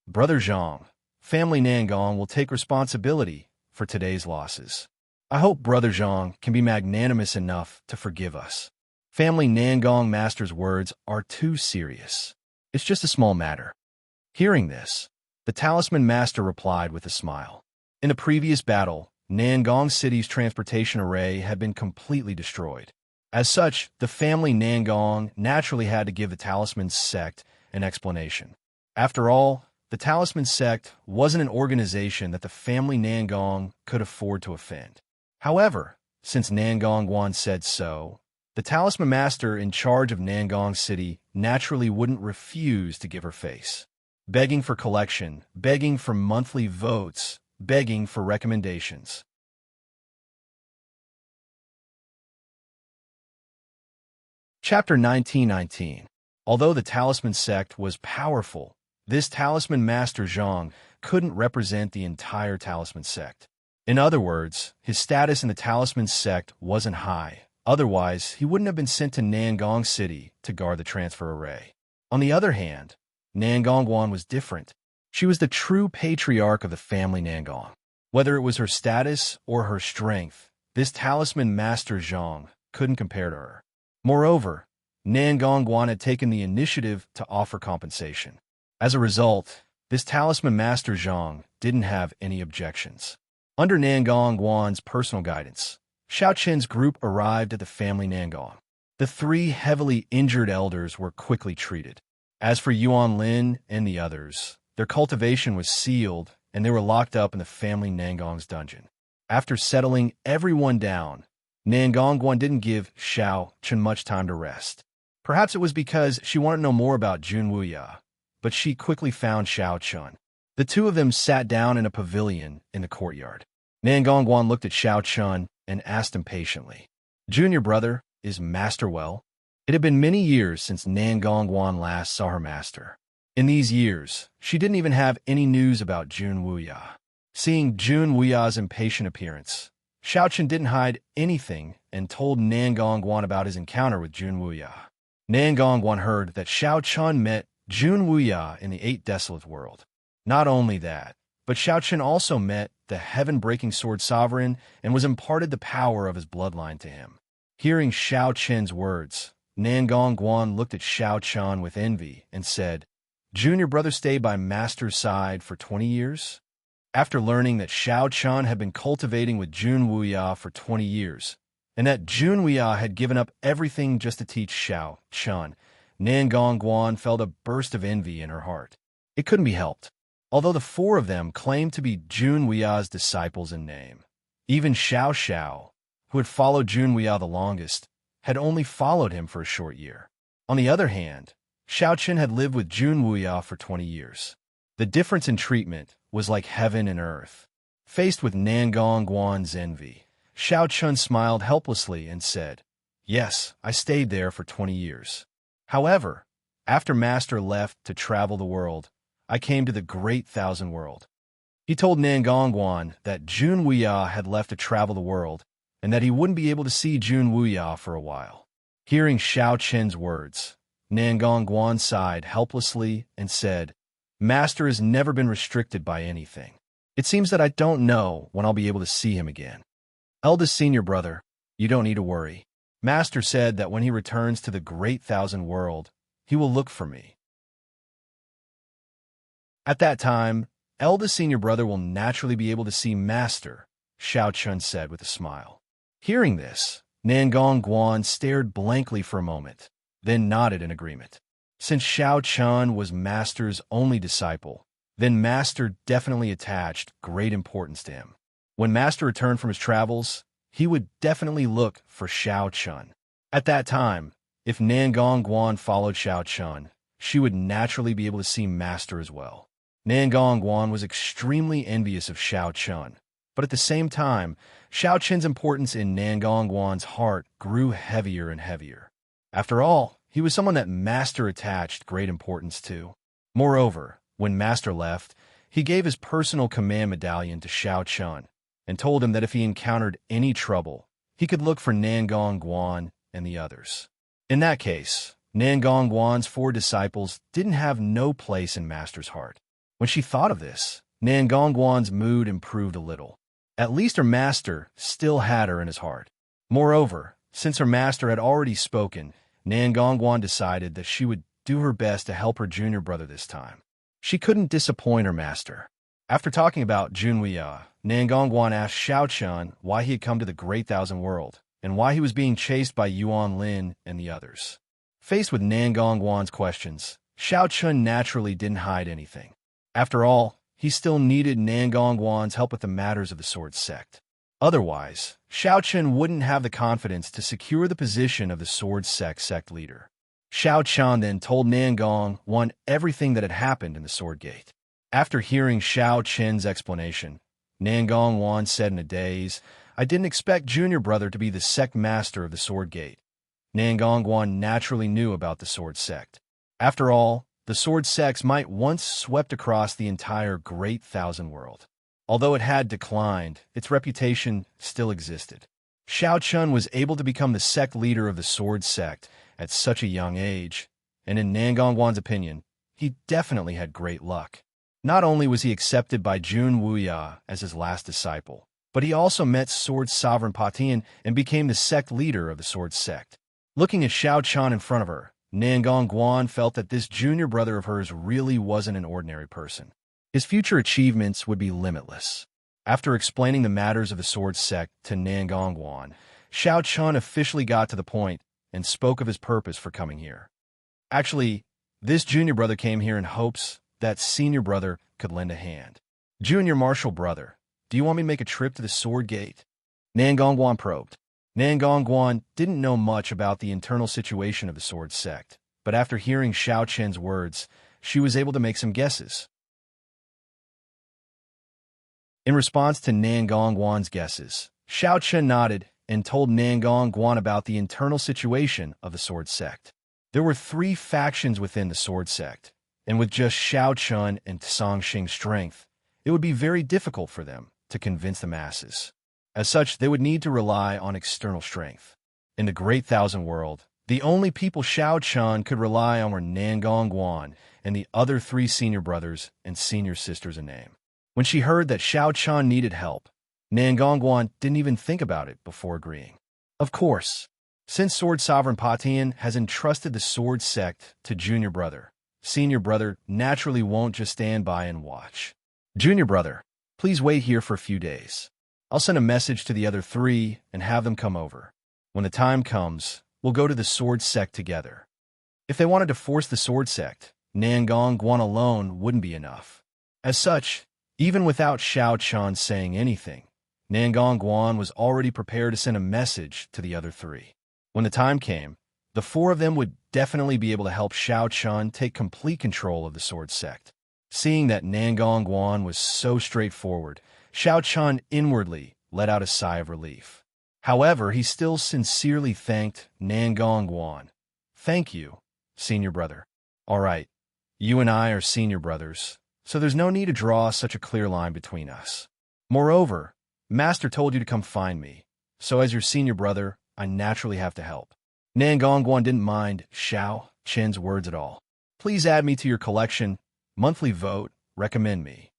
"Brother Zhang, family Nangong will take responsibility for today's losses. I hope Brother Zhang can be magnanimous enough to forgive us. Family Nangong Master's words are too serious. It's just a small matter." Hearing this, the Talisman Master replied with a smile. In the previous battle, Nangong City's transportation array had been completely destroyed. As such, the family Nangong naturally had to give the Talisman Sect an explanation. After all, the Talisman Sect wasn't an organization that the family Nangong could afford to offend. However, since Nan Gongguan said so, the Talisman Master in charge of Nangong City naturally wouldn't refuse to give her face. Begging for collection, begging for monthly votes, begging for recommendations. Chapter 1919. Although the Talisman Sect was powerful, this Talisman Master Zhang couldn't represent the entire Talisman Sect. In other words, his status in the Talisman Sect wasn't high. Otherwise, he wouldn't have been sent to Nangong City to guard the transfer array. On the other hand, Nan Gongguan was different. She was the true patriarch of the family Nangong. Whether it was her status or her strength, this Talisman Master Zhang couldn't compare to her. Moreover, Nan Gongguan had taken the initiative to offer compensation. As a result, this Talisman Master Zhang didn't have any objections. Under Nan Gongguan's personal guidance, Xiao Chen's group arrived at the family Nangong. The three heavily injured elders were quickly treated. As for Yuan Lin and the others, their cultivation was sealed and they were locked up in the family Nangong's dungeon. After settling everyone down, Nan Gongguan didn't give Xiao Chen much time to rest. Perhaps it was because she wanted to know more about Jun Wuya, but she quickly found Xiao Chun. The two of them sat down in a pavilion in the courtyard. Nan Gongguan looked at Xiao Chun and asked him patiently, "Junior brother, is Master well?" It had been many years since Nan Gongguan last saw her master. In these years, she didn't even have any news about Jun Wuya. Seeing Jun Wuya's impatient appearance, Xiao Chun didn't hide anything and told Nan Gongguan about his encounter with Jun Wuya. Nan Gongguan heard that Xiao Chun met Jun Wuya in the Eight Desolate World. Not only that, but Xiao Chun also met the heaven-breaking sword sovereign and was imparted the power of his bloodline to him. Hearing Xiao Chen's words, Nan Gongguan looked at Xiao Chun with envy and said, "Junior brother stayed by Master's side for 20 years? After learning that Xiao Chun had been cultivating with Jun Wuya for 20 years, and that Jun Wuya had given up everything just to teach Xiao Chun, Nan Gongguan felt a burst of envy in her heart. It couldn't be helped. Although the four of them claimed to be Jun Wuya's disciples in name, even Xiao Xiao, who had followed Jun Wuya the longest, had only followed him for a short year. On the other hand, Xiao Chen had lived with Jun Wuya for 20 years. The difference in treatment was like heaven and earth. Faced with Nan Gongguan's envy, Xiao Chun smiled helplessly and said, "Yes, I stayed there for 20 years. However, after Master left to travel the world, I came to the Great Thousand World." He told Nan Gongguan that Jun Wuya had left to travel the world and that he wouldn't be able to see Jun Wuya for a while. Hearing Xiao Chen's words, Nan Gongguan sighed helplessly and said, "Master has never been restricted by anything. It seems that I don't know when I'll be able to see him again. Eldest senior brother, you don't need to worry. Master said that when he returns to the great thousand world, he will look for me. At that time, eldest senior brother will naturally be able to see Master, Xiao Chun said with a smile. Hearing this, Nangong Guan stared blankly for a moment, then nodded in agreement. Since Xiao Chun was Master's only disciple, then Master definitely attached great importance to him. When Master returned from his travels, he would definitely look for Xiao Chun. At that time, if Nangong Guan followed Xiao Chun, she would naturally be able to see Master as well. Nangong Guan was extremely envious of Xiao Chun, but at the same time, Xiao Chun's importance in Nangong Guan's heart grew heavier and heavier. After all, he was someone that Master attached great importance to. Moreover, when Master left, he gave his personal command medallion to Xiao Chun and told him that if he encountered any trouble, he could look for Nangong Guan and the others. In that case, Nangong Guan's 4 disciples didn't have no place in Master's heart. When she thought of this, Nangong Guan's mood improved a little. At least her master still had her in his heart. Moreover, since her master had already spoken, Nangong Guan decided that she would do her best to help her junior brother this time. She couldn't disappoint her master. After talking about Junweiya, Nangong Guan asked Xiao Chun why he had come to the Great Thousand World and why he was being chased by Yuan Lin and the others. Faced with Nangong Guan's questions, Xiao Chun naturally didn't hide anything. After all, he still needed Nangong Guan's help with the matters of the Sword Sect. Otherwise, Xiao Chun wouldn't have the confidence to secure the position of the Sword sect leader. Xiao Chun then told Nangong Guan everything that had happened in the Sword Gate. After hearing Xiao Chun's explanation, Nangong Guan said in a daze, I didn't expect junior brother to be the sect master of the Sword Gate. Nangong Guan naturally knew about the Sword Sect. After all, the Sword Sects might once swept across the entire Great Thousand World. Although it had declined, its reputation still existed. Xiao Chun was able to become the sect leader of the Sword Sect at such a young age, and in Nangong Guan's opinion, he definitely had great luck. Not only was he accepted by Junweiya as his last disciple, but he also met Sword Sovereign Patian and became the sect leader of the Sword Sect. Looking at Xiao Chun in front of her, Nangong Guan felt that this junior brother of hers really wasn't an ordinary person. His future achievements would be limitless. After explaining the matters of the Sword Sect to Nangong Guan, Xiao Chun officially got to the point and spoke of his purpose for coming here. Actually, this junior brother came here in hopes that senior brother could lend a hand. Junior martial brother, do you want me to make a trip to the Sword Gate? Nangong Guan probed. Nangong Guan didn't know much about the internal situation of the Sword Sect, but after hearing Xiao Chun's words, she was able to make some guesses. In response to Nangong Guan's guesses, Xiao Chun nodded and told Nangong Guan about the internal situation of the Sword Sect. There were 3 factions within the Sword Sect, and with just Xiao Chun and Song Xing's strength, it would be very difficult for them to convince the masses. As such, they would need to rely on external strength. In the Great Thousand World, the only people Xiao Chun could rely on were Nangong Guan and the other 3 senior brothers and senior sisters in name. When she heard that Xiao Chun needed help, Nangong Guan didn't even think about it before agreeing. Of course, since Sword Sovereign Patian has entrusted the Sword Sect to junior brother, senior brother naturally won't just stand by and watch. Junior brother, please wait here for a few days. I'll send a message to the other 3 and have them come over. When the time comes, we'll go to the Sword Sect together. If they wanted to force the Sword Sect, Nangong Guan alone wouldn't be enough. As such, even without Xiao Chun saying anything, Nangong Guan was already prepared to send a message to the other 3. When the time came, the 4 of them would definitely be able to help Xiao Chun take complete control of the Sword Sect. Seeing that Nangong Guan was so straightforward, Xiao Chun inwardly let out a sigh of relief. However, he still sincerely thanked Nangong Guan. Thank you, senior brother. All right, you and I are senior brothers, so there's no need to draw such a clear line between us. Moreover, Master told you to come find me, so as your senior brother, I naturally have to help. Nangong Guan didn't mind Xiao Chun's words at all. Please add me to your collection. Monthly vote, recommend me.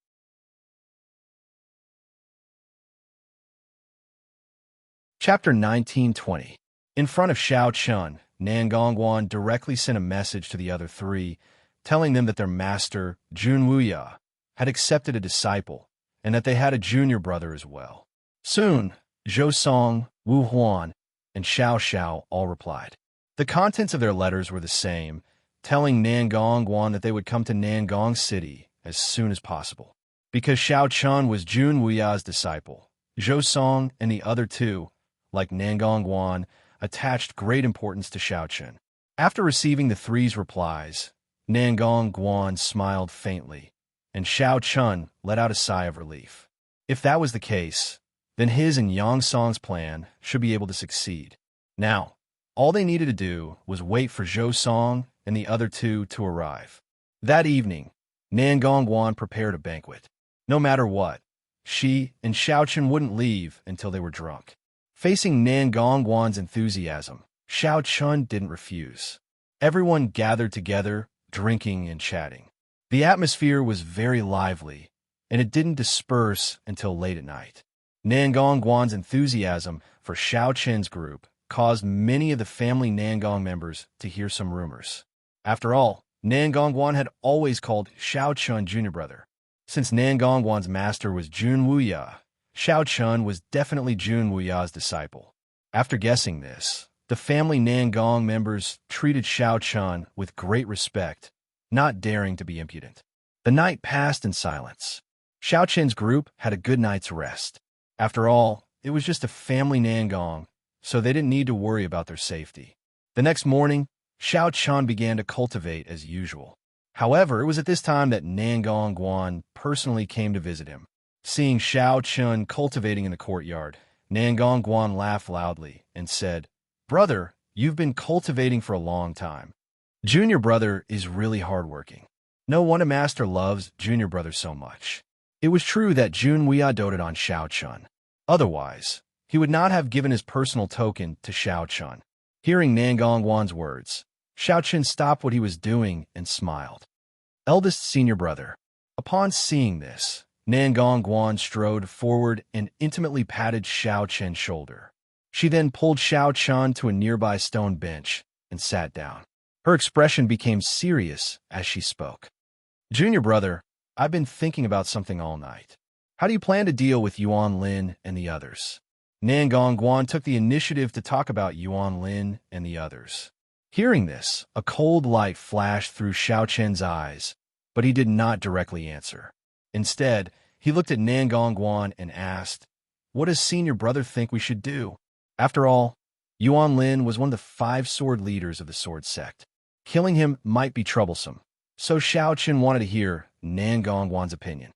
Chapter 1920. In front of Xiao Chun, Nan Gongguan directly sent a message to the other three, telling them that their master, Jun Wuya, had accepted a disciple, and that they had a junior brother as well. Soon, Zhou Song, Wu Huan, and Xiao Xiao all replied. The contents of their letters were the same, telling Nan Gongguan that they would come to Nangong City as soon as possible. Because Xiao Chun was Jun Wuya's disciple, Zhou Song and the other two, like Nan Gongguan, attached great importance to Xiao Chun. After receiving the three's replies, Nan Gongguan smiled faintly, and Xiao Chun let out a sigh of relief. If that was the case, then his and Yang Song's plan should be able to succeed. Now, all they needed to do was wait for Zhou Song and the other two to arrive. That evening, Nan Gongguan prepared a banquet. No matter what, she and Xiao Chun wouldn't leave until they were drunk. Facing Nan Gongguan's enthusiasm, Xiao Chun didn't refuse. Everyone gathered together, drinking and chatting. The atmosphere was very lively, and it didn't disperse until late at night. Nan Gongguan's enthusiasm for Xiao Chun's group caused many of the family Nangong members to hear some rumors. After all, Nan Gongguan had always called Xiao Chun junior brother. Since Nan Gongguan's master was Jun Wuya, Xiao Chun was definitely Jun Wuya's disciple. After guessing this, the family Nangong members treated Xiao Chun with great respect, not daring to be impudent. The night passed in silence. Xiao Chun's group had a good night's rest. After all, it was just a family Nangong, so they didn't need to worry about their safety. The next morning, Xiao Chun began to cultivate as usual. However, it was at this time that Nan Gongguan personally came to visit him. Seeing Xiao Chun cultivating in the courtyard, Nan Gongguan laughed loudly and said, "Brother, you've been cultivating for a long time. Junior brother is really hardworking. No wonder master loves junior brother so much." It was true that Jun Wuya doted on Xiao Chun. Otherwise, he would not have given his personal token to Xiao Chun. Hearing Nan Gongguan's words, Xiao Chun stopped what he was doing and smiled. Eldest senior brother. Upon seeing this, Nan Gongguan strode forward and intimately patted Xiao Chun's shoulder. She then pulled Xiao Chun to a nearby stone bench and sat down. Her expression became serious as she spoke. "Junior brother, I've been thinking about something all night. How do you plan to deal with Yuan Lin and the others?" Nan Gongguan took the initiative to talk about Yuan Lin and the others. Hearing this, a cold light flashed through Xiao Chun's eyes, but he did not directly answer. Instead, he looked at Nan Gongguan and asked, "What does senior brother think we should do?" After all, Yuan Lin was one of the 5 sword leaders of the sword sect. Killing him might be troublesome, so Xiao Chun wanted to hear Nan Gongguan's opinion.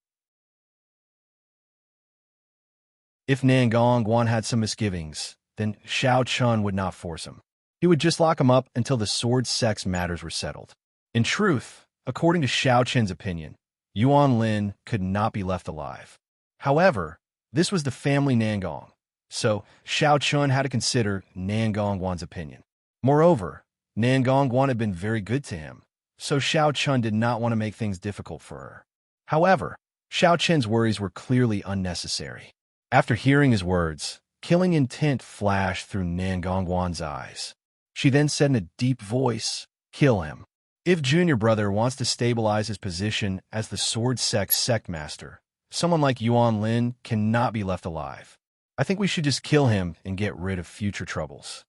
If Nan Gongguan had some misgivings, then Xiao Chun would not force him. He would just lock him up until the sword sect's matters were settled. In truth, according to Xiao Chun's opinion, Yuan Lin could not be left alive. However, this was the family Nangong, so Xiao Chun had to consider Nan Gongguan's opinion. Moreover, Nan Gongguan had been very good to him, so Xiao Chun did not want to make things difficult for her. However, Xiao Chun's worries were clearly unnecessary. After hearing his words, killing intent flashed through Nan Gongguan's eyes. She then said in a deep voice, "Kill him. If junior brother wants to stabilize his position as the sword sect master, someone like Yuan Lin cannot be left alive. I think we should just kill him and get rid of future troubles."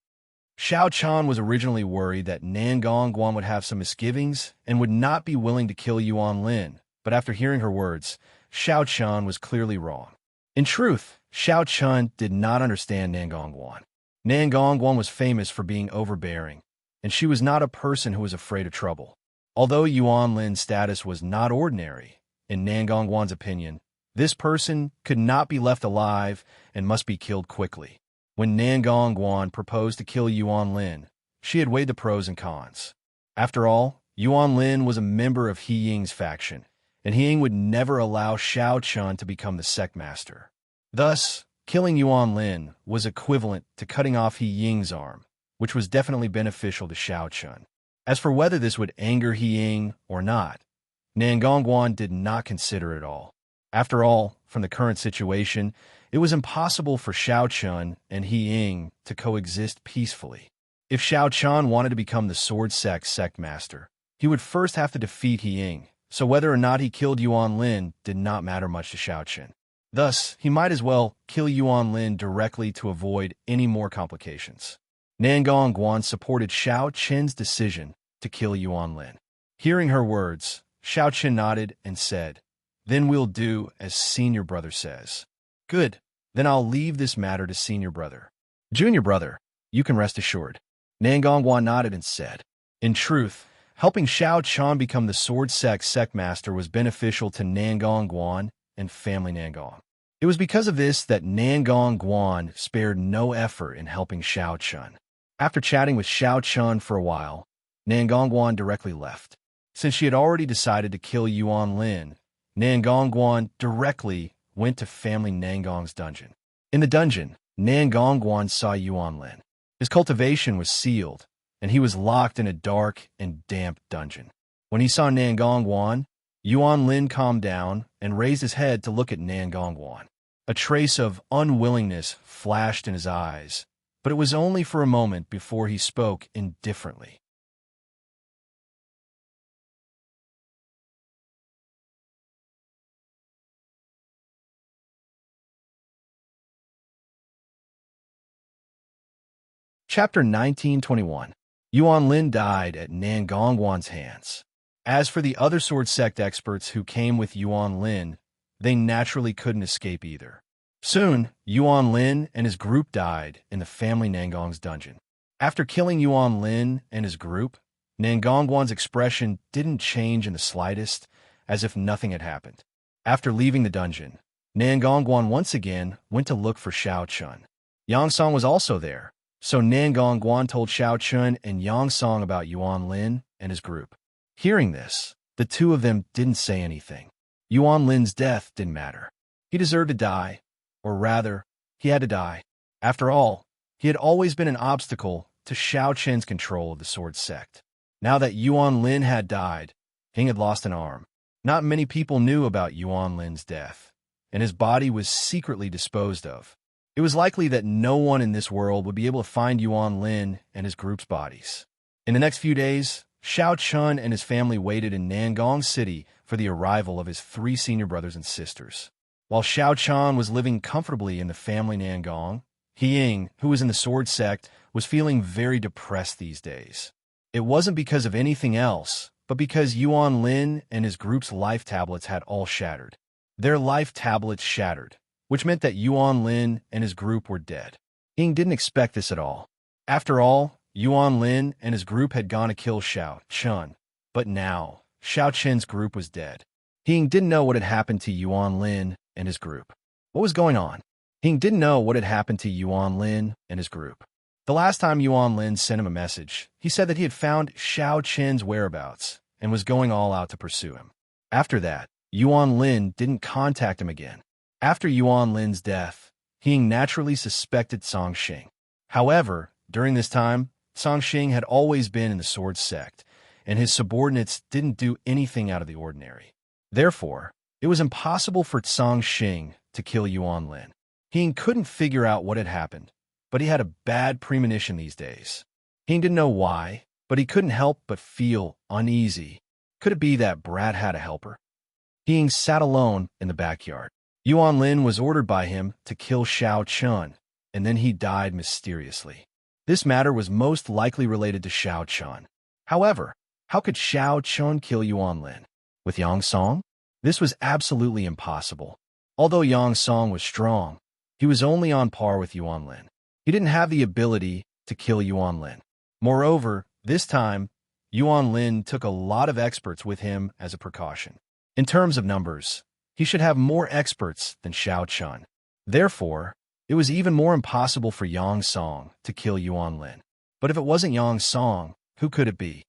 Xiao Chun was originally worried that Nan Gongguan would have some misgivings and would not be willing to kill Yuan Lin, but after hearing her words, Xiao Chun was clearly wrong. In truth, Xiao Chun did not understand Nan Gongguan. Nan Gongguan was famous for being overbearing, and she was not a person who was afraid of trouble. Although Yuan Lin's status was not ordinary, in Nan Gongguan's opinion, this person could not be left alive and must be killed quickly. When Nan Gongguan proposed to kill Yuan Lin, she had weighed the pros and cons. After all, Yuan Lin was a member of He Ying's faction, and He Ying would never allow Xiao Chun to become the sect master. Thus, killing Yuan Lin was equivalent to cutting off He Ying's arm, which was definitely beneficial to Xiao Chun. As for whether this would anger He Ying or not, Nan Gongguan did not consider it at all. After all, from the current situation, it was impossible for Xiao Chun and He Ying to coexist peacefully. If Xiao Chun wanted to become the sword sect master, he would first have to defeat He Ying, so whether or not he killed Yuan Lin did not matter much to Xiao Chun. Thus, he might as well kill Yuan Lin directly to avoid any more complications. Nangong Guan supported Xiao Chen's decision to kill Yuan Lin. Hearing her words, Xiao Chen nodded and said, "Then we'll do as senior brother says." "Good. Then I'll leave this matter to senior brother. Junior brother, you can rest assured." Nangong Guan nodded and said. In truth, helping Xiao Chun become the sword sect master was beneficial to Nangong Guan and family Nangong. It was because of this that Nangong Guan spared no effort in helping Xiao Chun. After chatting with Xiao Chun for a while, Nangong Guan directly left. Since she had already decided to kill Yuan Lin, Nangong Guan directly went to family Nangong's dungeon. In the dungeon, Nangong Guan saw Yuan Lin. His cultivation was sealed, and he was locked in a dark and damp dungeon. When he saw Nangong Guan, Yuan Lin calmed down and raised his head to look at Nangong Guan. A trace of unwillingness flashed in his eyes, but it was only for a moment before he spoke indifferently. Chapter 1921. Yuan Lin died at Nangong Guan's hands. As for the other sword sect experts who came with Yuan Lin, they naturally couldn't escape either. Soon, Yuan Lin and his group died in the family Nangong's dungeon. After killing Yuan Lin and his group, Nangong Guan's expression didn't change in the slightest, as if nothing had happened. After leaving the dungeon, Nangong Guan once again went to look for Xiao Chun. Yang Song was also there, so Nangong Guan told Xiao Chun and Yang Song about Yuan Lin and his group. Hearing this, the two of them didn't say anything. Yuan Lin's death didn't matter. He deserved to die, or rather, he had to die. After all, he had always been an obstacle to Xiao Chen's control of the sword sect. Now that Yuan Lin had died, King had lost an arm. Not many people knew about Yuan Lin's death, and his body was secretly disposed of. It was likely that no one in this world would be able to find Yuan Lin and his group's bodies. In the next few days, Xiao Chun and his family waited in Nangong City for the arrival of his 3 senior brothers and sisters. While Xiao Chun was living comfortably in the family Nangong, He Ying, who was in the sword sect, was feeling very depressed these days. It wasn't because of anything else, but because Yuan Lin and his group's life tablets had all shattered. Their life tablets shattered, which meant that Yuan Lin and his group were dead. Ying didn't expect this at all. After all, Yuan Lin and his group had gone to kill Xiao Chun, but now Xiao Chen's group was dead. Ying didn't know what had happened to Yuan Lin and his group. What was going on? Ying didn't know what had happened to Yuan Lin and his group. The last time Yuan Lin sent him a message, he said that he had found Xiao Chen's whereabouts and was going all out to pursue him. After that, Yuan Lin didn't contact him again. After Yuan Lin's death, Ying naturally suspected Song Xing. However, during this time, Song Xing had always been in the sword sect, and his subordinates didn't do anything out of the ordinary. Therefore, it was impossible for Song Xing to kill Yuan Lin. Ying couldn't figure out what had happened, but he had a bad premonition these days. Ying didn't know why, but he couldn't help but feel uneasy. Could it be that Brad had a helper? Ying sat alone in the backyard. Yuan Lin was ordered by him to kill Xiao Chun, and then he died mysteriously. This matter was most likely related to Xiao Chun. However, how could Xiao Chun kill Yuan Lin? With Yang Song? This was absolutely impossible. Although Yang Song was strong, he was only on par with Yuan Lin. He didn't have the ability to kill Yuan Lin. Moreover, this time, Yuan Lin took a lot of experts with him as a precaution. In terms of numbers, he should have more experts than Xiao Chun. Therefore, it was even more impossible for Yang Song to kill Yuan Lin. But if it wasn't Yang Song, who could it be?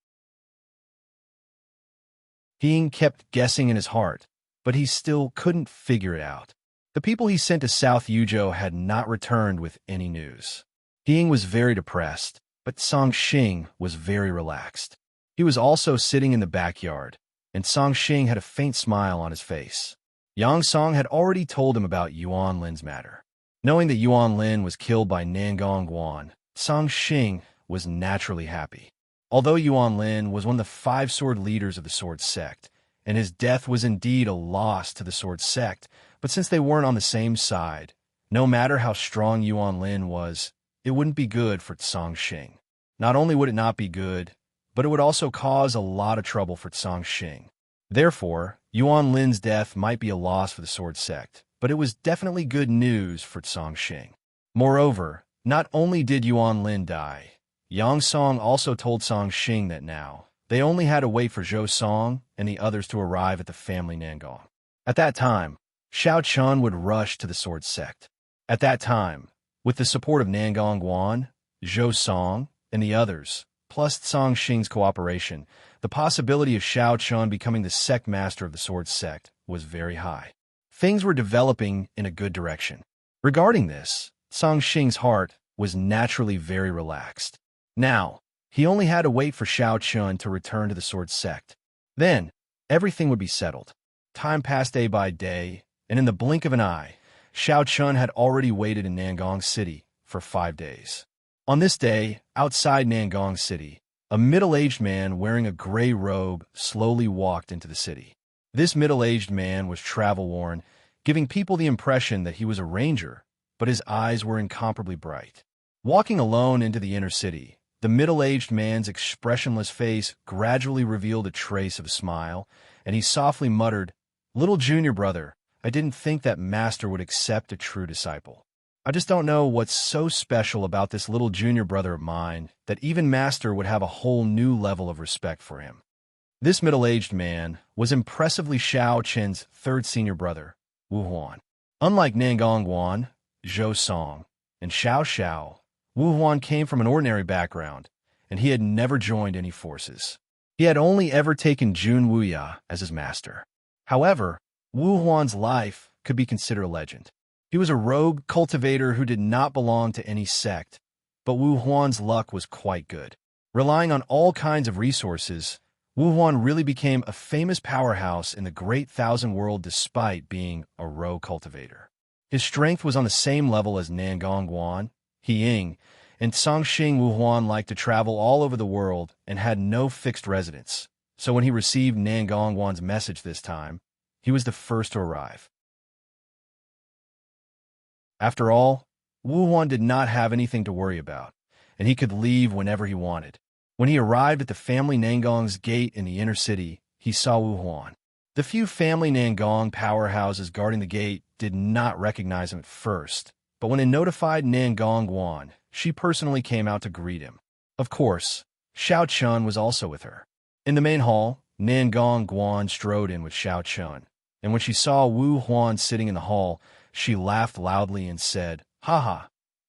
Ying kept guessing in his heart, but he still couldn't figure it out. The people he sent to South Yuzhou had not returned with any news. Ying was very depressed, but Song Xing was very relaxed. He was also sitting in the backyard, and Song Xing had a faint smile on his face. Yang Song had already told him about Yuan Lin's matter. Knowing that Yuan Lin was killed by Nangong Guan, Song Xing was naturally happy. Although Yuan Lin was one of the 5 sword leaders of the sword sect, and his death was indeed a loss to the sword sect, but since they weren't on the same side, no matter how strong Yuan Lin was, it wouldn't be good for Song Xing. Not only would it not be good, but it would also cause a lot of trouble for Song Xing. Therefore, Yuan Lin's death might be a loss for the sword sect, but it was definitely good news for Song Xing. Moreover, not only did Yuan Lin die, Yang Song also told Song Xing that now, they only had to wait for Zhou Song and the others to arrive at the family Nangong. At that time, Xiao Chun would rush to the sword sect. At that time, with the support of Nangong Guan, Zhou Song, and the others, plus Song Xing's cooperation, the possibility of Xiao Chun becoming the sect master of the sword sect was very high. Things were developing in a good direction. Regarding this, Song Xing's heart was naturally very relaxed. Now, he only had to wait for Xiao Chun to return to the sword sect. Then, everything would be settled. Time passed day by day, and in the blink of an eye, Xiao Chun had already waited in Nangong City for 5 days. On this day, outside Nangong City, a middle-aged man wearing a gray robe slowly walked into the city. This middle-aged man was travel-worn, giving people the impression that he was a ranger, but his eyes were incomparably bright. Walking alone into the inner city, the middle-aged man's expressionless face gradually revealed a trace of a smile, and he softly muttered, "Little junior brother, I didn't think that master would accept a true disciple. I just don't know what's so special about this little junior brother of mine that even master would have a whole new level of respect for him." This middle-aged man was impressively Xiao Chen's 3rd senior brother, Wu Huan. Unlike Nangong Guan, Zhou Song, and Xiao Xiao, Wu Huan came from an ordinary background, and he had never joined any forces. He had only ever taken Jun Wuya as his master. However, Wu Huan's life could be considered a legend. He was a rogue cultivator who did not belong to any sect, but Wu Huan's luck was quite good. Relying on all kinds of resources, Wu Huan really became a famous powerhouse in the Great Thousand World despite being a rogue cultivator. His strength was on the same level as Nangong Guan, He Ying, and Song Xing. Wu Huan liked to travel all over the world and had no fixed residence, so when he received Nangong Guan's message this time, he was the first to arrive. After all, Wu Huan did not have anything to worry about, and he could leave whenever he wanted. When he arrived at the family Nangong's gate in the inner city, he saw Wu Huan. The few family Nangong powerhouses guarding the gate did not recognize him at first, but when it notified Nangong Guan, she personally came out to greet him. Of course, Xiao Chun was also with her. In the main hall, Nangong Guan strode in with Xiao Chun, and when she saw Wu Huan sitting in the hall, she laughed loudly and said, "Haha,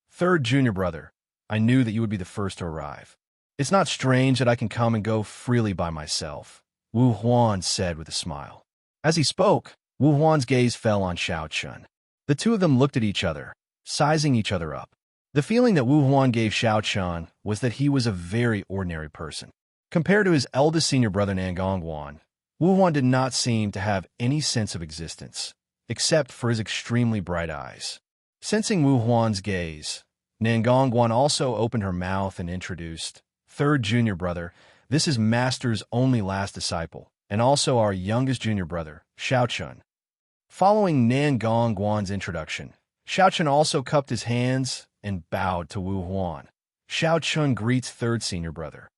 3rd junior brother, I knew that you would be the first to arrive. It's not strange that I can come and go freely by myself," Wu Huan said with a smile. As he spoke, Wu Huan's gaze fell on Xiao Chun. The two of them looked at each other, sizing each other up. The feeling that Wu Huan gave Xiao Chun was that he was a very ordinary person. Compared to his eldest senior brother Nangong Guan, Wu Huan did not seem to have any sense of existence, except for his extremely bright eyes. Sensing Wu Huan's gaze, Nangong Guan also opened her mouth and introduced, "3rd junior brother, this is Master's only last disciple, and also our youngest junior brother, Xiao Chun." Following Nangong Guan's introduction, Xiao Chun also cupped his hands and bowed to Wu Huan. Xiao Chun greets 3rd senior brother.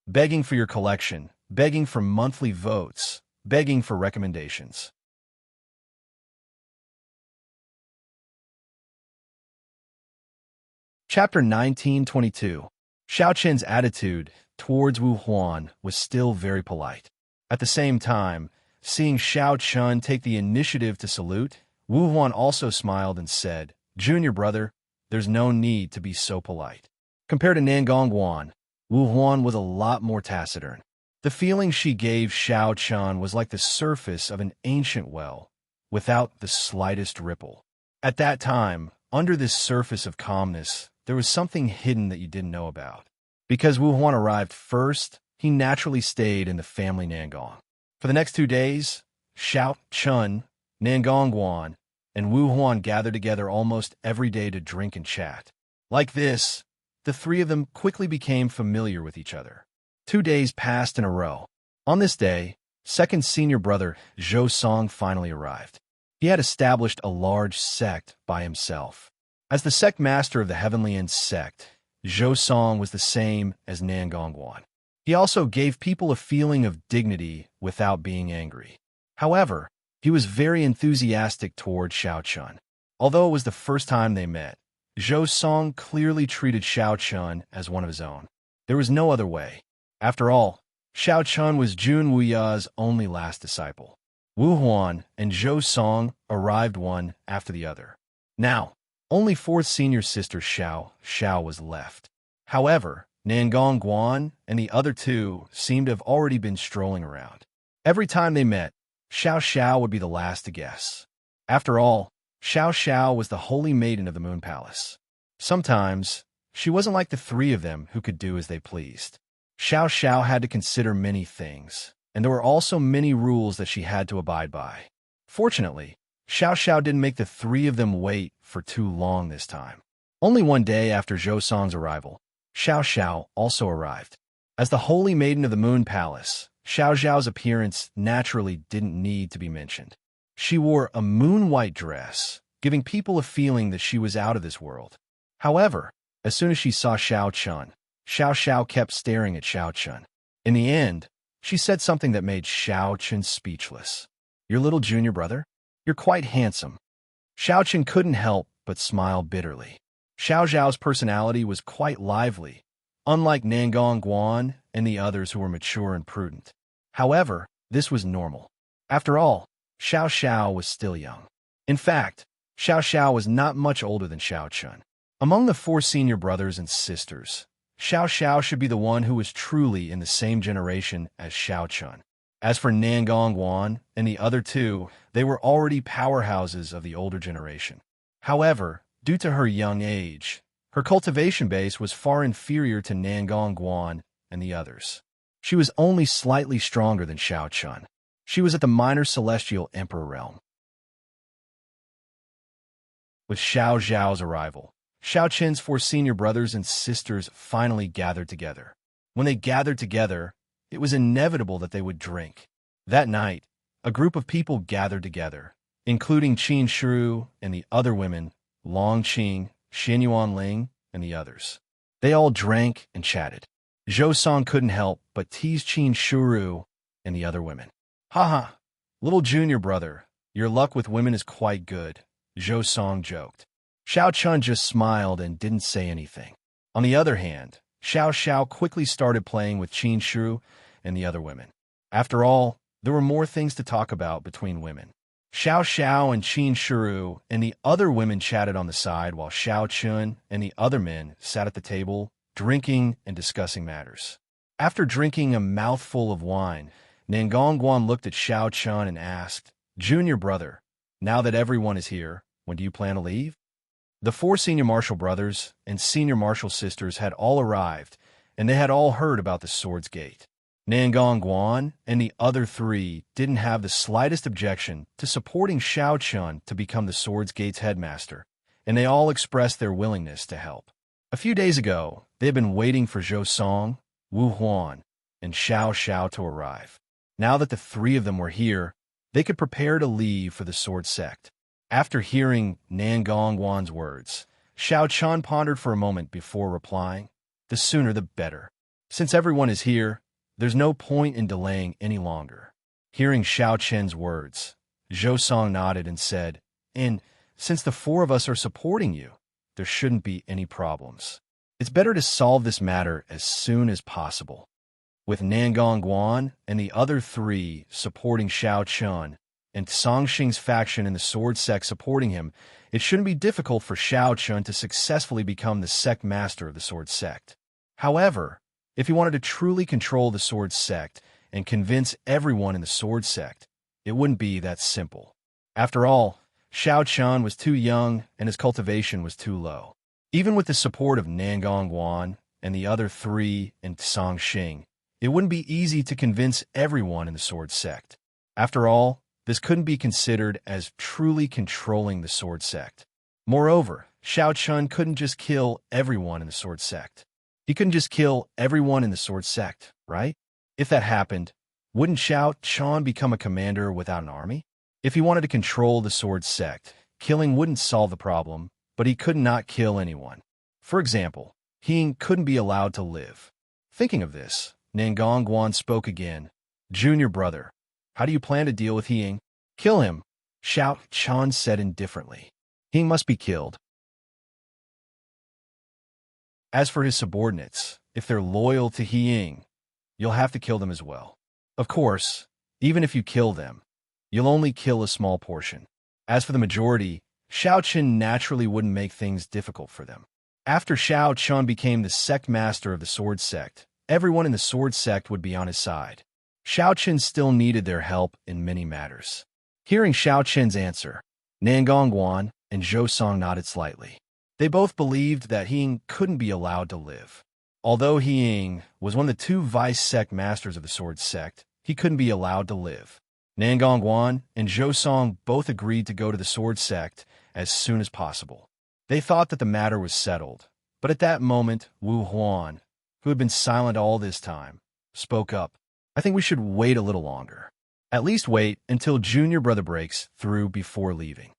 "Begging for your collection, begging for monthly votes, begging for recommendations." Chapter 1922. Xiao Chen's attitude towards Wu Huan was still very polite. At the same time, seeing Xiao Chun take the initiative to salute, Wu Huan also smiled and said, "Junior brother, there's no need to be so polite." Compared to Nangong Guan, Wu Huan was a lot more taciturn. The feeling she gave Xiao Chun was like the surface of an ancient well, without the slightest ripple. At that time, under this surface of calmness, there was something hidden that you didn't know about. Because Wu Huan arrived first, he naturally stayed in the family Nangong. For the next 2 days, Xiao Chun Nangong Guan, and Wu Huan gathered together almost every day to drink and chat. Like this, the three of them quickly became familiar with each other. 2 days passed in a row. On this day, second senior brother Zhou Song finally arrived. He had established a large sect by himself. As the sect master of the Heavenly End sect, Zhou Song was the same as Nangong Guan. He also gave people a feeling of dignity without being angry. However, he was very enthusiastic toward Xiao Chun. Although it was the first time they met, Zhou Song clearly treated Xiao Chun as one of his own. There was no other way. After all, Xiao Chun was Jun Wuya's only last disciple. Wu Huan and Zhou Song arrived one after the other. Now, only fourth senior sister Xiao was left. However, Nangong Guan and the other two seemed to have already been strolling around. Every time they met, Xiao would be the last to guess. After all, Xiao was the holy maiden of the Moon Palace. Sometimes, she wasn't like the three of them who could do as they pleased. Xiao had to consider many things, and there were also many rules that she had to abide by. Fortunately, Xiao didn't make the three of them wait for too long this time. Only one day after Zhou Song's arrival, Xiao also arrived. As the holy maiden of the Moon Palace, Xiao's appearance naturally didn't need to be mentioned. She wore a moon-white dress, giving people a feeling that she was out of this world. However, as soon as she saw Xiao Chun, Xiao kept staring at Xiao Chun. In the end, she said something that made Xiao Chun speechless. "Your little junior brother? You're quite handsome." Xiao Chun couldn't help but smile bitterly. Xiao's personality was quite lively, unlike Nangong Guan and the others who were mature and prudent. However, this was normal. After all, Xiao was still young. In fact, Xiao was not much older than Xiao Chun. Among the 4 senior brothers and sisters, Xiao should be the one who was truly in the same generation as Xiao Chun. As for Nangong Guan and the other 2, they were already powerhouses of the older generation. However, due to her young age, her cultivation base was far inferior to Nangong Guan and the others. She was only slightly stronger than Xiao Chun. She was at the minor celestial emperor realm. With Xiao's arrival, Xiao Chen's 4 senior brothers and sisters finally gathered together. When they gathered together, it was inevitable that they would drink. That night, a group of people gathered together, including Qin Shiru and the other women, Long Qing, Xin Yuanling, and the others. They all drank and chatted. Zhou Song couldn't help but tease Qin Shiru and the other women. "Haha, little junior brother, your luck with women is quite good," Zhou Song joked. Xiao Chun just smiled and didn't say anything. On the other hand, Xiao quickly started playing with Qin Shiru and the other women. After all, there were more things to talk about between women. Xiao and Qin Shiru and the other women chatted on the side while Xiao Chun and the other men sat at the table, drinking and discussing matters. After drinking a mouthful of wine, Nangong Guan looked at Xiao Chun and asked, "Junior brother, now that everyone is here, when do you plan to leave?" The 4 senior martial brothers and senior martial sisters had all arrived, and they had all heard about the Sword's Gate. Nangong Guan and the other 3 didn't have the slightest objection to supporting Xiao Chun to become the Sword's Gate's headmaster, and they all expressed their willingness to help. A few days ago, they had been waiting for Zhou Song, Wu Huan, and Xiao to arrive. Now that the 3 of them were here, they could prepare to leave for the Sword Sect. After hearing Nangong Guan's words, Xiao Chun pondered for a moment before replying, "The sooner the better. Since everyone is here, there's no point in delaying any longer." Hearing Xiao Chen's words, Zhou Song nodded and said, "And since the 4 of us are supporting you, there shouldn't be any problems. It's better to solve this matter as soon as possible." With Nangong Guan and the other 3 supporting Xiao Chun, and Songxing's faction in the Sword Sect supporting him, it shouldn't be difficult for Xiao Chun to successfully become the sect master of the Sword Sect. However, if he wanted to truly control the Sword Sect and convince everyone in the Sword Sect, it wouldn't be that simple. After all, Xiao Chun was too young and his cultivation was too low. Even with the support of Nangong Guan and the other 3 and Songxing, it wouldn't be easy to convince everyone in the Sword Sect. After all, this couldn't be considered as truly controlling the sword sect. Moreover, Shao Chun couldn't just kill everyone in the sword sect. He couldn't just kill everyone in the sword sect, right? If that happened, wouldn't Shao Chun become a commander without an army? If he wanted to control the sword sect, killing wouldn't solve the problem, but he could not kill anyone. For example, Hing couldn't be allowed to live. Thinking of this, Nangongguan spoke again. Junior brother, how do you plan to deal with Hing? Kill him, Shao Chun said indifferently. Hing must be killed. As for his subordinates, if they're loyal to Hing, you'll have to kill them as well. Of course, even if you kill them, you'll only kill a small portion. As for the majority, Shao Chun naturally wouldn't make things difficult for them. After Shao Chun became the sect master of the sword sect, everyone in the sword sect would be on his side. Shao Chun still needed their help in many matters. Hearing Shao Chun's answer, Nangongguan and Zhou Song nodded slightly. They both believed that Hing couldn't be allowed to live. Although Hing was one of the two vice sect masters of the sword sect, he couldn't be allowed to live. Nangongguan and Zhou Song both agreed to go to the sword sect as soon as possible. They thought that the matter was settled, but at that moment, Wu Huan, who had been silent all this time, spoke up. I think we should wait a little longer. At least wait until junior brother breaks through before leaving.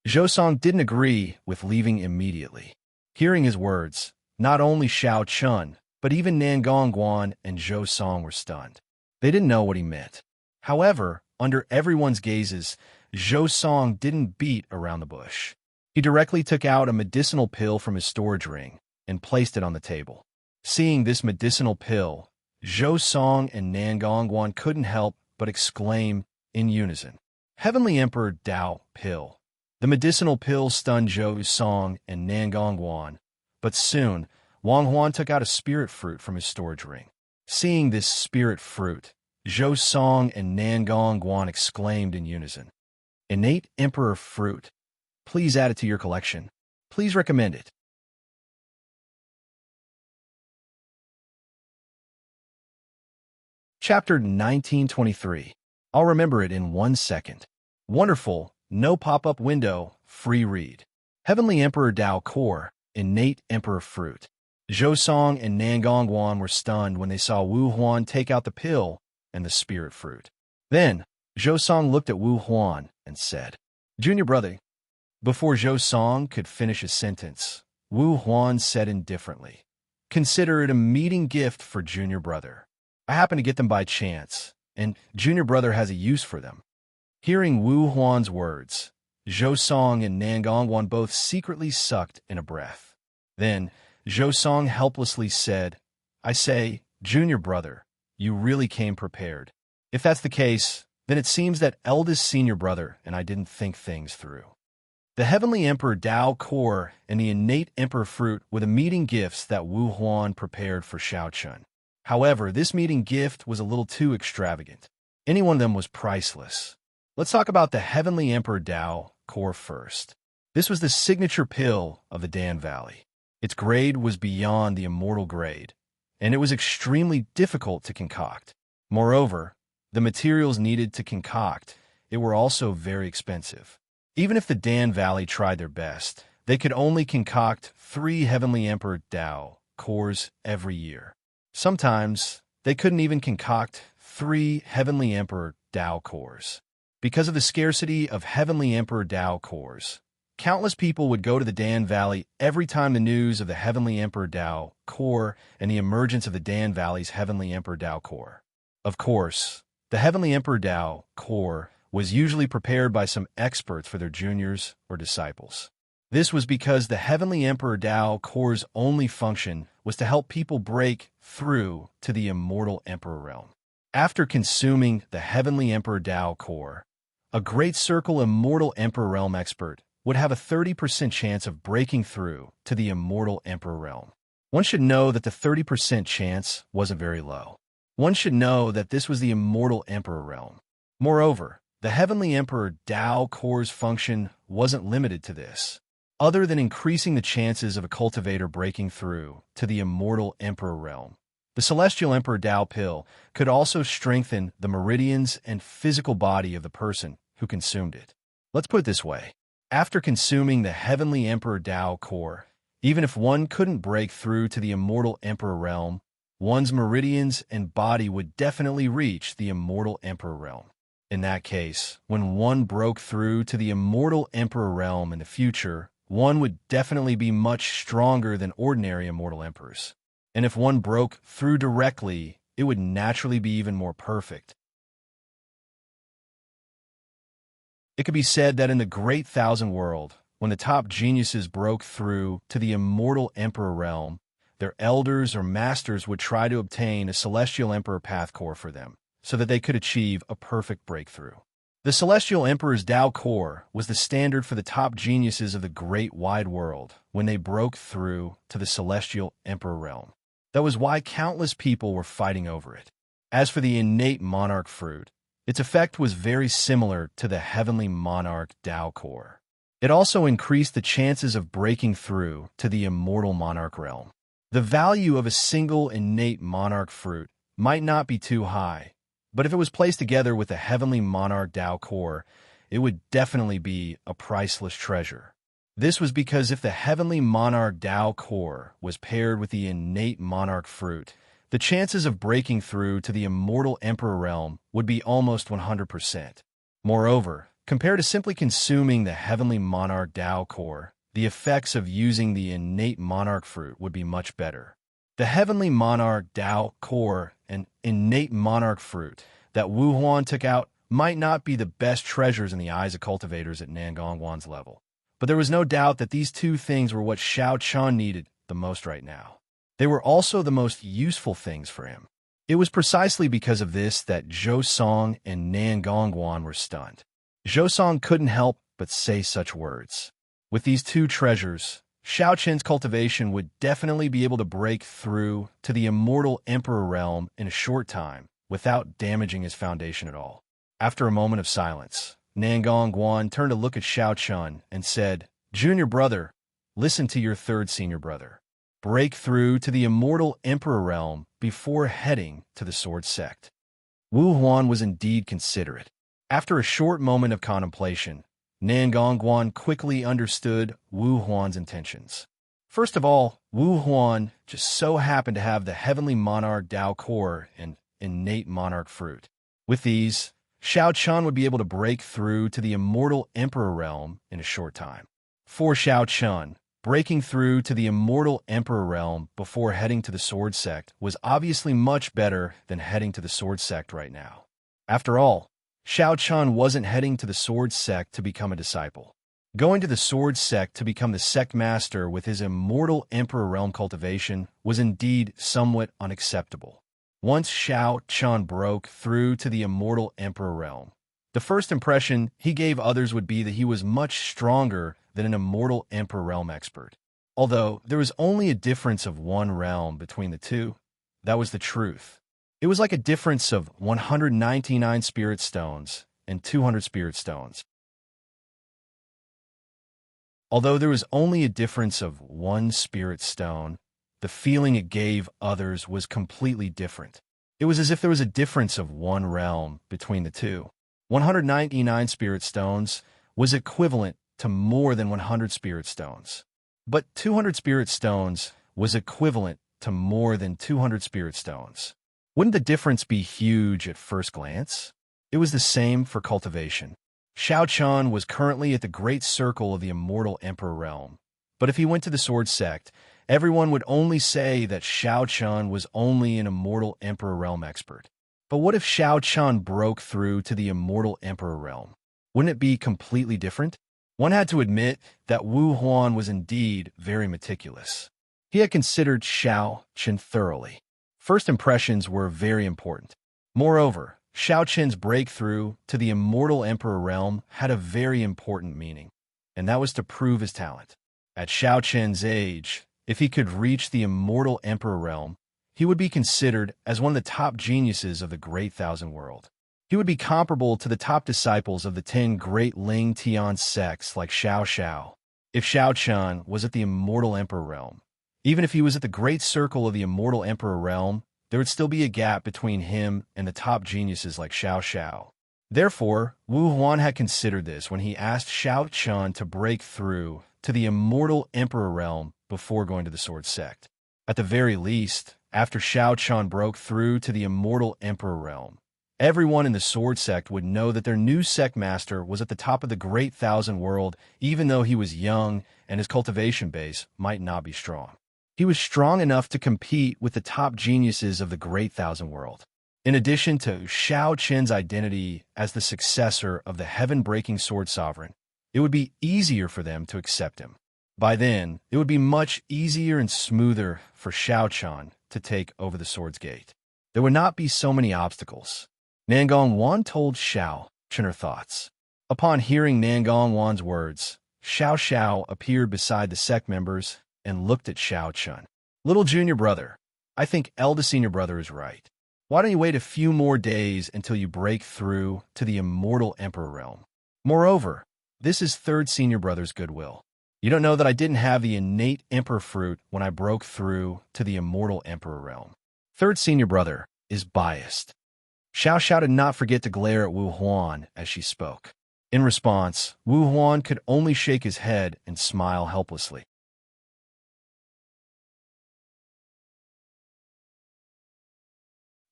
Zhou Song didn't agree with leaving immediately. Hearing his words, not only Shao Chun, but even Nangongguan and Zhou Song were stunned. They didn't know what he meant. However, under everyone's gazes, Zhou Song didn't beat around the bush. He directly took out a medicinal pill from his storage ring and placed it on the table. Seeing this medicinal pill, Zhou Song and Nangongguan couldn't help but exclaim in unison, Heavenly Emperor Dao Pill. The medicinal pill stunned Zhou Song and Nangongguan, but soon, Wang Huan took out a spirit fruit from his storage ring. Seeing this spirit fruit, Zhou Song and Nangongguan exclaimed in unison, Innate Emperor Fruit. Please add it to your collection. Please recommend it. Chapter 1923. I'll remember it in 1 second. Wonderful, no pop-up window, free read. Heavenly Emperor Dao Core, Innate Emperor Fruit. Zhou Song and Nangongguan were stunned when they saw Wu Huan take out the pill and the spirit fruit. Then, Zhou Song looked at Wu Huan and said, Junior brother. Before Zhou Song could finish his sentence, Wu Huan said indifferently, Consider it a meeting gift for junior brother. I happen to get them by chance, and junior brother has a use for them. Hearing Wu Huan's words, Zhou Song and Nangongguan both secretly sucked in a breath. Then, Zhou Song helplessly said, I say, junior brother, you really came prepared. If that's the case, then it seems that eldest senior brother and I didn't think things through. The Heavenly Emperor Dao Core and the Innate Emperor Fruit were the meeting gifts that Wu Huan prepared for Shao Chun. However, this meeting gift was a little too extravagant. Any one of them was priceless. Let's talk about the Heavenly Emperor Dao Core first. This was the signature pill of the Dan Valley. Its grade was beyond the immortal grade, and it was extremely difficult to concoct. Moreover, the materials needed to concoct it were also very expensive. Even if the Dan Valley tried their best, they could only concoct 3 Heavenly Emperor Dao cores every year. Sometimes, they couldn't even concoct 3 Heavenly Emperor Dao cores. Because of the scarcity of Heavenly Emperor Dao cores, countless people would go to the Dan Valley every time the news of the Heavenly Emperor Dao core and the emergence of the Dan Valley's Heavenly Emperor Dao core. Of course, the Heavenly Emperor Dao core was usually prepared by some experts for their juniors or disciples. This was because the Heavenly Emperor Dao core's only function was to help people break through to the immortal Emperor realm. After consuming the Heavenly Emperor Dao core, a Great Circle Immortal Emperor Realm expert would have a 30% chance of breaking through to the immortal Emperor realm. One should know that the 30% chance wasn't very low. One should know that this was the immortal Emperor realm. Moreover, the Heavenly Emperor Dao core's function wasn't limited to this. Other than increasing the chances of a cultivator breaking through to the immortal Emperor realm, the Celestial Emperor Dao pill could also strengthen the meridians and physical body of the person who consumed it. Let's put it this way. After consuming the heavenly Emperor Tao core, even if one couldn't break through to the immortal Emperor realm, one's meridians and body would definitely reach the immortal Emperor realm. In that case, when one broke through to the immortal Emperor realm in the future, one would definitely be much stronger than ordinary immortal emperors. And if one broke through directly, it would naturally be even more perfect. It could be said that in the Great Thousand World, when the top geniuses broke through to the immortal Emperor realm, their elders or masters would try to obtain a Celestial Emperor path core for them, so that they could achieve a perfect breakthrough. The Celestial Emperor's Tao core was the standard for the top geniuses of the great wide world when they broke through to the Celestial Emperor realm. That was why countless people were fighting over it. As for the innate monarch fruit, its effect was very similar to the heavenly monarch Tao core. It also increased the chances of breaking through to the immortal monarch realm. The value of a single innate monarch fruit might not be too high, but if it was placed together with the heavenly monarch Tao core, it would definitely be a priceless treasure. This was because if the heavenly monarch Tao core was paired with the innate monarch fruit, the chances of breaking through to the immortal Emperor realm would be almost 100%. Moreover, compared to simply consuming the heavenly monarch Tao core, the effects of using the innate monarch fruit would be much better. The heavenly monarch Tao core and innate monarch fruit that Wu Huan took out might not be the best treasures in the eyes of cultivators at Nangongwan's level, but there was no doubt that these two things were what Xiao Qian needed the most right now. They were also the most useful things for him. It was precisely because of this that Zhou Song and Nangongwan were stunned. Zhou Song couldn't help but say such words. With these two treasures, Xiao Qian's cultivation would definitely be able to break through to the immortal Emperor realm in a short time without damaging his foundation at all. After a moment of silence, Nangongwan turned to look at Xiao Qian and said, "Junior brother, listen to your third senior brother. Break through to the immortal Emperor realm before heading to the Sword Sect." Wu Huan was indeed considerate. After a short moment of contemplation, Nangongwan quickly understood Wu Huan's intentions. First of all, Wu Huan just so happened to have the heavenly monarch Tao core and innate monarch fruit. With these, Xiao Qian would be able to break through to the immortal Emperor realm in a short time. For Xiao Qian, breaking through to the immortal Emperor realm before heading to the Sword Sect was obviously much better than heading to the Sword Sect right now. After all, Xiao Qian wasn't heading to the Sword Sect to become a disciple. Going to the Sword Sect to become the sect master with his immortal Emperor realm cultivation was indeed somewhat unacceptable. Once Xiao Qian broke through to the immortal Emperor realm, the first impression he gave others would be that he was much stronger than an immortal Emperor realm expert. Although there was only a difference of one realm between the two, that was the truth. It was like a difference of 199 spirit stones and 200 spirit stones. Although there was only a difference of one spirit stone, the feeling it gave others was completely different. It was as if there was a difference of one realm between the two. 199 spirit stones was equivalent to more than 100 spirit stones. But 200 spirit stones was equivalent to more than 200 spirit stones. Wouldn't the difference be huge at first glance? It was the same for cultivation. Xiao Qian was currently at the great circle of the immortal Emperor realm, but if he went to the Sword Sect, everyone would only say that Xiao Qian was only an immortal Emperor realm expert. But what if Xiao Qian broke through to the immortal Emperor realm? Wouldn't it be completely different? One had to admit that Wu Huan was indeed very meticulous. He had considered Xiao Qian thoroughly. First impressions were very important. Moreover, Xiao Qian's breakthrough to the immortal Emperor realm had a very important meaning, and that was to prove his talent. At Xiao Qian's age, if he could reach the immortal Emperor realm, he would be considered as one of the top geniuses of the Great Thousand World. He would be comparable to the top disciples of the 10 great Ling Tian sects like Xiao Xiao. If Xiao Qian was at the immortal Emperor realm, even if he was at the great circle of the immortal Emperor realm, there would still be a gap between him and the top geniuses like Xiao Xiao. Therefore, Wu Huan had considered this when he asked Shao Chun to break through to the immortal Emperor realm before going to the Sword Sect. At the very least, after Shao Chun broke through to the immortal Emperor realm, everyone in the Sword Sect would know that their new sect master was at the top of the Great Thousand World, even though he was young and his cultivation base might not be strong. He was strong enough to compete with the top geniuses of the Great Thousand World. In addition to Shao Chen's identity as the successor of the heaven-breaking Sword Sovereign, it would be easier for them to accept him. By then, it would be much easier and smoother for Shao Chun to take over the Sword's Gate. There would not be so many obstacles. Nangong Wan told Shao Chun her thoughts. Upon hearing Nangong Wan's words, Xiao appeared beside the sect members and looked at Shao Chun. Little junior brother, I think eldest senior brother is right. Why don't you wait a few more days until you break through to the immortal Emperor realm? Moreover, this is third senior brother's goodwill. You don't know that I didn't have the innate Emperor fruit when I broke through to the immortal Emperor realm. Third senior brother is biased. Xiao did not forget to glare at Wu Huan as she spoke. In response, Wu Huan could only shake his head and smile helplessly.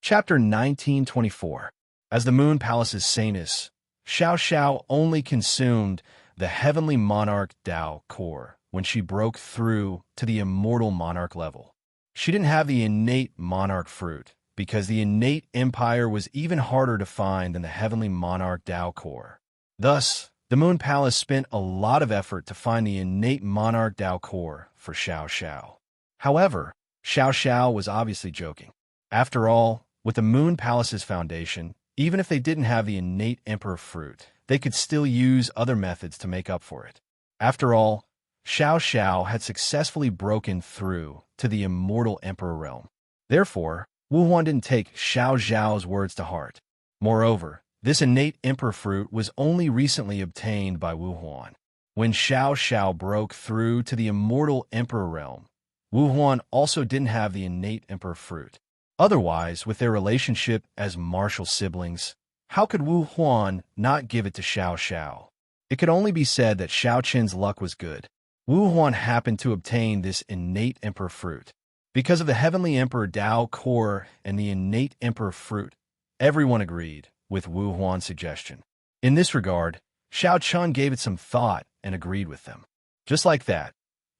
Chapter 1924. As the Moon Palace's Sanus, Xiao only consumed the heavenly monarch Dao core when she broke through to the immortal monarch level. She didn't have the innate monarch fruit, because the innate empire was even harder to find than the heavenly monarch Dao core. Thus, the Moon Palace spent a lot of effort to find the innate monarch Dao core for Xiao. However, Xiao was obviously joking. After all, with the Moon Palace's foundation, even if they didn't have the innate emperor fruit, they could still use other methods to make up for it. After all, Xiao had successfully broken through to the immortal emperor realm. Therefore, Wu Huan didn't take Xiao's words to heart. Moreover, this innate emperor fruit was only recently obtained by Wu Huan. When Xiao broke through to the immortal emperor realm, Wu Huan also didn't have the innate emperor fruit. Otherwise, with their relationship as martial siblings, how could Wu Huan not give it to Xiao? It could only be said that Shao Chen's luck was good. Wu Huan happened to obtain this innate emperor fruit. Because of the heavenly emperor Dao core and the innate emperor fruit, everyone agreed with Wu Huan's suggestion. In this regard, Shao Chun gave it some thought and agreed with them. Just like that,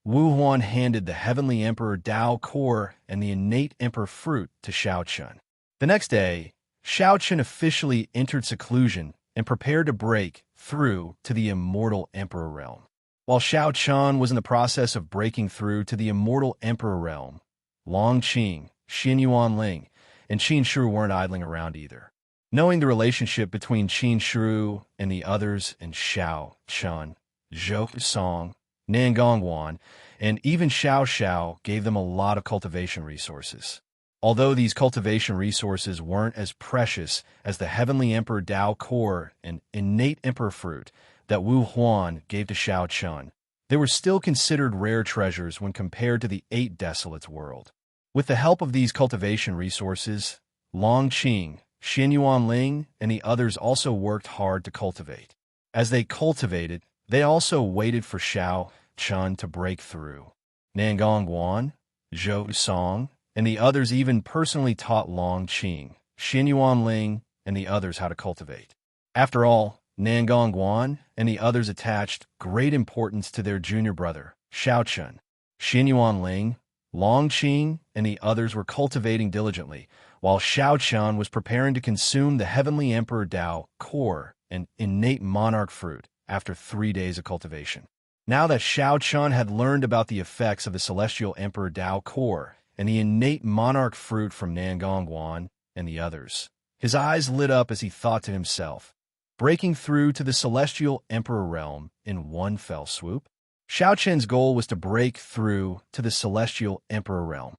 Wu Huan handed the heavenly emperor Dao core and the innate emperor fruit to Shao Chun. The next day, Shao Chun officially entered seclusion and prepared to break through to the immortal emperor realm. While Shao Chun was in the process of breaking through to the immortal emperor realm, Long Qing, Xin Yuanling, and Qin Shi weren't idling around either. Knowing the relationship between Qin Shi and the others and Shao Chun, Zhou Song, Nangong Wan, and even Xiao gave them a lot of cultivation resources. Although these cultivation resources weren't as precious as the heavenly emperor Dao core and innate emperor fruit that Wu Huan gave to Shao Chun, they were still considered rare treasures when compared to the 8 Desolates world. With the help of these cultivation resources, Long Qing, Xin Yuanling, and the others also worked hard to cultivate. As they cultivated, they also waited for Shao Chun to break through. Nangong Wan, Zhou Song, and the others even personally taught Long Qing, Xin Yuanling, and the others how to cultivate. After all, Nangong Wan and the others attached great importance to their junior brother, Shao Chun. Xin Yuanling, Long Qing, and the others were cultivating diligently, while Shao Chun was preparing to consume the heavenly emperor Dao core and innate monarch fruit after 3 days of cultivation. Now that Shao Chun had learned about the effects of the celestial emperor Dao core and the innate monarch fruit from Nangong Wan and the others, his eyes lit up as he thought to himself, breaking through to the celestial emperor realm in one fell swoop. Shao Chen's goal was to break through to the celestial emperor realm.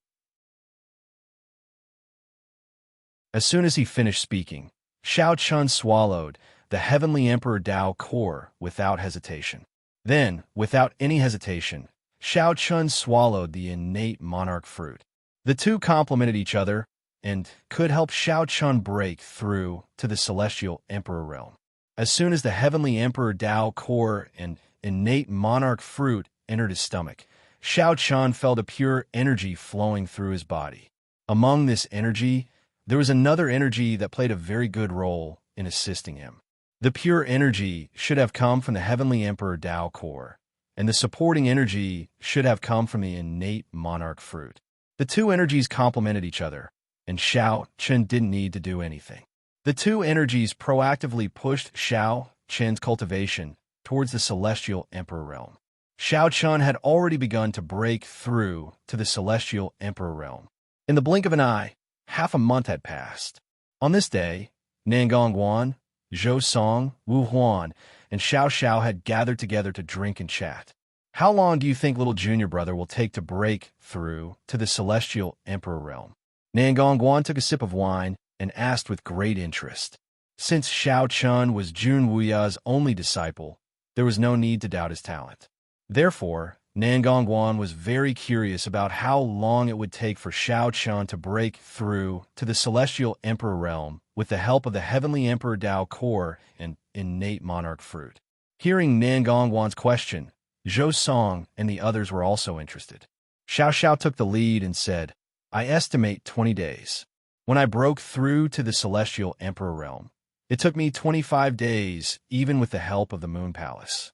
As soon as he finished speaking, Shao Chun swallowed the heavenly emperor Dao core without hesitation. Then, without any hesitation, Shao Chun swallowed the innate monarch fruit. The two complemented each other, and could help Xiao Chun break through to the celestial emperor realm. As soon as the heavenly emperor Tao core and innate monarch fruit entered his stomach, Xiao Chun felt a pure energy flowing through his body. Among this energy, there was another energy that played a very good role in assisting him. The pure energy should have come from the heavenly emperor Tao core, and the supporting energy should have come from the innate monarch fruit. The two energies complemented each other, and Xiao Chun didn't need to do anything. The two energies proactively pushed Xiao Chun's cultivation towards the celestial emperor realm. Xiao Chun had already begun to break through to the celestial emperor realm. In the blink of an eye, half a month had passed. On this day, Nangong Guan, Zhou Song, Wu Huan, and Xiao Xiao had gathered together to drink and chat. How long do you think little junior brother will take to break through to the celestial emperor realm? Nangong Guan took a sip of wine and asked with great interest. Since Xiao Chun was Jun Wuya's only disciple, there was no need to doubt his talent. Therefore, Nangong Guan was very curious about how long it would take for Xiao Chun to break through to the celestial emperor realm with the help of the heavenly emperor Tao core and innate monarch fruit. Hearing Nangong Guan's question, Zhou Song and the others were also interested. Xiao Xiao took the lead and said, I estimate 20 days. When I broke through to the celestial emperor realm, it took me 25 days, even with the help of the Moon Palace.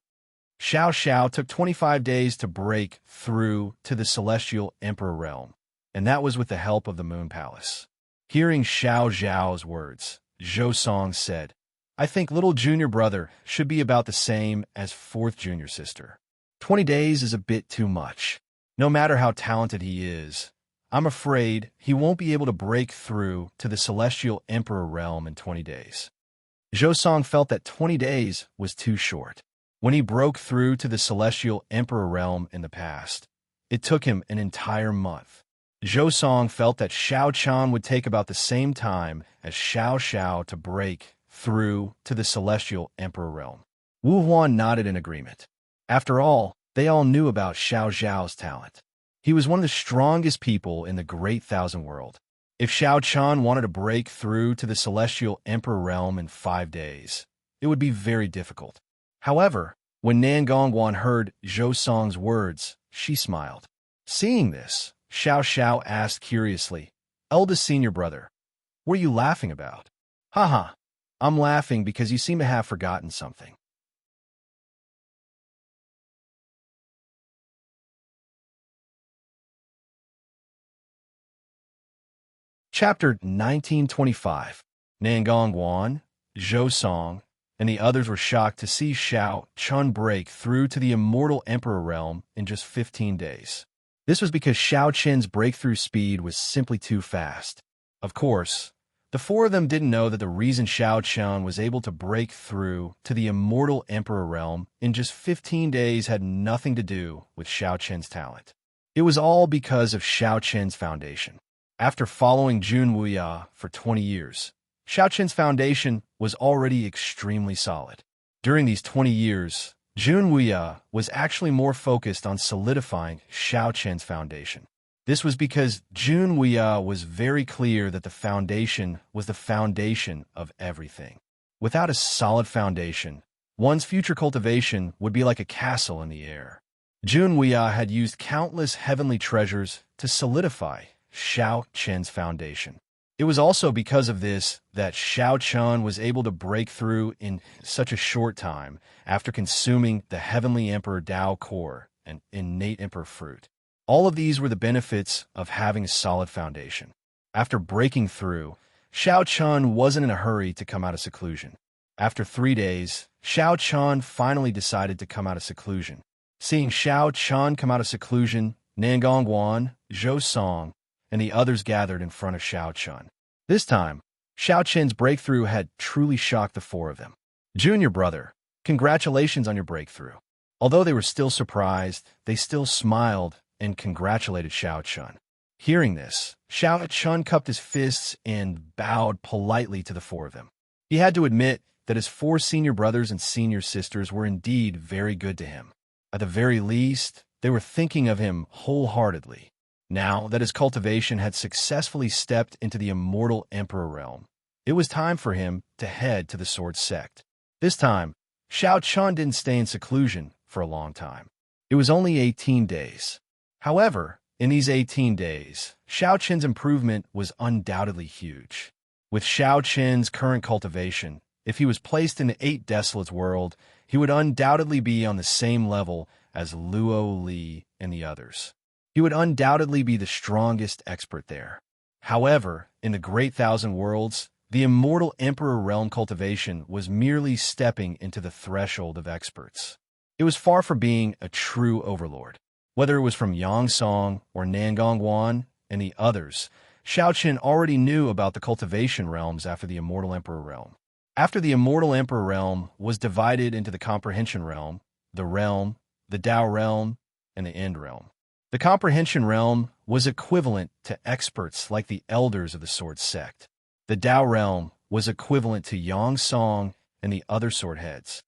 Xiao Xiao took 25 days to break through to the celestial emperor realm, and that was with the help of the Moon Palace. Hearing Xiao Zhao's words, Zhou Song said, I think little junior brother should be about the same as fourth junior sister. 20 days is a bit too much. No matter how talented he is, I'm afraid he won't be able to break through to the celestial emperor realm in 20 days. Zhou Song felt that 20 days was too short. When he broke through to the celestial emperor realm in the past, it took him an entire month. Zhou Song felt that Xiao Chun would take about the same time as Xiao Xiao to break through to the celestial emperor realm. Wu Huan nodded in agreement. After all, they all knew about Xiao Zhao's talent. He was one of the strongest people in the Great Thousand World. If Xiao Chun wanted to break through to the celestial emperor realm in 5 days, it would be very difficult. However, when Nangong Guan heard Zhou Song's words, she smiled. Seeing this, Xiao Xiao asked curiously, Eldest senior brother, what are you laughing about? Haha, I'm laughing because you seem to have forgotten something. Chapter 1925. Nangong Guan, Zhou Song, and the others were shocked to see Xiao Chun break through to the immortal emperor realm in just 15 days. This was because Xiao Chun's breakthrough speed was simply too fast. Of course, the four of them didn't know that the reason Xiao Chun was able to break through to the immortal emperor realm in just 15 days had nothing to do with Xiao Chun's talent. It was all because of Xiao Chun's foundation. After following Jun Wuya for 20 years, Xiao Chun's foundation was already extremely solid. During these 20 years, Jun Wuya was actually more focused on solidifying Xiao Chun's foundation. This was because Jun Wuya was very clear that the foundation was the foundation of everything. Without a solid foundation, one's future cultivation would be like a castle in the air. Jun Wuya had used countless heavenly treasures to solidify Xiao Chun's foundation. It was also because of this that Xiao Chun was able to break through in such a short time after consuming the heavenly emperor Tao core and innate emperor fruit. All of these were the benefits of having a solid foundation. After breaking through, Xiao Chun wasn't in a hurry to come out of seclusion. After 3 days, Xiao Chun finally decided to come out of seclusion. Seeing Xiao Chun come out of seclusion, Nangong Guan, Zhou Song, and the others gathered in front of Xiao Chun. This time, Xiao Chun's breakthrough had truly shocked the four of them. Junior brother, congratulations on your breakthrough. Although they were still surprised, they still smiled and congratulated Xiao Chun. Hearing this, Xiao Chun cupped his fists and bowed politely to the four of them. He had to admit that his 4 senior brothers and senior sisters were indeed very good to him. At the very least, they were thinking of him wholeheartedly. Now that his cultivation had successfully stepped into the immortal Emperor realm, it was time for him to head to the Sword Sect. This time, Xiao Chun didn't stay in seclusion for a long time. It was only 18 days. However, in these 18 days, Xiao Qin's improvement was undoubtedly huge. With Xiao Qin's current cultivation, if he was placed in the Eight Desolates world, he would undoubtedly be on the same level as Luo Li and the others. He would undoubtedly be the strongest expert there. However, in the Great Thousand Worlds, the immortal Emperor realm cultivation was merely stepping into the threshold of experts. It was far from being a true overlord. Whether it was from Yang Song or Nangong Wan and the others, Xiao Qin already knew about the cultivation realms after the immortal Emperor realm. After the immortal Emperor realm was divided into the comprehension realm, the Tao realm, and the end realm. The comprehension realm was equivalent to experts like the elders of the Sword Sect. The Tao realm was equivalent to Yang Song and the other sword heads.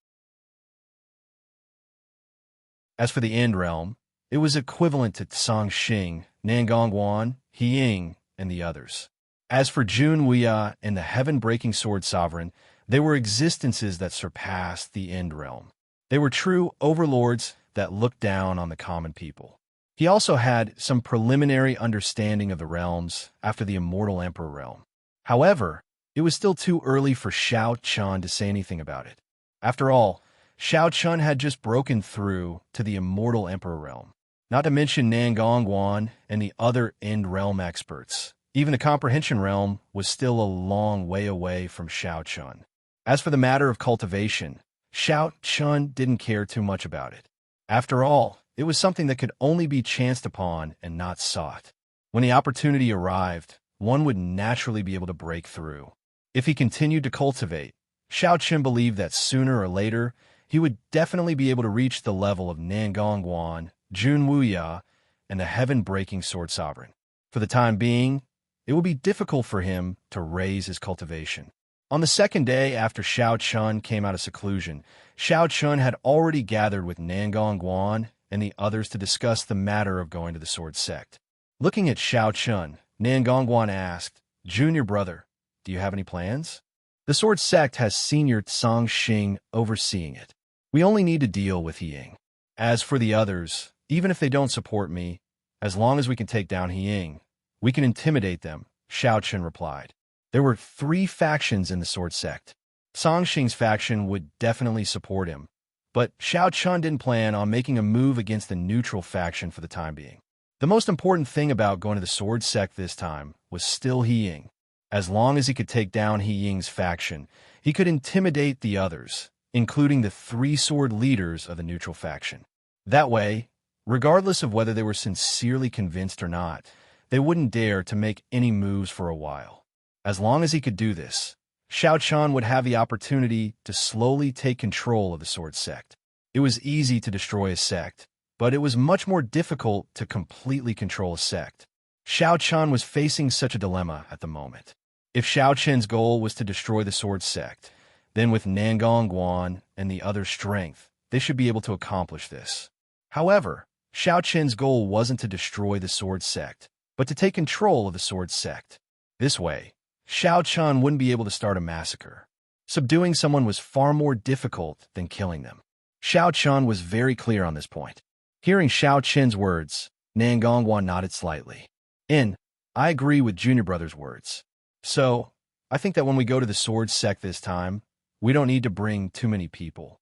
As for the end realm, it was equivalent to Song Xing, Nangong Wan, He Ying, and the others. As for Jun Wuya and the heaven-breaking sword sovereign, they were existences that surpassed the end realm. They were true overlords that looked down on the common people. He also had some preliminary understanding of the realms after the immortal Emperor realm. However, it was still too early for Xiao Chun to say anything about it. After all, Xiao Chun had just broken through to the immortal Emperor realm. Not to mention Nangong Wan and the other end realm experts. Even the comprehension realm was still a long way away from Xiao Chun. As for the matter of cultivation, Xiao Chun didn't care too much about it. After all, it was something that could only be chanced upon and not sought. When the opportunity arrived, one would naturally be able to break through. If he continued to cultivate, Xiao Chun believed that sooner or later, he would definitely be able to reach the level of Nangong Wan, Jun Wuya, and the heaven-breaking sword sovereign. For the time being, it would be difficult for him to raise his cultivation. On the second day after Xiao Chun came out of seclusion, Xiao Chun had already gathered with Nangong Wan and the others to discuss the matter of going to the Sword Sect. Looking at Xiao Chun, Nangong Wan asked, "Junior brother, do you have any plans?" "The Sword Sect has Senior Song Xing overseeing it. We only need to deal with He Ying. As for the others, even if they don't support me, as long as we can take down He Ying, we can intimidate them," Xiao Chun replied. There were 3 factions in the Sword Sect. Song Xing's faction would definitely support him, but Xiao Chun didn't plan on making a move against the neutral faction for the time being. The most important thing about going to the Sword Sect this time was still He Ying. As long as he could take down He Ying's faction, he could intimidate the others, including the 3 sword leaders of the neutral faction. That way, regardless of whether they were sincerely convinced or not, they wouldn't dare to make any moves for a while. As long as he could do this, Xiao Chun would have the opportunity to slowly take control of the Sword Sect. It was easy to destroy a sect, but it was much more difficult to completely control a sect. Xiao Chun was facing such a dilemma at the moment. If Xiao Chun's goal was to destroy the Sword Sect, then with Nangong Wan and the other strength, they should be able to accomplish this. However, Xiao Chun's goal wasn't to destroy the Sword Sect, but to take control of the Sword Sect. This way, Xiao Chun wouldn't be able to start a massacre. Subduing someone was far more difficult than killing them. Xiao Chun was very clear on this point. Hearing Xiao Chun's words, Nangong Wan nodded slightly. I agree with Junior Brother's words. So, I think that when we go to the Sword Sect this time, we don't need to bring too many people.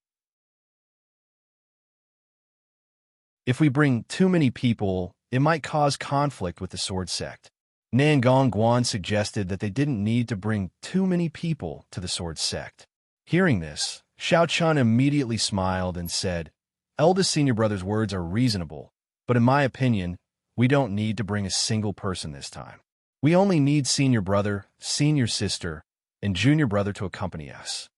If we bring too many people, it might cause conflict with the Sword Sect. Nangong Guan suggested that they didn't need to bring too many people to the Sword Sect. Hearing this, Xiao Chun immediately smiled and said, "Eldest Senior Brother's words are reasonable, but in my opinion, we don't need to bring a single person this time. We only need Senior Brother, Senior Sister, and Junior Brother to accompany us.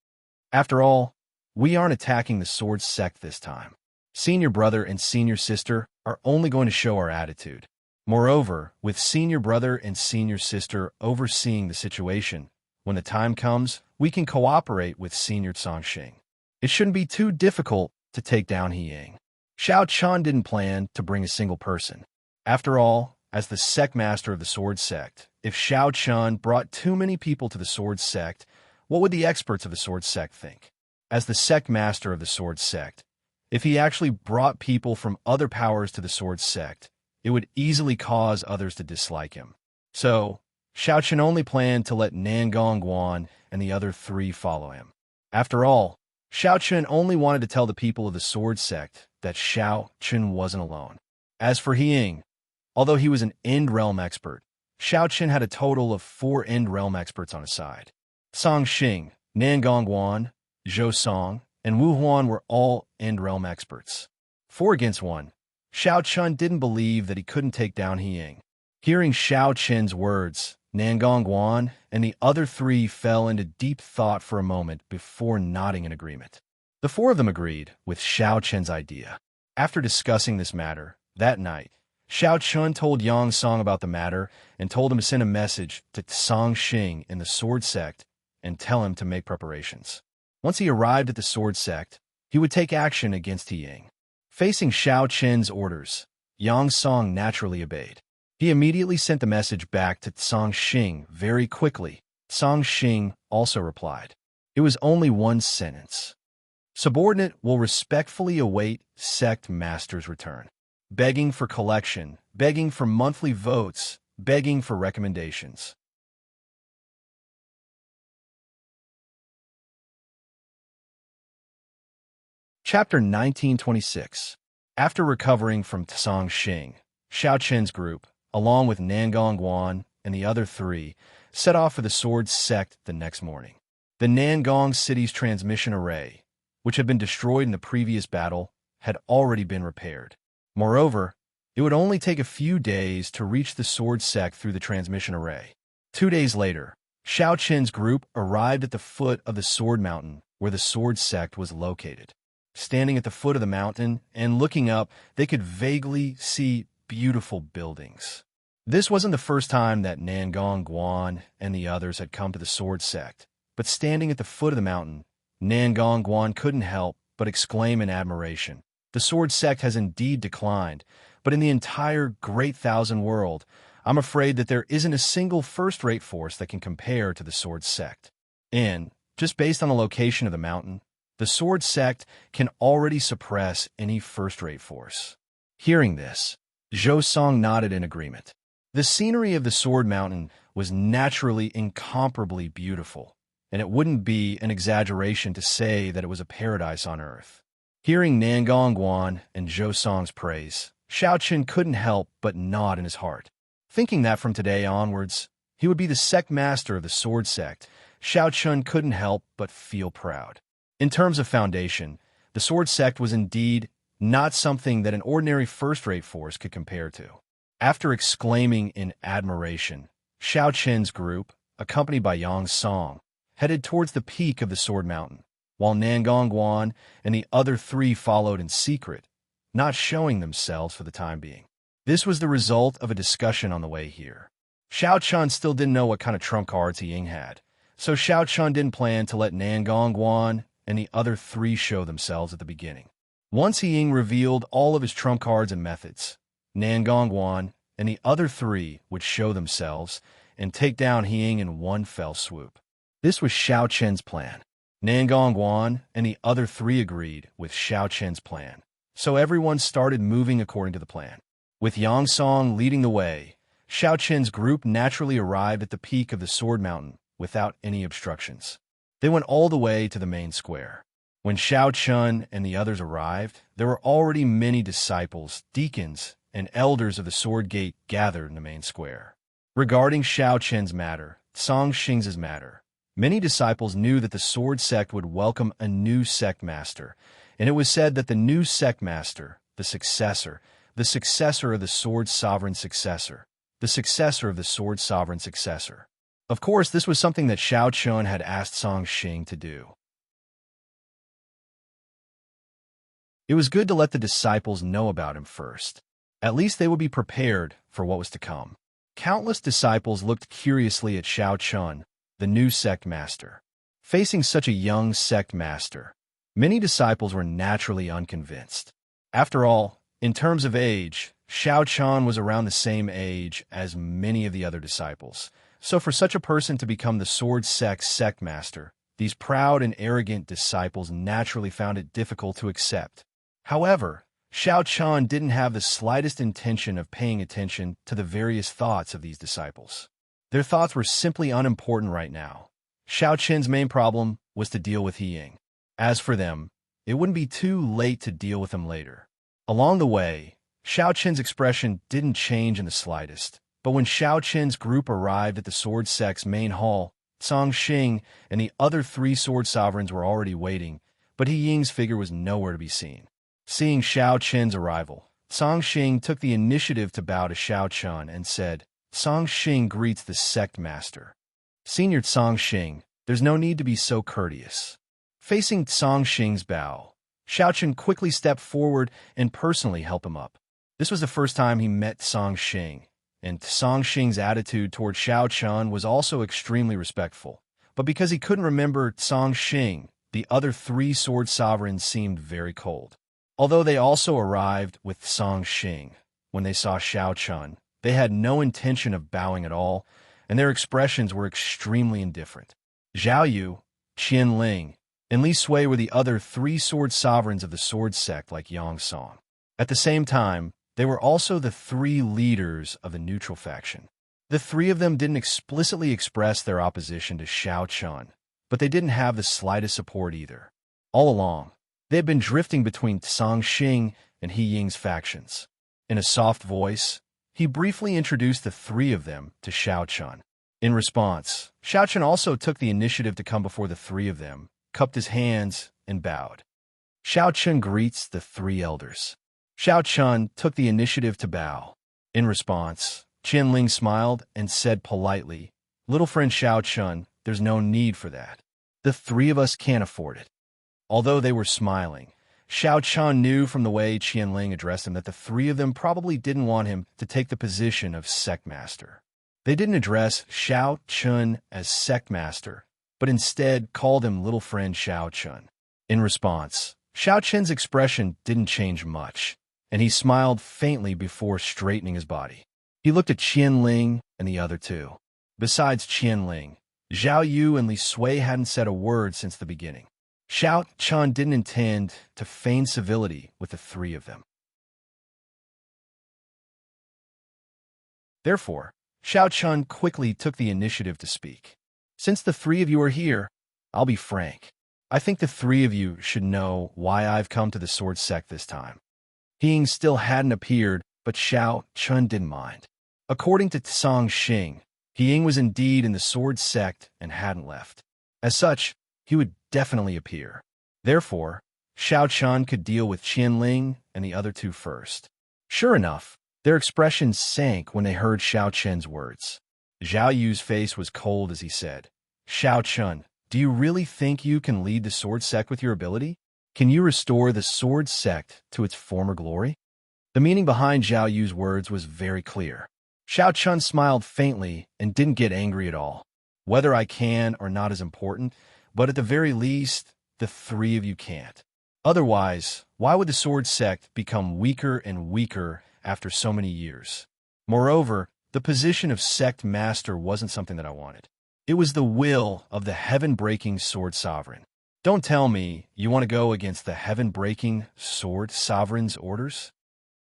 After all, we aren't attacking the Sword Sect this time. Senior Brother and Senior Sister are only going to show our attitude. Moreover, with Senior Brother and Senior Sister overseeing the situation, when the time comes, we can cooperate with Senior Songxing. It shouldn't be too difficult to take down He Ying." Xiao Chun didn't plan to bring a single person. After all, As the sect master of the sword sect, if Shao Chun brought too many people to the sword sect, what would the experts of the sword sect think? As the sect master of the sword sect, if he actually brought people from other powers to the sword sect, it would easily cause others to dislike him. So, Shao Chun only planned to let Nan Gongguan and the other three follow him. After all, Shao Chun only wanted to tell the people of the sword sect that Shao Chun wasn't alone. As for He Ying, although he was an End Realm expert, Shao Chun had a total of 4 End Realm experts on his side. Song Xing, Nan Gongguan, Zhou Song, and Wu Huan were all End Realm experts. 4 against 1, Shao Chun didn't believe that he couldn't take down He Ying. Hearing Shao Chun's words, Nan Gongguan and the other 3 fell into deep thought for a moment before nodding in agreement. The 4 of them agreed with Shao Chun's idea. After discussing this matter, that night, Shao Chun told Yang Song about the matter and told him to send a message to Song Xing in the sword sect and tell him to make preparations. Once he arrived at the sword sect, he would take action against He Ying. Facing Shao Chun's orders, Yang Song naturally obeyed. He immediately sent the message back to Song Xing very quickly. Song Xing also replied. It was only one sentence. Subordinate will respectfully await sect master's return. Begging for collection, begging for monthly votes, begging for recommendations. Chapter 1926. After recovering from Song Xing, Shao Chun's group, along with Nan Gongguan and the other 3, set off for the sword sect the next morning. The Nangong city's transmission array, which had been destroyed in the previous battle, had already been repaired. Moreover, it would only take a few days to reach the sword sect through the transmission array. 2 days later, Shao Chun's group arrived at the foot of the sword mountain where the sword sect was located. Standing at the foot of the mountain and looking up, they could vaguely see beautiful buildings. This wasn't the first time that Nan Gongguan and the others had come to the sword sect, but standing at the foot of the mountain, Nan Gongguan couldn't help but exclaim in admiration. The sword sect has indeed declined, but in the entire Great Thousand World, I'm afraid that there isn't a single first-rate force that can compare to the sword sect. And, just based on the location of the mountain, the sword sect can already suppress any first-rate force. Hearing this, Zhou Song nodded in agreement. The scenery of the Sword Mountain was naturally incomparably beautiful, and it wouldn't be an exaggeration to say that it was a paradise on earth. Hearing Nan Gongguan and Zhou Song's praise, Shao Chun couldn't help but nod in his heart. Thinking that from today onwards, he would be the sect master of the sword sect, Shao Chun couldn't help but feel proud. In terms of foundation, the sword sect was indeed not something that an ordinary first-rate force could compare to. After exclaiming in admiration, Shao Chun's group, accompanied by Yang Song, headed towards the peak of the Sword Mountain, while Nan Gongguan and the other 3 followed in secret, not showing themselves for the time being. This was the result of a discussion on the way here. Shao Chun still didn't know what kind of trump cards He Ying had, so Shao Chun didn't plan to let Nan Gongguan and the other 3 show themselves at the beginning. Once He Ying revealed all of his trump cards and methods, Nan Gongguan and the other 3 would show themselves and take down He Ying in one fell swoop. This was Shao Chun's plan. Nan Gongguan and the other 3 agreed with Shao Chun's plan, so everyone started moving according to the plan. With Yang Song leading the way, Shao Chun's group naturally arrived at the peak of the Sword Mountain without any obstructions. They went all the way to the main square. When Shao Chun and the others arrived, there were already many disciples, deacons, and elders of the Sword Gate gathered in the main square. Regarding Shao Chun's matter, Song Xing's matter, many disciples knew that the sword sect would welcome a new sect master, and it was said that the new sect master, the successor of the sword sovereign successor, the successor of the sword sovereign successor. Of course, this was something that Shao Chun had asked Song Xing to do. It was good to let the disciples know about him first. At least they would be prepared for what was to come. Countless disciples looked curiously at Shao Chun, the new sect master. Facing such a young sect master, many disciples were naturally unconvinced. After all, in terms of age, Xiao Chan was around the same age as many of the other disciples. So for such a person to become the sword sect master, these proud and arrogant disciples naturally found it difficult to accept. However, Xiao Chan didn't have the slightest intention of paying attention to the various thoughts of these disciples. Their thoughts were simply unimportant right now. Xiao Chen's main problem was to deal with He Ying. As for them, it wouldn't be too late to deal with them later. Along the way, Xiao Chen's expression didn't change in the slightest, but when Xiao Chen's group arrived at the sword sect's main hall, Song Xing and the other 3 sword sovereigns were already waiting, but He Ying's figure was nowhere to be seen. Seeing Xiao Chen's arrival, Song Xing took the initiative to bow to Xiao Chen and said, "Song Xing greets the sect master." "Senior Song Xing, there's no need to be so courteous." Facing Song Xing's bow, Xiao Chen quickly stepped forward and personally helped him up. This was the first time he met Song Xing, and Song Xing's attitude toward Xiao Chen was also extremely respectful. But because he couldn't remember Song Xing, the other 3 sword sovereigns seemed very cold. Although they also arrived with Song Xing, when they saw Xiao Chen, they had no intention of bowing at all, and their expressions were extremely indifferent. Zhao Yu, Qian Ling, and Li Sui were the other 3 sword sovereigns of the sword sect like Yang Song. At the same time, they were also the 3 leaders of the neutral faction. The 3 of them didn't explicitly express their opposition to Xiao Chen, but they didn't have the slightest support either. All along, they had been drifting between Song Xing and He Ying's factions. In a soft voice, he briefly introduced the 3 of them to Xiao Chen. In response, Xiao Chen also took the initiative to come before the 3 of them, cupped his hands, and bowed. Xiao Chen greets the 3 elders. Xiao Chen took the initiative to bow. In response, Qian Ling smiled and said politely, "Little friend Xiao Chen, there's no need for that. The 3 of us can't afford it." Although they were smiling, Xiao Chen knew from the way Qian Ling addressed him that the 3 of them probably didn't want him to take the position of sect master. They didn't address Xiao Chen as sect master, but instead called him little friend Xiao Chen. In response, Xiao Chen's expression didn't change much, and he smiled faintly before straightening his body. He looked at Qian Ling and the other 2. Besides Qian Ling, Zhao Yu and Li Sui hadn't said a word since the beginning. Xiao Chen didn't intend to feign civility with the 3 of them. Therefore, Xiao Chen quickly took the initiative to speak. "Since the 3 of you are here, I'll be frank. I think the 3 of you should know why I've come to the sword sect this time." He Ying still hadn't appeared, but Xiao Chen didn't mind. According to Song Xing, He Ying was indeed in the sword sect and hadn't left. As such, he would definitely appear. Therefore, Xiao Chen could deal with Qian Ling and the other 2 first. Sure enough, their expressions sank when they heard Xiao Chen's words. Zhao Yu's face was cold as he said, "Xiao Chen, do you really think you can lead the sword sect with your ability? Can you restore the sword sect to its former glory?" The meaning behind Zhao Yu's words was very clear. Xiao Chen smiled faintly and didn't get angry at all. "Whether I can or not is important, but at the very least, the 3 of you can't. Otherwise, why would the sword sect become weaker and weaker after so many years? Moreover, the position of sect master wasn't something that I wanted. It was the will of the heaven-breaking sword sovereign. Don't tell me you want to go against the heaven-breaking sword sovereign's orders?"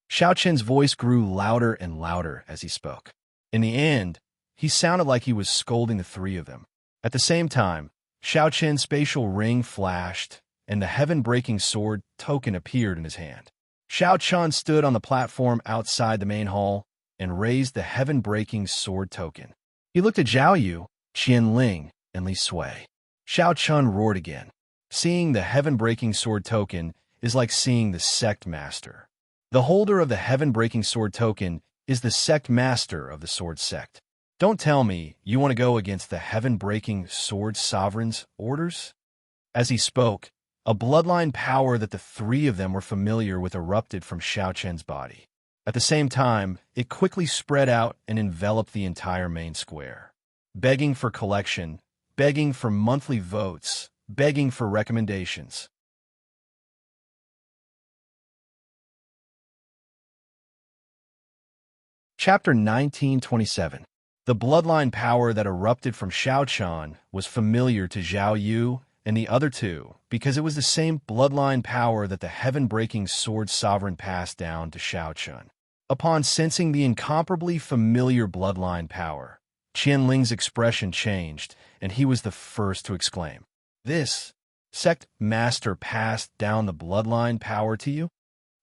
Xiao Chen's voice grew louder and louder as he spoke. In the end, he sounded like he was scolding the 3 of them. At the same time, Xiao Chen's spatial ring flashed, and the heaven-breaking sword token appeared in his hand. Xiao Chen stood on the platform outside the main hall and raised the heaven-breaking sword token. He looked at Zhao Yu, Qian Ling, and Li Sui. Xiao Chen roared again. Seeing the heaven-breaking sword token is like seeing the sect master. The holder of the heaven-breaking sword token is the sect master of the sword sect. Don't tell me you want to go against the heaven-breaking sword sovereign's orders? As he spoke, a bloodline power that the 3 of them were familiar with erupted from Xiao Chen's body. At the same time, it quickly spread out and enveloped the entire main square. Begging for collection, begging for monthly votes, begging for recommendations. Chapter 1927. The bloodline power that erupted from Shao Chun was familiar to Zhao Yu and the other two because it was the same bloodline power that the heaven-breaking sword sovereign passed down to Shao Chun. Upon sensing the incomparably familiar bloodline power, Qianling's expression changed, and he was the first to exclaim, "This sect master passed down the bloodline power to you?"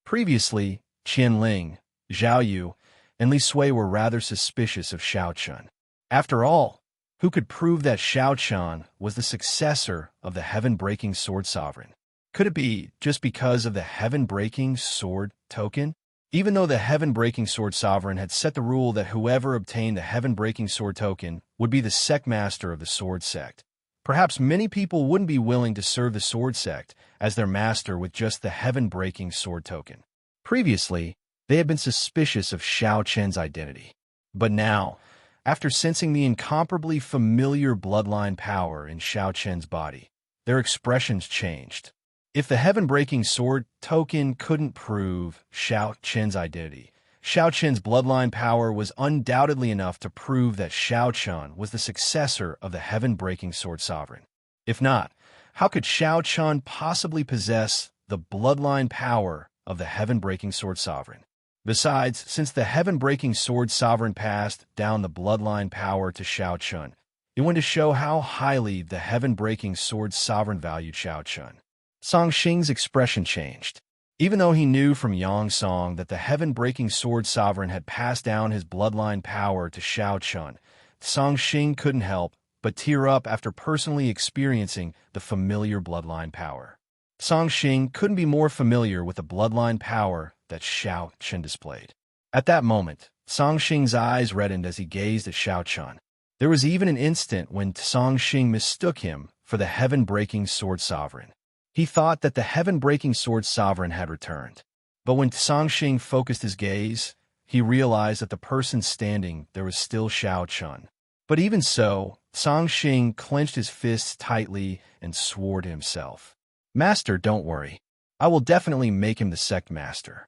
Previously, Qianling, Zhao Yu, and Li Sui were rather suspicious of Shao Chun. After all, who could prove that Shao Chun was the successor of the heaven-breaking sword sovereign? Could it be just because of the heaven-breaking sword token? Even though the heaven-breaking sword sovereign had set the rule that whoever obtained the heaven-breaking sword token would be the sect master of the sword sect, perhaps many people wouldn't be willing to serve the sword sect as their master with just the heaven-breaking sword token. Previously, they had been suspicious of Shao Chen's identity. But now, after sensing the incomparably familiar bloodline power in Shao Chen's body, their expressions changed. If the heaven-breaking sword token couldn't prove Shao Chen's identity, Shao Chen's bloodline power was undoubtedly enough to prove that Shao Chun was the successor of the heaven-breaking sword sovereign. If not, how could Shao Chun possibly possess the bloodline power of the heaven-breaking sword sovereign? Besides, since the heaven-breaking sword sovereign passed down the bloodline power to Shao Chun, it went to show how highly the heaven-breaking sword sovereign valued Shao Chun. Song Xing's expression changed. Even though he knew from Yang Song that the heaven-breaking sword sovereign had passed down his bloodline power to Shao Chun, Song Xing couldn't help but tear up after personally experiencing the familiar bloodline power. Song Xing couldn't be more familiar with the bloodline power that Shao Chun displayed. At that moment, Song Xing's eyes reddened as he gazed at Shao Chun. There was even an instant when Song Xing mistook him for the heaven-breaking sword sovereign. He thought that the heaven-breaking sword sovereign had returned. But when Song Xing focused his gaze, he realized that the person standing there was still Shao Chun. But even so, Song Xing clenched his fists tightly and swore to himself, "Master, don't worry. I will definitely make him the sect master."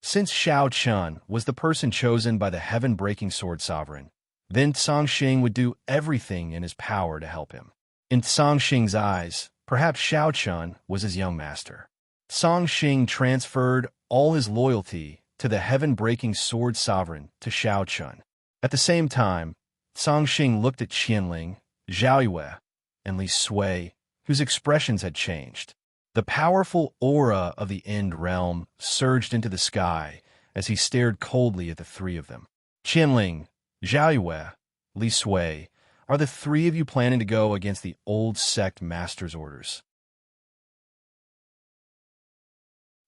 Since Shao Chun was the person chosen by the heaven-breaking sword sovereign, then Song Xing would do everything in his power to help him. In Song Xing's eyes, perhaps Shao Chun was his young master. Song Xing transferred all his loyalty to the heaven-breaking sword sovereign to Shao Chun. At the same time, Song Xing looked at Qianling, Zhao Yue, and Li Sui, whose expressions had changed. The powerful aura of the End Realm surged into the sky as he stared coldly at the three of them. "Qianling, Zhao Yue, Li Sui, are the three of you planning to go against the old sect master's orders?"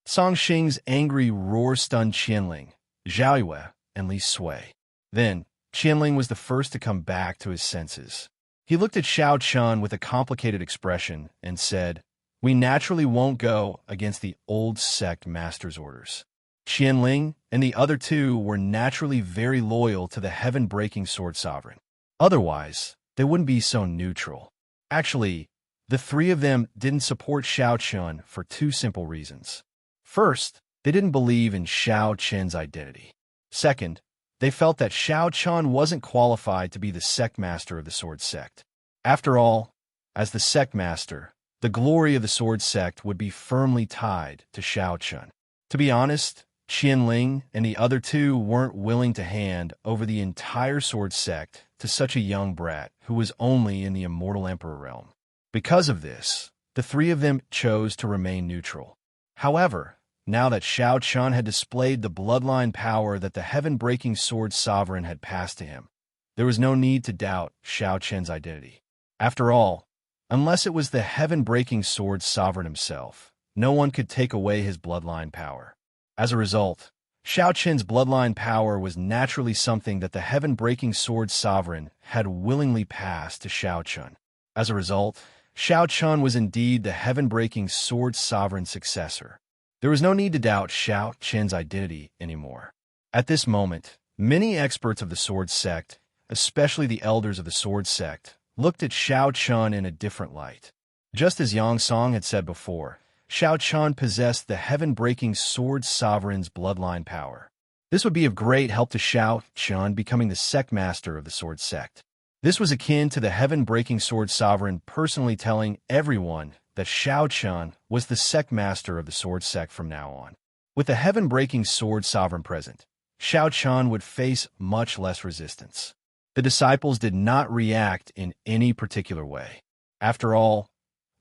Song Xing's angry roar stunned Qianling, Zhao Yue, and Li Sui. Then, Qianling was the first to come back to his senses. He looked at Shao Chun with a complicated expression and said, "We naturally won't go against the old sect master's orders." Qianling and the other two were naturally very loyal to the heaven-breaking sword sovereign. Otherwise, they wouldn't be so neutral. Actually, the three of them didn't support Shao Chun for two simple reasons. First, they didn't believe in Shao Chun's identity. Second, they felt that Shao Chun wasn't qualified to be the sect master of the sword sect. After all, as the sect master, the glory of the sword sect would be firmly tied to Shao Chun. To be honest, Qianling and the other two weren't willing to hand over the entire sword sect to such a young brat who was only in the Immortal Emperor realm. Because of this, the three of them chose to remain neutral. However, now that Shao Chun had displayed the bloodline power that the heaven-breaking sword sovereign had passed to him, there was no need to doubt Shao Chun's identity. After all, unless it was the heaven-breaking sword sovereign himself, no one could take away his bloodline power. As a result, Shao Chun's bloodline power was naturally something that the heaven-breaking sword sovereign had willingly passed to Shao Chun. As a result, Shao Chun was indeed the heaven-breaking sword sovereign's successor. There was no need to doubt Shao Chun's identity anymore. At this moment, many experts of the sword sect, especially the elders of the sword sect, looked at Shao Chun in a different light. Just as Yang Song had said before, Shao Chun possessed the heaven-breaking sword sovereign's bloodline power. This would be of great help to Xiao Chun becoming the sect master of the sword sect. This was akin to the heaven-breaking sword sovereign personally telling everyone that Xiao Chun was the sect master of the sword sect from now on. With the heaven-breaking sword sovereign present, Xiao Chun would face much less resistance. The disciples did not react in any particular way. After all,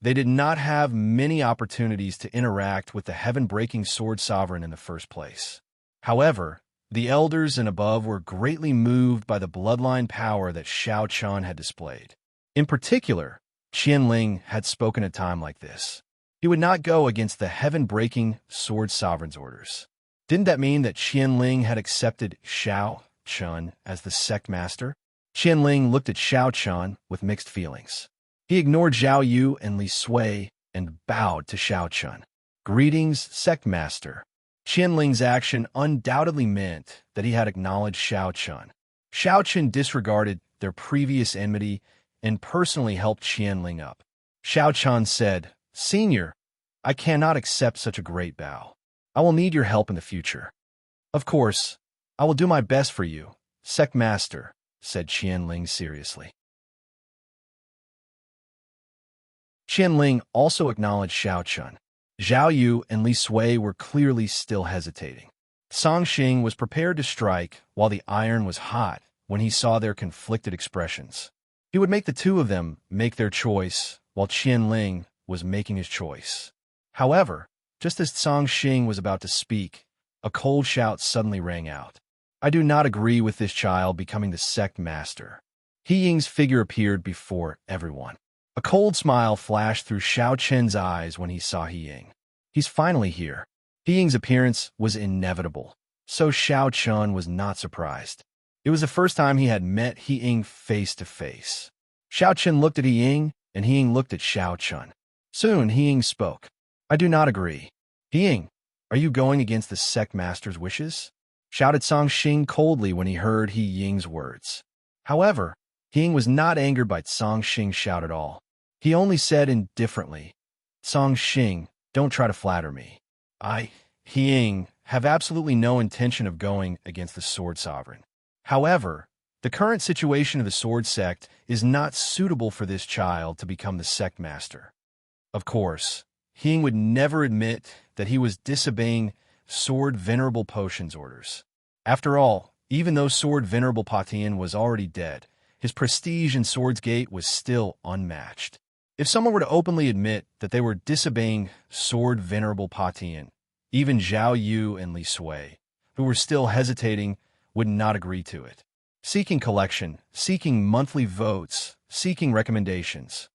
they did not have many opportunities to interact with the heaven-breaking sword sovereign in the first place. However, the elders and above were greatly moved by the bloodline power that Xiao Chun had displayed. In particular, Qianling had spoken a time like this. He would not go against the heaven-breaking sword sovereign's orders. Didn't that mean that Qianling had accepted Xiao Chun as the sect master? Qianling looked at Xiao Chun with mixed feelings. He ignored Zhao Yu and Li Sui and bowed to Xiao Chun. Greetings, sect master. Qianling's action undoubtedly meant that he had acknowledged Xiao Chun. Xiao Chun disregarded their previous enmity and personally helped Qianling up. Xiao Chun said, "Senior, I cannot accept such a great bow. I will need your help in the future." "Of course, I will do my best for you, sect master," said Qianling seriously. Qianling also acknowledged Xiao Chun. Zhao Yu and Li Sui were clearly still hesitating. Song Xing was prepared to strike while the iron was hot when he saw their conflicted expressions. He would make the two of them make their choice while Qianling was making his choice. However, just as Song Xing was about to speak, a cold shout suddenly rang out. "I do not agree with this child becoming the sect master." He Ying's figure appeared before everyone. A cold smile flashed through Xiao Chen's eyes when he saw He Ying. He's finally here. He Ying's appearance was inevitable, so Xiao Chun was not surprised. It was the first time he had met He Ying face to face. Xiao Chen looked at He Ying, and He Ying looked at Xiao Chun. Soon He Ying spoke. "I do not agree." "He Ying, are you going against the sect master's wishes?" shouted Song Xing coldly when he heard He Ying's words. However, He Ying was not angered by Song Xing's shout at all. He only said indifferently, "Song Xing, don't try to flatter me. He Ying, have absolutely no intention of going against the sword sovereign. However, the current situation of the sword sect is not suitable for this child to become the sect master." Of course, He Ying would never admit that he was disobeying Sword Venerable Potion's orders. After all, even though Sword Venerable Patian was already dead, his prestige in Sword's Gate was still unmatched. If someone were to openly admit that they were disobeying Sword Venerable Patian, even Zhao Yu and Li Sui, who were still hesitating, would not agree to it. Seeking collection, seeking monthly votes, seeking recommendations.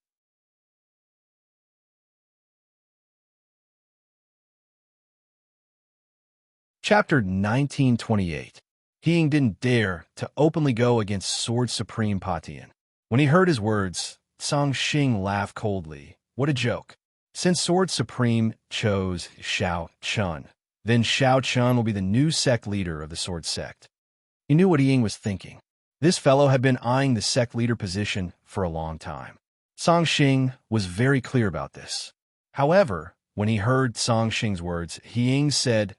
Chapter 1928. He Ying didn't dare to openly go against Sword Supreme Patian. When he heard his words, Song Xing laughed coldly. What a joke. Since Sword Supreme chose Xiao Chun, then Xiao Chun will be the new sect leader of the sword sect. He knew what He Ying was thinking. This fellow had been eyeing the sect leader position for a long time. Song Xing was very clear about this. However, when he heard Song Xing's words, He Ying said,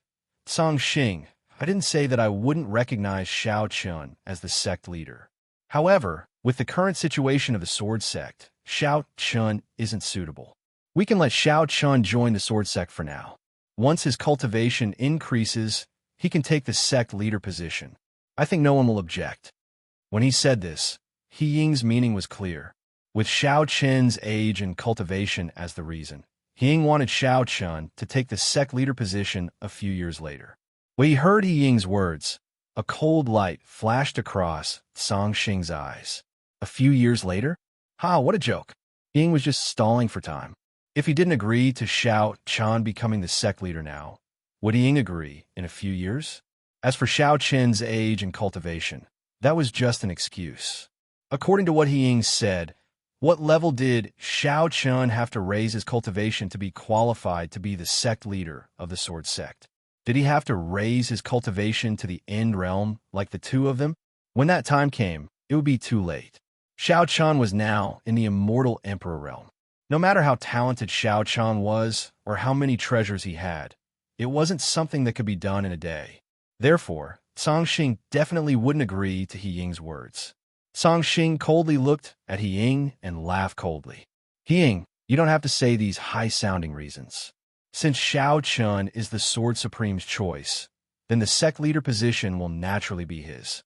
"Song Xing, I didn't say that I wouldn't recognize Xiao Chun as the sect leader. However, with the current situation of the sword sect, Xiao Chun isn't suitable. We can let Xiao Chun join the sword sect for now. Once his cultivation increases, he can take the sect leader position. I think no one will object." When he said this, He Ying's meaning was clear. With Xiao Chen's age and cultivation as the reason, He Ying wanted Xiao Chun to take the sect leader position a few years later. When he heard He Ying's words, a cold light flashed across Song Xing's eyes. A few years later? What a joke. He Ying was just stalling for time. If he didn't agree to Xiao Chun becoming the sect leader now, would He Ying agree in a few years? As for Xiao Chen's age and cultivation, that was just an excuse. According to what He Ying said, what level did Xiao Chun have to raise his cultivation to be qualified to be the sect leader of the sword sect? Did he have to raise his cultivation to the end realm like the two of them? When that time came, it would be too late. Xiao Chun was now in the immortal emperor realm. No matter how talented Xiao Chun was or how many treasures he had, it wasn't something that could be done in a day. Therefore, Song Xing definitely wouldn't agree to He Ying's words. Song Xing coldly looked at He Ying and laughed coldly. He Ying, you don't have to say these high-sounding reasons. Since Shao Chun is the Sword Supreme's choice, then the sect leader position will naturally be his.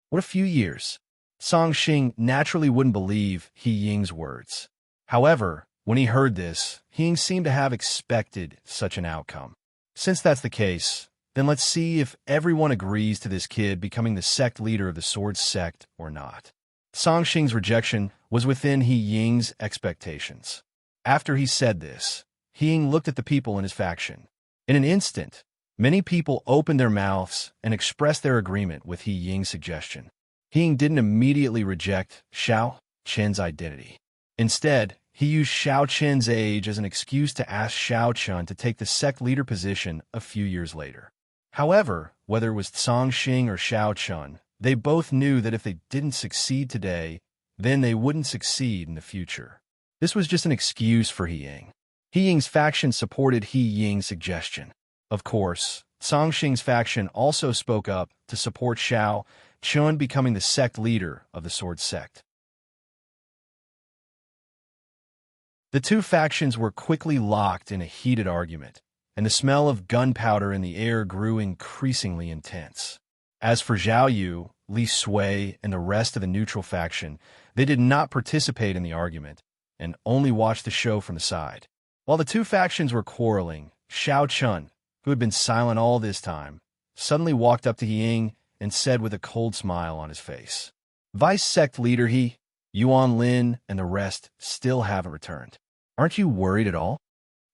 What a few years! Song Xing naturally wouldn't believe He Ying's words. However, when he heard this, He Ying seemed to have expected such an outcome. Since that's the case, then let's see if everyone agrees to this kid becoming the sect leader of the Sword Sect or not. Song Xing's rejection was within He Ying's expectations. After he said this, He Ying looked at the people in his faction. In an instant, many people opened their mouths and expressed their agreement with He Ying's suggestion. He Ying didn't immediately reject Shao Chen's identity. Instead, he used Shao Chen's age as an excuse to ask Shao Chun to take the sect leader position a few years later. However, whether it was Song Xing or Shao Chun, they both knew that if they didn't succeed today, then they wouldn't succeed in the future. This was just an excuse for He Ying. He Ying's faction supported He Ying's suggestion. Of course, Song Xing's faction also spoke up to support Shao Chun becoming the sect leader of the Sword Sect. The two factions were quickly locked in a heated argument, and the smell of gunpowder in the air grew increasingly intense. As for Zhao Yu, Li Sui, and the rest of the neutral faction, they did not participate in the argument and only watched the show from the side. While the two factions were quarreling, Shao Chun, who had been silent all this time, suddenly walked up to He Ying and said with a cold smile on his face, "Vice sect leader Yuan Lin and the rest still haven't returned. Aren't you worried at all?"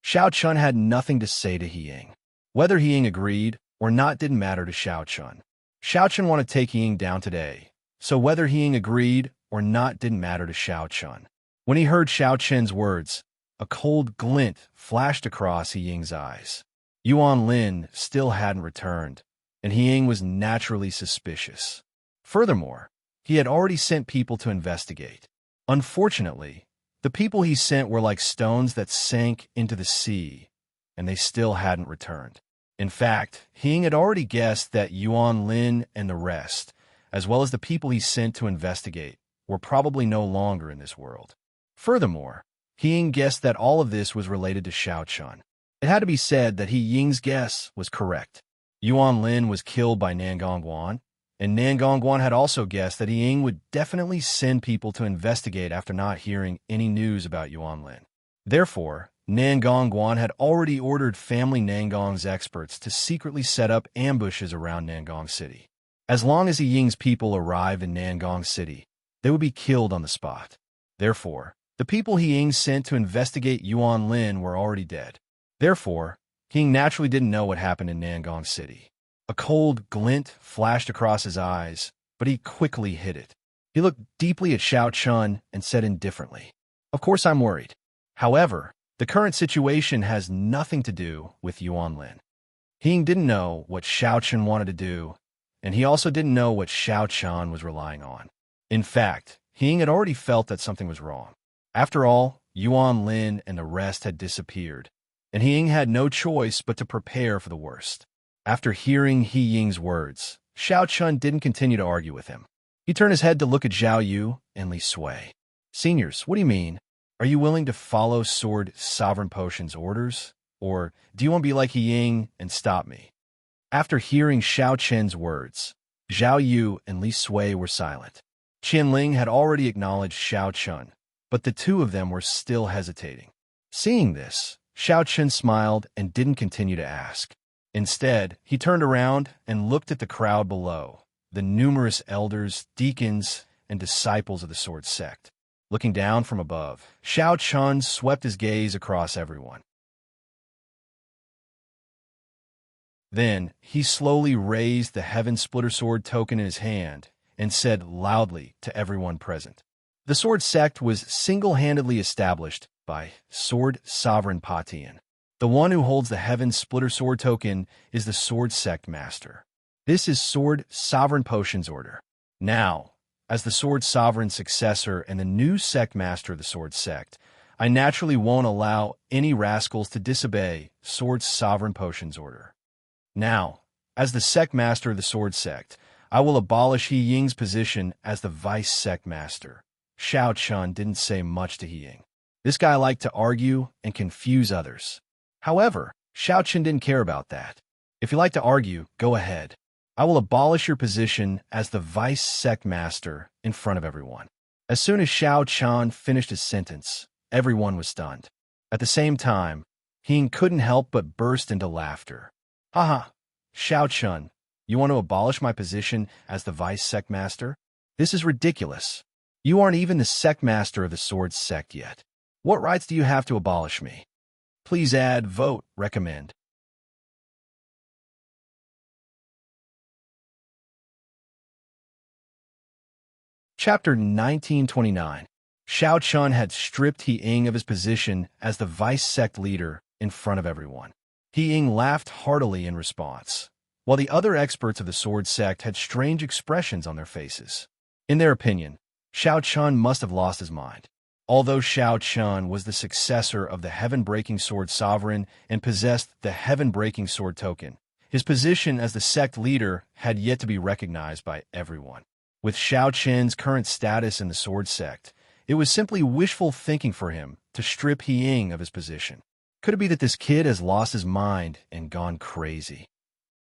Shao Chun had nothing to say to He Ying. Whether He Ying agreed or not didn't matter to Shao Chun. Shao Chun wanted to take He Ying down today, so whether He Ying agreed or not didn't matter to Shao Chun. When he heard Shao Chun's words, a cold glint flashed across He Ying's eyes. Yuan Lin still hadn't returned, and He Ying was naturally suspicious. Furthermore, he had already sent people to investigate. Unfortunately, the people he sent were like stones that sank into the sea, and they still hadn't returned. In fact, He Ying had already guessed that Yuan Lin and the rest, as well as the people he sent to investigate, were probably no longer in this world. Furthermore, He Ying guessed that all of this was related to Shao Chun. It had to be said that He Ying's guess was correct. Yuan Lin was killed by Nangongguan, and Nangongguan had also guessed that He Ying would definitely send people to investigate after not hearing any news about Yuan Lin. Therefore, Nangongguan had already ordered family Nangong's experts to secretly set up ambushes around Nangong City. As long as He Ying's people arrived in Nangong City, they would be killed on the spot. Therefore, the people He Ying sent to investigate Yuan Lin were already dead. Therefore, He Ying naturally didn't know what happened in Nangong City. A cold glint flashed across his eyes, but he quickly hid it. He looked deeply at Shao Chun and said indifferently, "Of course I'm worried. However, the current situation has nothing to do with Yuan Lin." He Ying didn't know what Shao Chun wanted to do, and he also didn't know what Shao Chun was relying on. In fact, He Ying had already felt that something was wrong. After all, Yuan Lin and the rest had disappeared, and He Ying had no choice but to prepare for the worst. After hearing He Ying's words, Shao Chun didn't continue to argue with him. He turned his head to look at Zhao Yu and Li Sui. "Seniors, what do you mean? Are you willing to follow Sword Sovereign Potion's orders? Or do you want to be like He Ying and stop me?" After hearing Shao Chen's words, Zhao Yu and Li Sui were silent. Qianling had already acknowledged Shao Chun, but the two of them were still hesitating. Seeing this, Shao Chun smiled and didn't continue to ask. Instead, he turned around and looked at the crowd below, the numerous elders, deacons, and disciples of the Sword Sect. Looking down from above, Shao Chun swept his gaze across everyone. Then, he slowly raised the Heaven Splitter Sword token in his hand and said loudly to everyone present, "The Sword Sect was single-handedly established by Sword Sovereign Patian. The one who holds the Heaven Splitter Sword token is the Sword Sect Master. This is Sword Sovereign Potion's order. Now, as the Sword Sovereign successor and the new Sect Master of the Sword Sect, I naturally won't allow any rascals to disobey Sword Sovereign Potion's order. Now, As the sect master of the sword sect, I will abolish He Ying's position as the vice sect master. Xiao Chun didn't say much to He Ying. This guy liked to argue and confuse others. However, Xiao Chun didn't care about that. If you like to argue, go ahead. I will abolish your position as the vice sect master in front of everyone. As soon as Xiao Chun finished his sentence, everyone was stunned. At the same time, He Ying couldn't help but burst into laughter. Haha, Xiao Chun, you want to abolish my position as the vice sect master? This is ridiculous. You aren't even the sect master of the sword sect yet. What rights do you have to abolish me? Please add, vote, recommend. Chapter 1929. Xiao Chun had stripped He Ying of his position as the vice sect leader in front of everyone. He Ying laughed heartily in response, while the other experts of the sword sect had strange expressions on their faces. In their opinion, Xiao Chun must have lost his mind. Although Xiao Chun was the successor of the Heaven-Breaking Sword Sovereign and possessed the Heaven-Breaking Sword token, his position as the sect leader had yet to be recognized by everyone. With Xiao Chun's current status in the sword sect, it was simply wishful thinking for him to strip He Ying of his position. Could it be that this kid has lost his mind and gone crazy?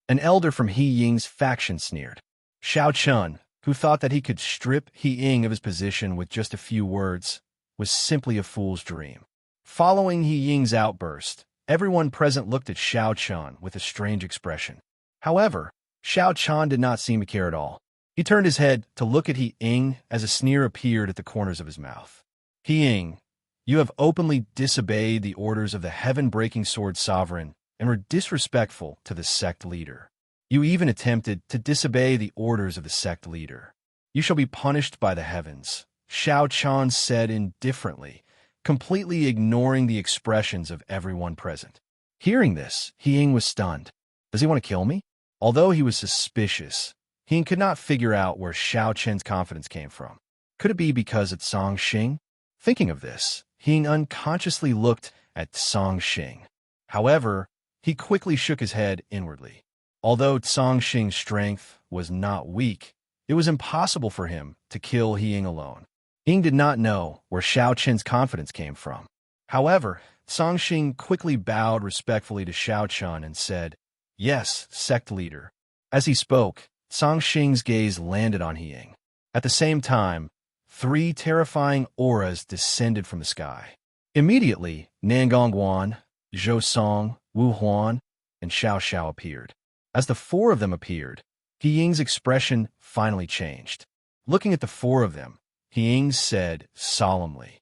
An elder from He Ying's faction sneered. Xiao Chun, who thought that he could strip He Ying of his position with just a few words, was simply a fool's dream. Following He Ying's outburst, everyone present looked at Xiao Chun with a strange expression. However, Xiao Chun did not seem to care at all. He turned his head to look at He Ying as a sneer appeared at the corners of his mouth. He Ying, you have openly disobeyed the orders of the Heaven-Breaking Sword Sovereign and were disrespectful to the sect leader. You even attempted to disobey the orders of the sect leader. You shall be punished by the heavens, Xiao Chun said indifferently, completely ignoring the expressions of everyone present. Hearing this, He Ying was stunned. Does he want to kill me? Although he was suspicious, He Ying could not figure out where Xiao Chun's confidence came from. Could it be because it's Song Xing? Thinking of this, He Ying unconsciously looked at Song Xing. However, he quickly shook his head inwardly. Although Song Xing's strength was not weak, it was impossible for him to kill He Ying alone. He Ying did not know where Xiao Chun's confidence came from. However, Song Xing quickly bowed respectfully to Xiao Chun and said, "Yes, sect leader." As he spoke, Song Xing's gaze landed on He Ying. At the same time, 3 terrifying auras descended from the sky. Immediately, Nangong Guan, Zhou Song, Wu Huan, and Xiao Xiao appeared. As the 4 of them appeared, He Ying's expression finally changed. Looking at the 4 of them, He Ying said solemnly,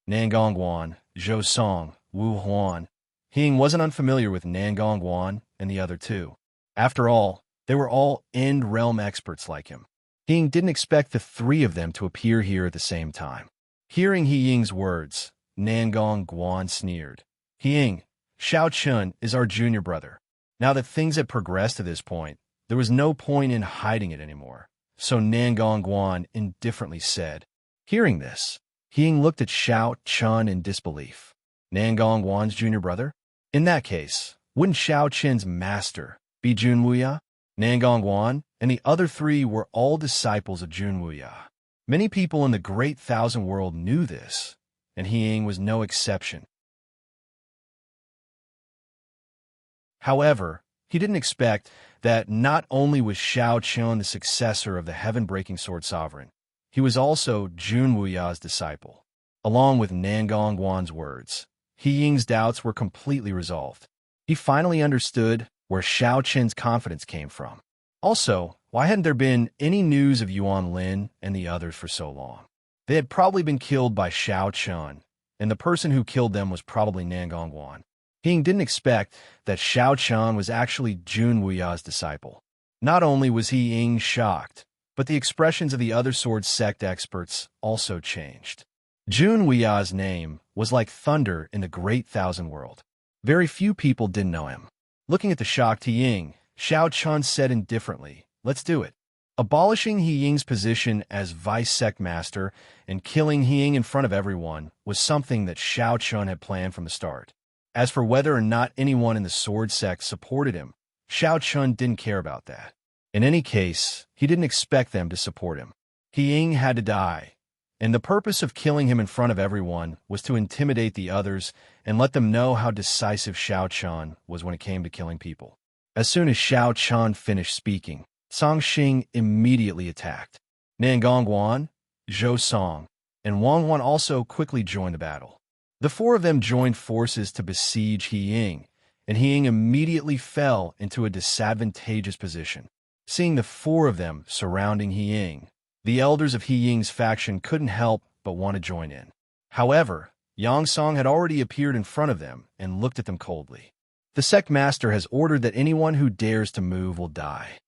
"Nangong Guan, Zhou Song, Wu Huan." He Ying wasn't unfamiliar with Nangong Guan and the other 2. After all, they were all End Realm experts like him. He Ying didn't expect the 3 of them to appear here at the same time. Hearing He Ying's words, Nangong Guan sneered. "He Ying, Xiao Chun is our junior brother. Now that things had progressed to this point, there was no point in hiding it anymore." So Nangong Guan indifferently said. Hearing this, He Ying looked at Xiao Chun in disbelief. Nangong Guan's junior brother? In that case, wouldn't Xiao Chun's master be Jun Wuya? Nangong Guan and the other 3 were all disciples of Jun Wuya. Many people in the Great Thousand World knew this, and He Ying was no exception. However, he didn't expect that not only was Xiao Chun the successor of the Heaven-Breaking Sword Sovereign, he was also Jun Wuya's disciple. Along with Nangong Guan's words, He Ying's doubts were completely resolved. He finally understood where Xiao Chun's confidence came from. Also, why hadn't there been any news of Yuan Lin and the others for so long? They had probably been killed by Xiao Chun, and the person who killed them was probably Nangong Guan. He Ying didn't expect that Xiao Chun was actually Jun Wuya's disciple. Not only was He Ying shocked, but the expressions of the other sword sect experts also changed. Jun Wuya's name was like thunder in the Great Thousand World. Very few people didn't know him. Looking at the shocked He Ying, Xiao Chun said indifferently, "Let's do it." Abolishing He Ying's position as vice sect master and killing He Ying in front of everyone was something that Xiao Chun had planned from the start. As for whether or not anyone in the sword sect supported him, Xiao Chun didn't care about that. In any case, he didn't expect them to support him. He Ying had to die, and the purpose of killing him in front of everyone was to intimidate the others and let them know how decisive Xiao Chun was when it came to killing people. As soon as Xiao Chun finished speaking, Song Xing immediately attacked. Nangongguan, Zhou Song, and Wang Wan also quickly joined the battle. The four of them joined forces to besiege He Ying, and He Ying immediately fell into a disadvantageous position. Seeing the four of them surrounding He Ying, the elders of He Ying's faction couldn't help but want to join in. However, Yang Song had already appeared in front of them and looked at them coldly. The sect master has ordered that anyone who dares to move will die.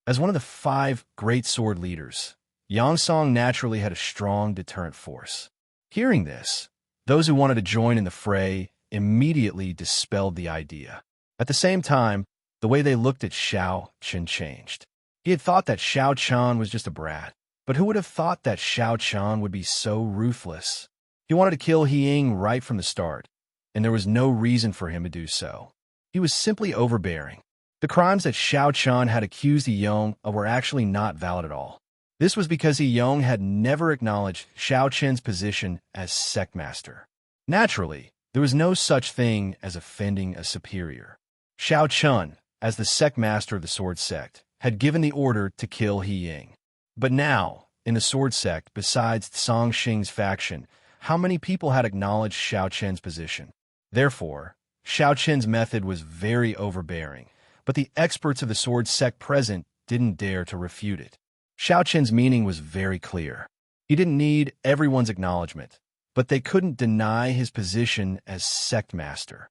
As one of the 5 great sword leaders, Yang Song naturally had a strong deterrent force. Hearing this, those who wanted to join in the fray immediately dispelled the idea. At the same time, the way they looked at Xiao Chun changed. He had thought that Xiao Chun was just a brat, but who would have thought that Xiao Chun would be so ruthless? He wanted to kill He Ying right from the start, and there was no reason for him to do so. He was simply overbearing. The crimes that Xiao Chun had accused He Yong of were actually not valid at all. This was because He Yong had never acknowledged Xiao Chen's position as sect master. Naturally, there was no such thing as offending a superior. Xiao Chun, as the sect master of the sword sect, had given the order to kill He Ying. But now, in the sword sect, besides Song Xing's faction, how many people had acknowledged Xiao Chen's position? Therefore, Xiao Chen's method was very overbearing, but the experts of the sword sect present didn't dare to refute it. Xiao Chen's meaning was very clear. He didn't need everyone's acknowledgement, but they couldn't deny his position as sect master.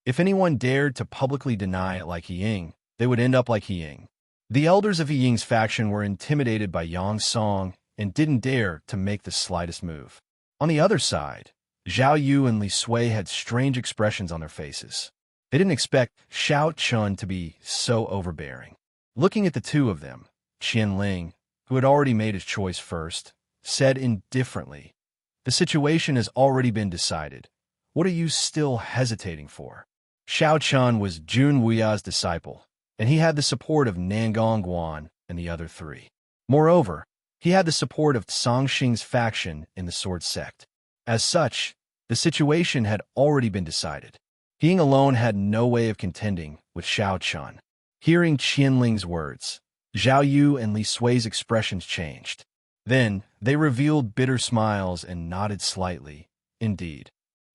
If anyone dared to publicly deny it like He Ying, they would end up like He Ying. The elders of He Ying's faction were intimidated by Yang Song and didn't dare to make the slightest move. On the other side, Zhao Yu and Li Sui had strange expressions on their faces. They didn't expect Xiao Chun to be so overbearing. Looking at the two of them, Qian Ling, who had already made his choice first, said indifferently, "The situation has already been decided. What are you still hesitating for?" Xiao Chun was Jun Wuya's disciple, and he had the support of Nangongguan and the other 3. Moreover, he had the support of Song Xing's faction in the sword sect. As such, the situation had already been decided. He Ying alone had no way of contending with Xiao Chun. Hearing Qianling's words, Zhao Yu and Li Sui's expressions changed. Then, they revealed bitter smiles and nodded slightly. Indeed.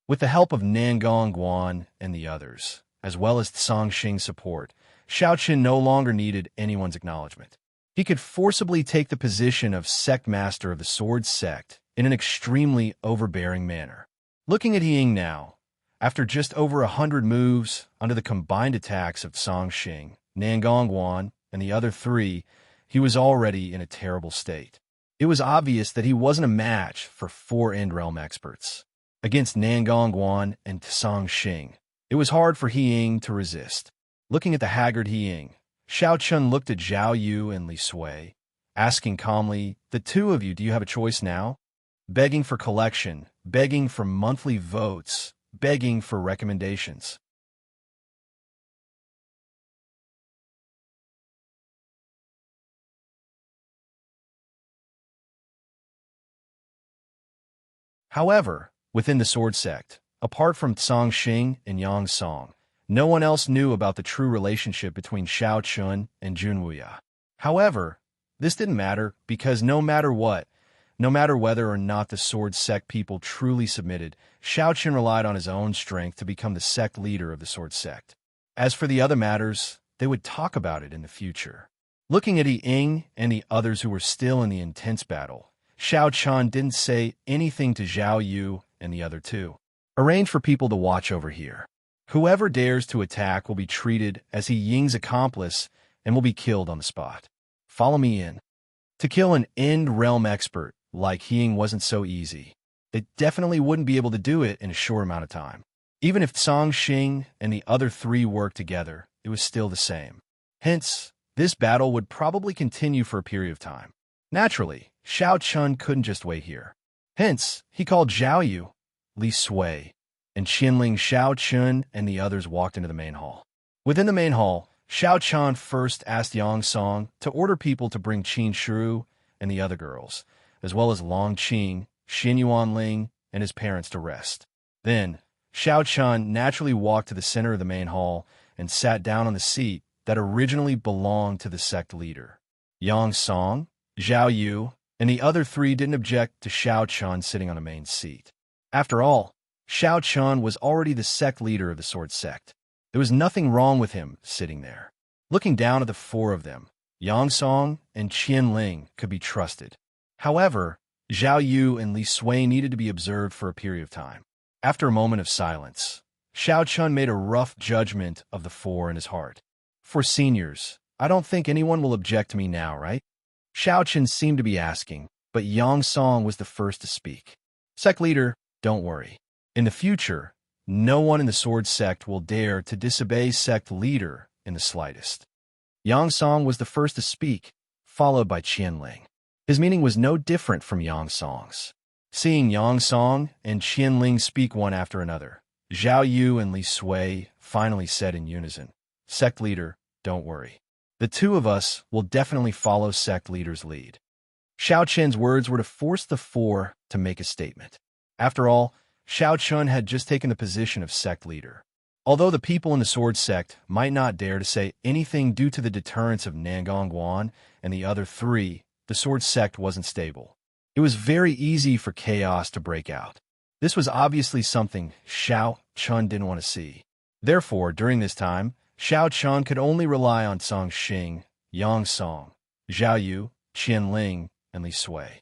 With the help of Nangongguan and the others, as well as Song Xing's support, Xiao Chun no longer needed anyone's acknowledgement. He could forcibly take the position of sect master of the sword sect in an extremely overbearing manner. Looking at He Ying now, after just over 100 moves under the combined attacks of Song Xing, Nangongguan, and the other 3, he was already in a terrible state. It was obvious that he wasn't a match for 4 End Realm experts. Against Nangongguan and Song Xing, it was hard for He Ying to resist. Looking at the haggard He Ying, Xiao Chun looked at Zhao Yu and Li Sui, asking calmly, "The two of you, do you have a choice now? Begging for collection, begging for monthly votes, begging for recommendations." However, within the sword sect, apart from Song Xing and Yang Song, no one else knew about the true relationship between Xiao Chun and Jun Wuya. However, this didn't matter because no matter whether or not the sword sect people truly submitted, Xiao Chun relied on his own strength to become the sect leader of the sword sect. As for the other matters, they would talk about it in the future. Looking at Yi Ying and the others who were still in the intense battle, Xiao Chun didn't say anything to Zhao Yu and the other 2. Arrange for people to watch over here. Whoever dares to attack will be treated as He Ying's accomplice and will be killed on the spot. Follow me in. To kill an End Realm expert like He Ying wasn't so easy. They definitely wouldn't be able to do it in a short amount of time. Even if Song Xing and the other 3 worked together, it was still the same. Hence, this battle would probably continue for a period of time. Naturally, Xiao Chun couldn't just wait here. Hence, he called Zhao Yu, Li Sui, and Qianling, Xiao Chun, and the others walked into the main hall. Within the main hall, Xiao Chan first asked Yang Song to order people to bring Qin Shu and the other girls, as well as Long Qing, Xin Yuanling, and his parents to rest. Then, Xiao Chan naturally walked to the center of the main hall and sat down on the seat that originally belonged to the sect leader. Yang Song, Zhao Yu, and the other three didn't object to Xiao Chan sitting on the main seat. After all, Xiao Chan was already the sect leader of the sword sect. There was nothing wrong with him sitting there. Looking down at the four of them, Yang Song and Qianling could be trusted. However, Zhao Yu and Li Sui needed to be observed for a period of time. After a moment of silence, Xiao Chun made a rough judgment of the four in his heart. For seniors, I don't think anyone will object to me now, right? Xiao Chun seemed to be asking, but Yang Song was the first to speak. Sect leader, don't worry. In the future, no one in the sword sect will dare to disobey sect leader in the slightest. Yang Song was the first to speak, followed by Qianling. His meaning was no different from Yang Song's. Seeing Yang Song and Qianling speak one after another, Zhao Yu and Li Sui finally said in unison, "Sect leader, don't worry. The two of us will definitely follow sect leader's lead." Xiao Chen's words were to force the four to make a statement. After all, Xiao Chun had just taken the position of sect leader. Although the people in the sword sect might not dare to say anything due to the deterrence of Nangongguan and the other three, the sword sect wasn't stable. It was very easy for chaos to break out. This was obviously something Xiao Chun didn't want to see. Therefore, during this time, Xiao Chun could only rely on Song Xing, Yang Song, Zhao Yu, Qianling, and Li Sui.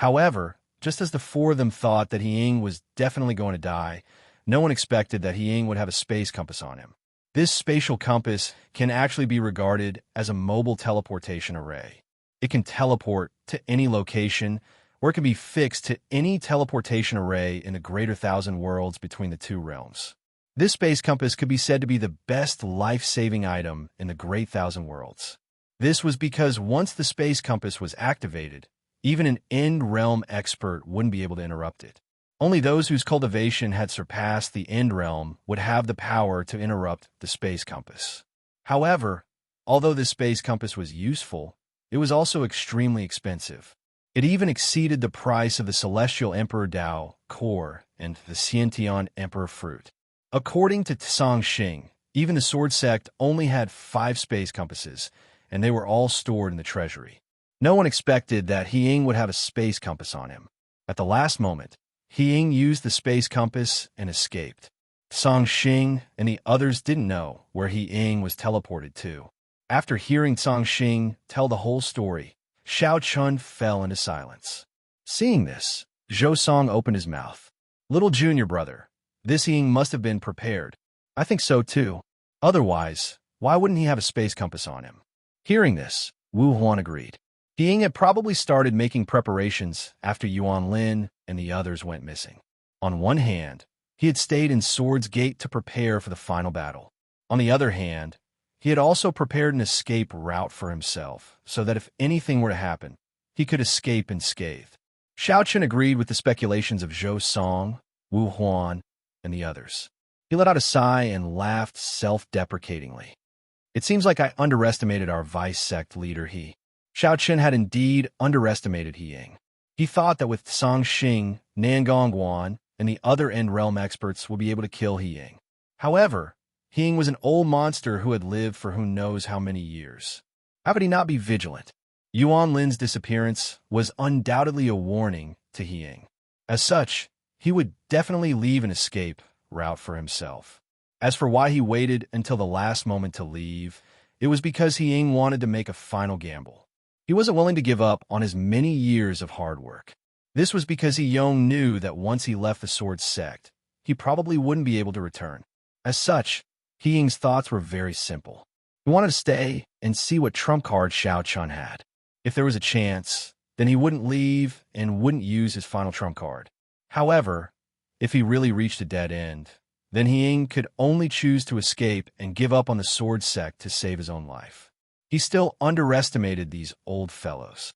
However, just as the four of them thought that He Ying was definitely going to die, no one expected that He Ying would have a space compass on him. This spatial compass can actually be regarded as a mobile teleportation array. It can teleport to any location, or it can be fixed to any teleportation array in the greater thousand worlds between the two realms. This space compass could be said to be the best life-saving item in the great thousand worlds. This was because once the space compass was activated, even an end realm expert wouldn't be able to interrupt it. Only those whose cultivation had surpassed the end realm would have the power to interrupt the space compass. However, although this space compass was useful, it was also extremely expensive. It even exceeded the price of the Celestial Emperor Dao core and the Xiantian Emperor fruit. According to Song Xing, even the sword sect only had 5 space compasses, and they were all stored in the treasury. No one expected that He Ying would have a space compass on him. At the last moment, He Ying used the space compass and escaped. Song Xing and the others didn't know where He Ying was teleported to. After hearing Song Xing tell the whole story, Xiao Chun fell into silence. Seeing this, Zhou Song opened his mouth. "Little junior brother, this He Ying must have been prepared." "I think so too. Otherwise, why wouldn't he have a space compass on him?" Hearing this, Wu Huan agreed. He Ying had probably started making preparations after Yuan Lin and the others went missing. On one hand, he had stayed in Sword's Gate to prepare for the final battle. On the other hand, he had also prepared an escape route for himself, so that if anything were to happen, he could escape unscathed. Xiao Chen agreed with the speculations of Zhou Song, Wu Huan, and the others. He let out a sigh and laughed self-deprecatingly. "It seems like I underestimated our vice sect leader, Xiao Chen had indeed underestimated He Ying. He thought that with Song Xing, Nangongguan, and the other End Realm experts would be able to kill He Ying. However, He Ying was an old monster who had lived for who knows how many years. How could he not be vigilant? Yuan Lin's disappearance was undoubtedly a warning to He Ying. As such, he would definitely leave an escape route for himself. As for why he waited until the last moment to leave, it was because He Ying wanted to make a final gamble. He wasn't willing to give up on his many years of hard work. This was because He Yong knew that once he left the sword sect, he probably wouldn't be able to return. As such, He Ying's thoughts were very simple. He wanted to stay and see what trump card Xiao Chun had. If there was a chance, then he wouldn't leave and wouldn't use his final trump card. However, if he really reached a dead end, then He Ying could only choose to escape and give up on the sword sect to save his own life. He still underestimated these old fellows.